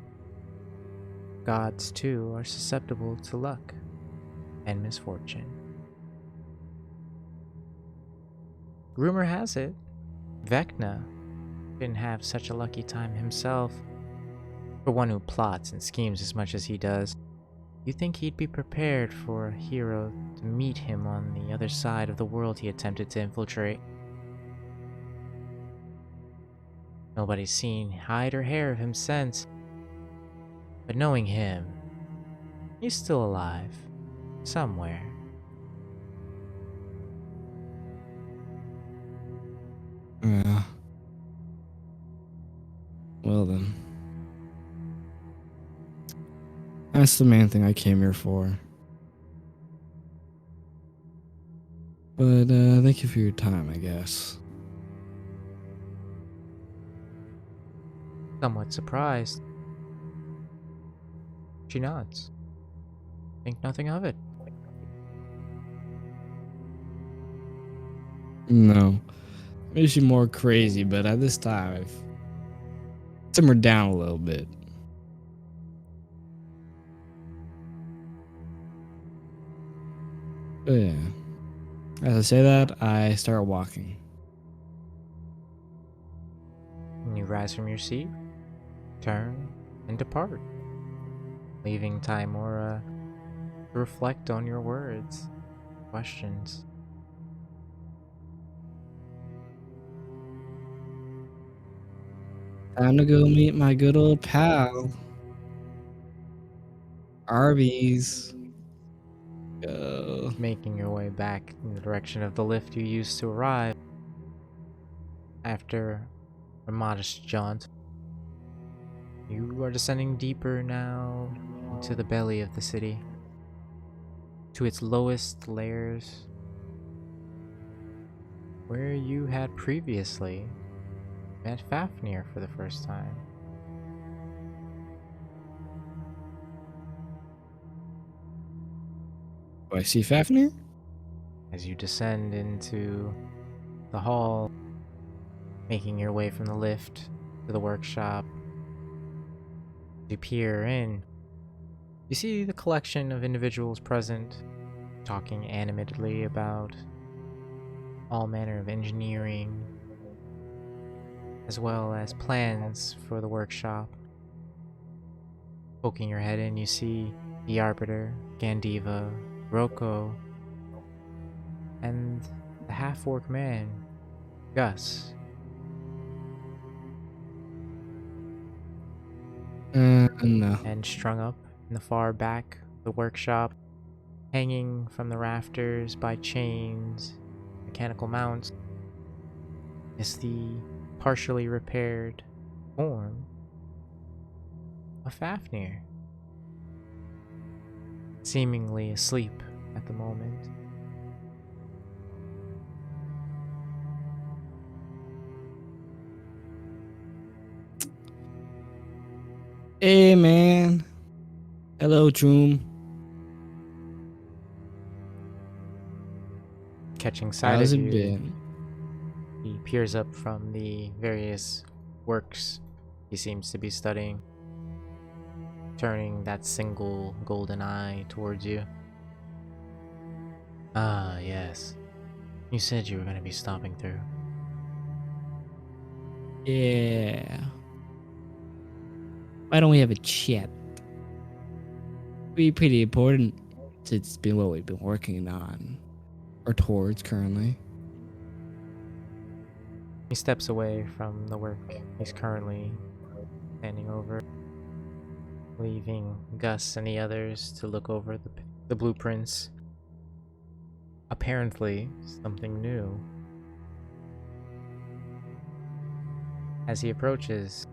gods too are susceptible to luck and misfortune. Rumor has it, Vecna didn't have such a lucky time himself. For one who plots and schemes as much as he does, you think he'd be prepared for a hero to meet him on the other side of the world he attempted to infiltrate? Nobody's seen hide or hair of him since. But knowing him, he's still alive. Somewhere. Yeah. Well then. That's the main thing I came here for. But thank you for your time, I guess. Somewhat surprised. She nods. Think nothing of it. No. Maybe she's more crazy, but at this time I've simmered down a little bit. But yeah. As I say that, I start walking. And you rise from your seat, turn, and depart, leaving Timora to reflect on your words, questions. Time to go meet my good old pal. Arby's. Go. Making your way back in the direction of the lift you used to arrive. After a modest jaunt, you are descending deeper now into the belly of the city, to its lowest layers, where you had previously met Fafnir for the first time. Do I see Fafnir? As you descend into the hall, making your way from the lift to the workshop, you peer in. You see the collection of individuals present, talking animatedly about all manner of engineering, as well as plans for the workshop. Poking your head in, you see the Arbiter, Gandiva, Roko, and the half-orc man, Gus. No. And strung up in the far back of the workshop, hanging from the rafters by chains, mechanical mounts, is the partially repaired form of Fafnir, seemingly asleep at the moment. Hey, man. Hello, Troom. Catching sight How's of it you, been? he peers up from the various works he seems to be studying, turning that single golden eye towards you. Ah, yes. You said you were going to be stopping through. Yeah. Why don't we have a chat? Be pretty important. It's been what we've been working on. Or towards currently. He steps away from the work he's currently standing over, leaving Gus and the others to look over the blueprints. Apparently, something new. As he approaches,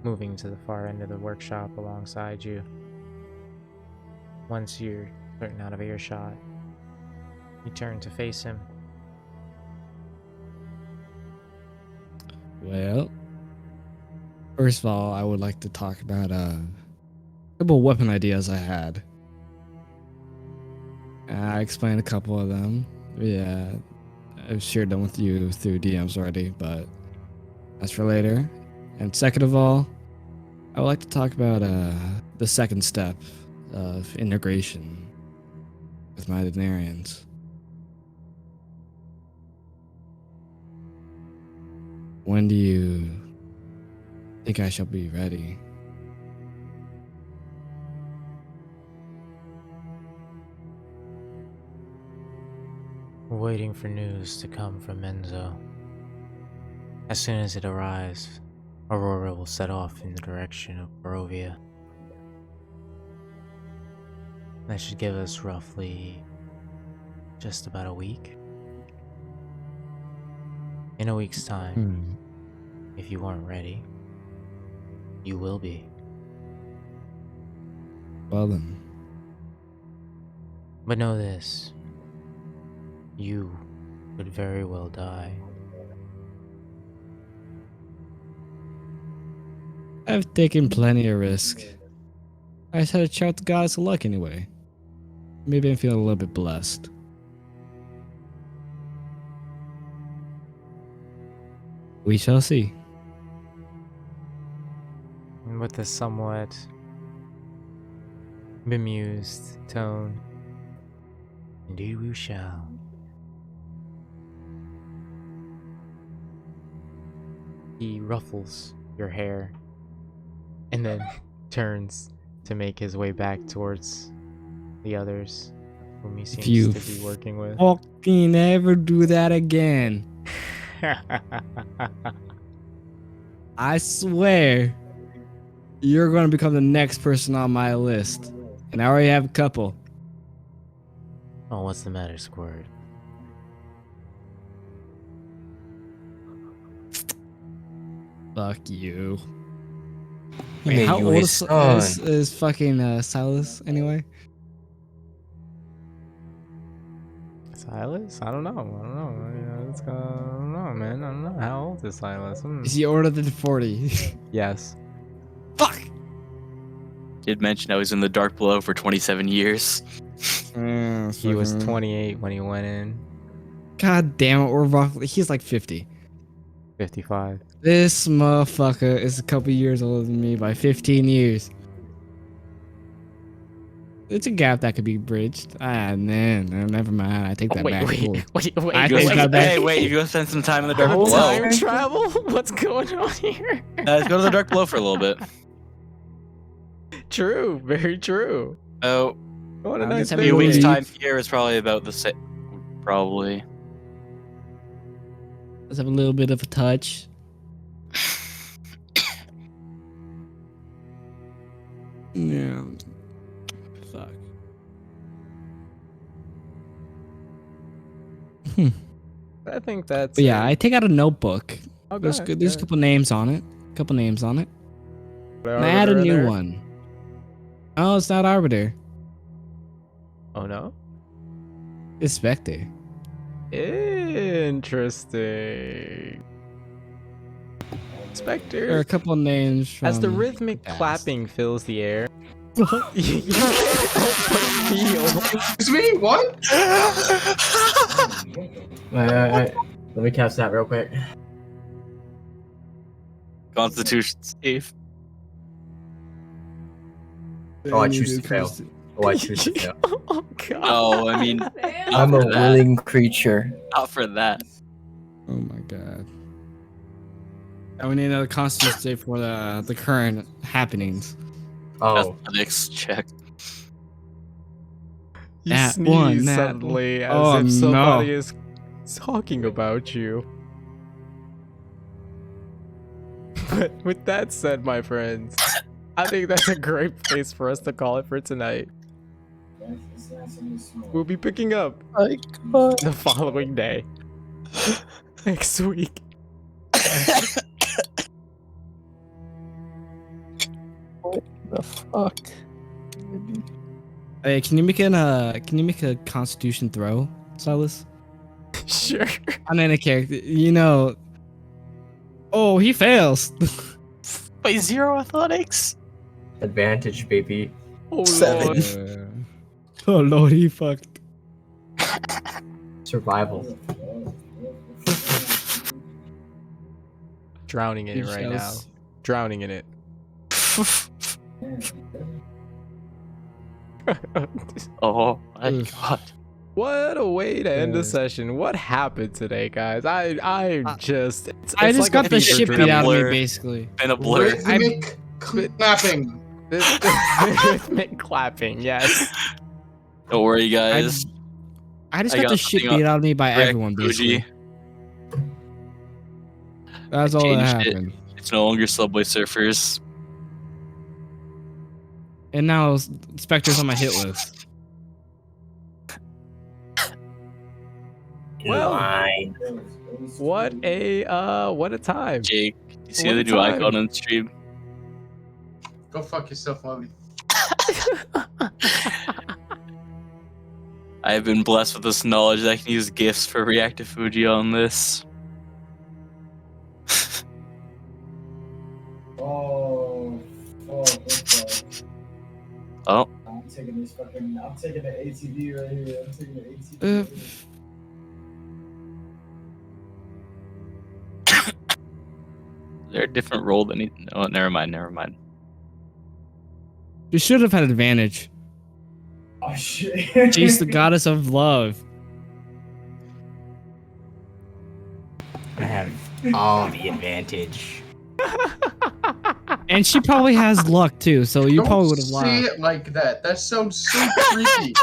moving to the far end of the workshop alongside you, once you're certain out of earshot, you turn to face him. Well, first of all, I would like to talk about a couple weapon ideas I had. I explained a couple of them. Yeah, I've shared them with you through DMs already, but that's for later. And second of all, I would like to talk about the second step of integration with my Denarians. When do you think I shall be ready? We're waiting for news to come from Enzo. As soon as it arrives, Aurora will set off in the direction of Barovia. That should give us roughly just about a week. In a week's time, if you weren't ready, you will be. Well then. But know this, you could very well die. I've taken plenty of risk. I just had to shout the goddess of luck anyway. Maybe I'm feeling a little bit blessed. We shall see. And with a somewhat bemused tone, indeed we shall. He ruffles your hair and then turns to make his way back towards the others whom he If seems you to be working with. fucking ever do that again, I swear you're going to become the next person on my list. And I already have a couple. Oh, what's the matter, Squirt? Fuck you. He Wait, made how you old his is fucking Silas anyway? Silas? I don't know. I don't know, man. I don't know. How old is Silas? Is he older than 40? Yes. Fuck! Did mention I was in the Dark Below for 27 years. He was 28 when he went in. God damn it, we're roughly. He's like 50. 55. This motherfucker is a couple years older than me by 15 years. It's a gap that could be bridged. Ah, man, never mind. I take that back. Cool. Wait. I take that back. Hey, wait, if you go spend some time in the Dark Below. Time travel? What's going on here? Let's go to the Dark Below for a little bit. True, very true. Oh, What a I'm nice just a having few a weeks leave. time here is probably about the same. Probably. Let's have a little bit of a touch. Yeah. Fuck. I think that's. But yeah, it. I take out a notebook. Oh, There's go ahead, there's a go couple names on it. Couple names on it. ahead. And I add a Arbiter in new there? one. Oh, it's not Arbiter. Oh no. It's Spectre. Interesting. There are Spectre. a couple names from As the rhythmic past. clapping fills the air. Excuse me? What? Wait. Let me cast that real quick. Constitution safe. Oh, I choose to fail. Oh, I choose to fail. Oh god. Oh, I mean, I'm a for that. willing creature. not for that. Oh my god. And we need another constitution save for the current happenings. Oh, Athletics check. You Nat sneeze one, nat suddenly as Oh, if somebody no. is talking about you. But with that said, my friends, I think that's a great place for us to call it for tonight. We'll be picking up the following day. Next week. The fuck? Hey, can you make a constitution throw, Silas? Sure. On any character. You know. Oh, he fails. By 0 athletics. advantage, baby. Oh, 7. Lord. Oh lord, he fucked. Survival. Drowning in it right now. Drowning in it. Oh my Oof. god. What a way to end the Yeah. session. What happened today, guys? I just it's I it's just like got a the fever shit dream. beat out of me, Blur. basically. Been a blur. Rhythmic clapping. Rhythmic clapping, yes. Don't worry, guys. I just I got got the shit something beat out of me by Rick, everyone, Fuji. basically. That's I all that changed it. happened. It's no longer Subway Surfers. And now Spectre's on my hit list. Well, Line. what a time. Jake, do you see What the a new time. icon on stream? Go fuck yourself, Lovey. I have been blessed with this knowledge that I can use GIFs for Reactive Fuji on this. Oh, Oh, I'm taking the ATV right here. I'm taking the ATV. is there a different role than he... Oh, never mind. You should have had advantage. Oh shit. She's the goddess of love. I have all the advantage. And she probably has luck too, so you Don't probably would have say lost. it like that. That sounds so creepy.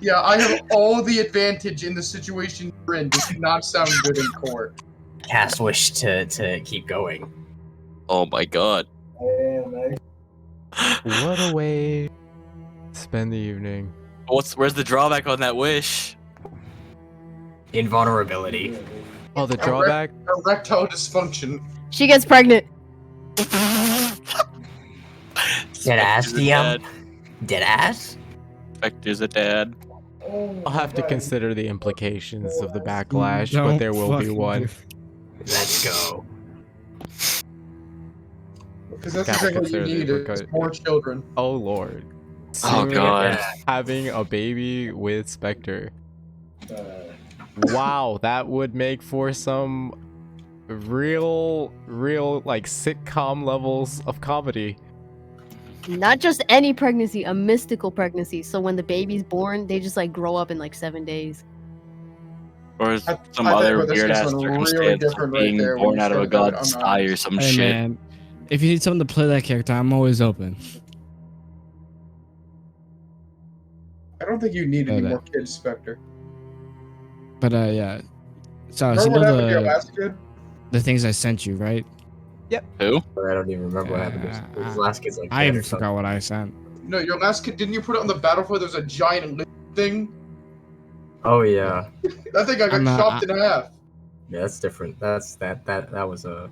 Yeah, I have all the advantage in the situation you're in. This does not sound good in court. Cast wish to keep going. Oh my god. What a way to spend the evening. Where's the drawback on that wish? Invulnerability. Oh, the drawback? Erectile dysfunction. She gets pregnant. Dead ass, Spectre's a DM. dad. Dead ass? Spectre's a dad. I'll have to consider the implications of the backlash, but Don't there will be fucking one. do- Let's go. Because that's Gotta exactly what you consider the need is implica- more children. Oh lord. Oh Seeing god. Having a baby with Spectre. Wow, that would make for some real like sitcom levels of comedy. Not just any pregnancy, a mystical pregnancy. So when the baby's born, they just like grow up in like 7 days. Or I some think other where this weird gets ass really circumstance different of right being there when born you out of a said that. god's I'm not- eye or some Hey shit. man, if you need something to play that character, I'm always open. I don't think you need any But, more kids, Spectre. But yeah. So Remember you what know happened to your last kid? the things I sent you, right? Who? I don't even remember what happened. His last kid's like. I dead even or something. forgot what I sent. No, your last kid, didn't you put it on the battlefield? There was a giant thing. Oh yeah. That thing I got chopped in half. Yeah, that's different. That was a.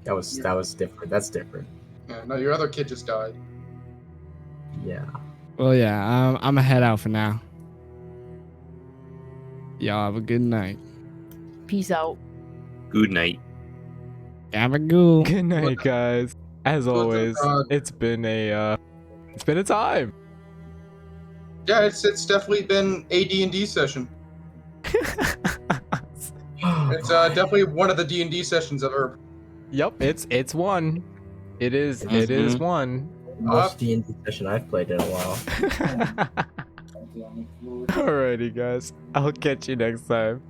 That was different. That's different. Yeah, no, your other kid just died. Yeah. Well, yeah, I'm gonna head out for now. Y'all have a good night. Peace out. Good night. Have a good. Good night, guys. As always, it's been a time. Yeah, it's definitely been a D&D session. It's definitely one of the D&D sessions I've ever. Yep, it's one. It is one. Most D&D session I've played in a while. Alrighty, guys. I'll catch you next time.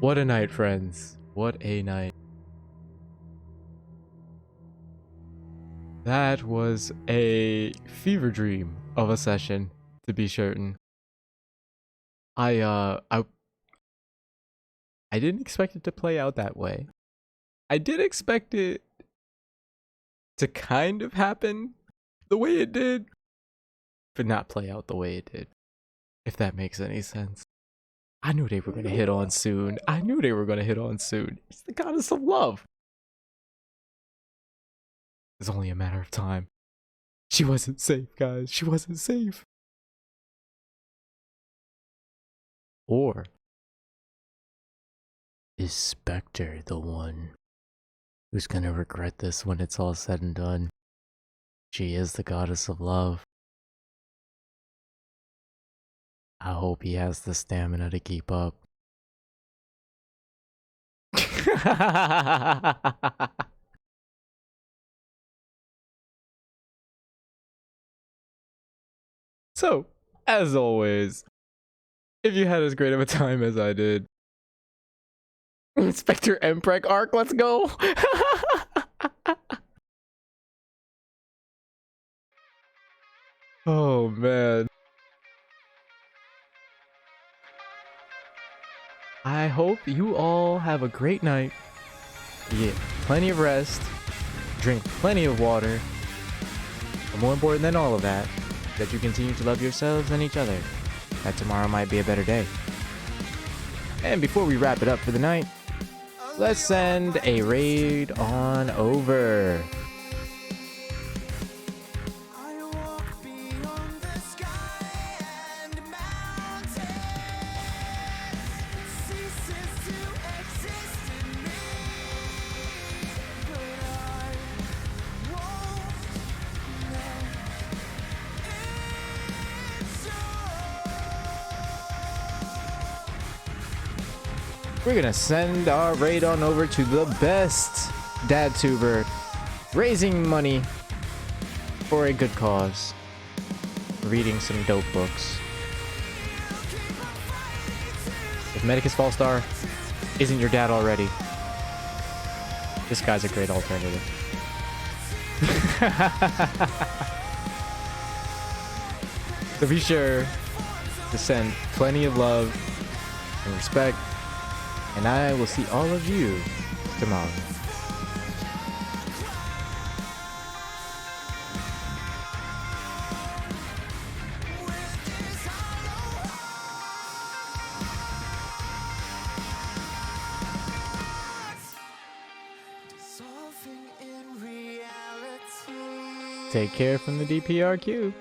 What a night, friends. What a night. That was a fever dream of a session, to be certain. I didn't expect it to play out that way. I did expect it to kind of happen the way it did, but not play out the way it did, if that makes any sense. I knew they were going to hit on soon. It's the goddess of love. It's only a matter of time. She wasn't safe, guys. She wasn't safe. Or is Spectre the one who's gonna regret this when it's all said and done? She is the goddess of love. I hope he has the stamina to keep up. So, as always, if you had as great of a time as I did, Spectre Emprek arc, let's go! Oh man. I hope you all have a great night. You get plenty of rest, drink plenty of water, but more important than all of that, that you continue to love yourselves and each other. That tomorrow might be a better day. And before we wrap it up for the night, let's send a raid on over. We're gonna send our raid on over to the best dadtuber, raising money for a good cause, reading some dope books. If Medicus Fallstar isn't your dad already, this guy's a great alternative. So be sure to send plenty of love and respect, and I will see all of you tomorrow. Take care from the DPRQ.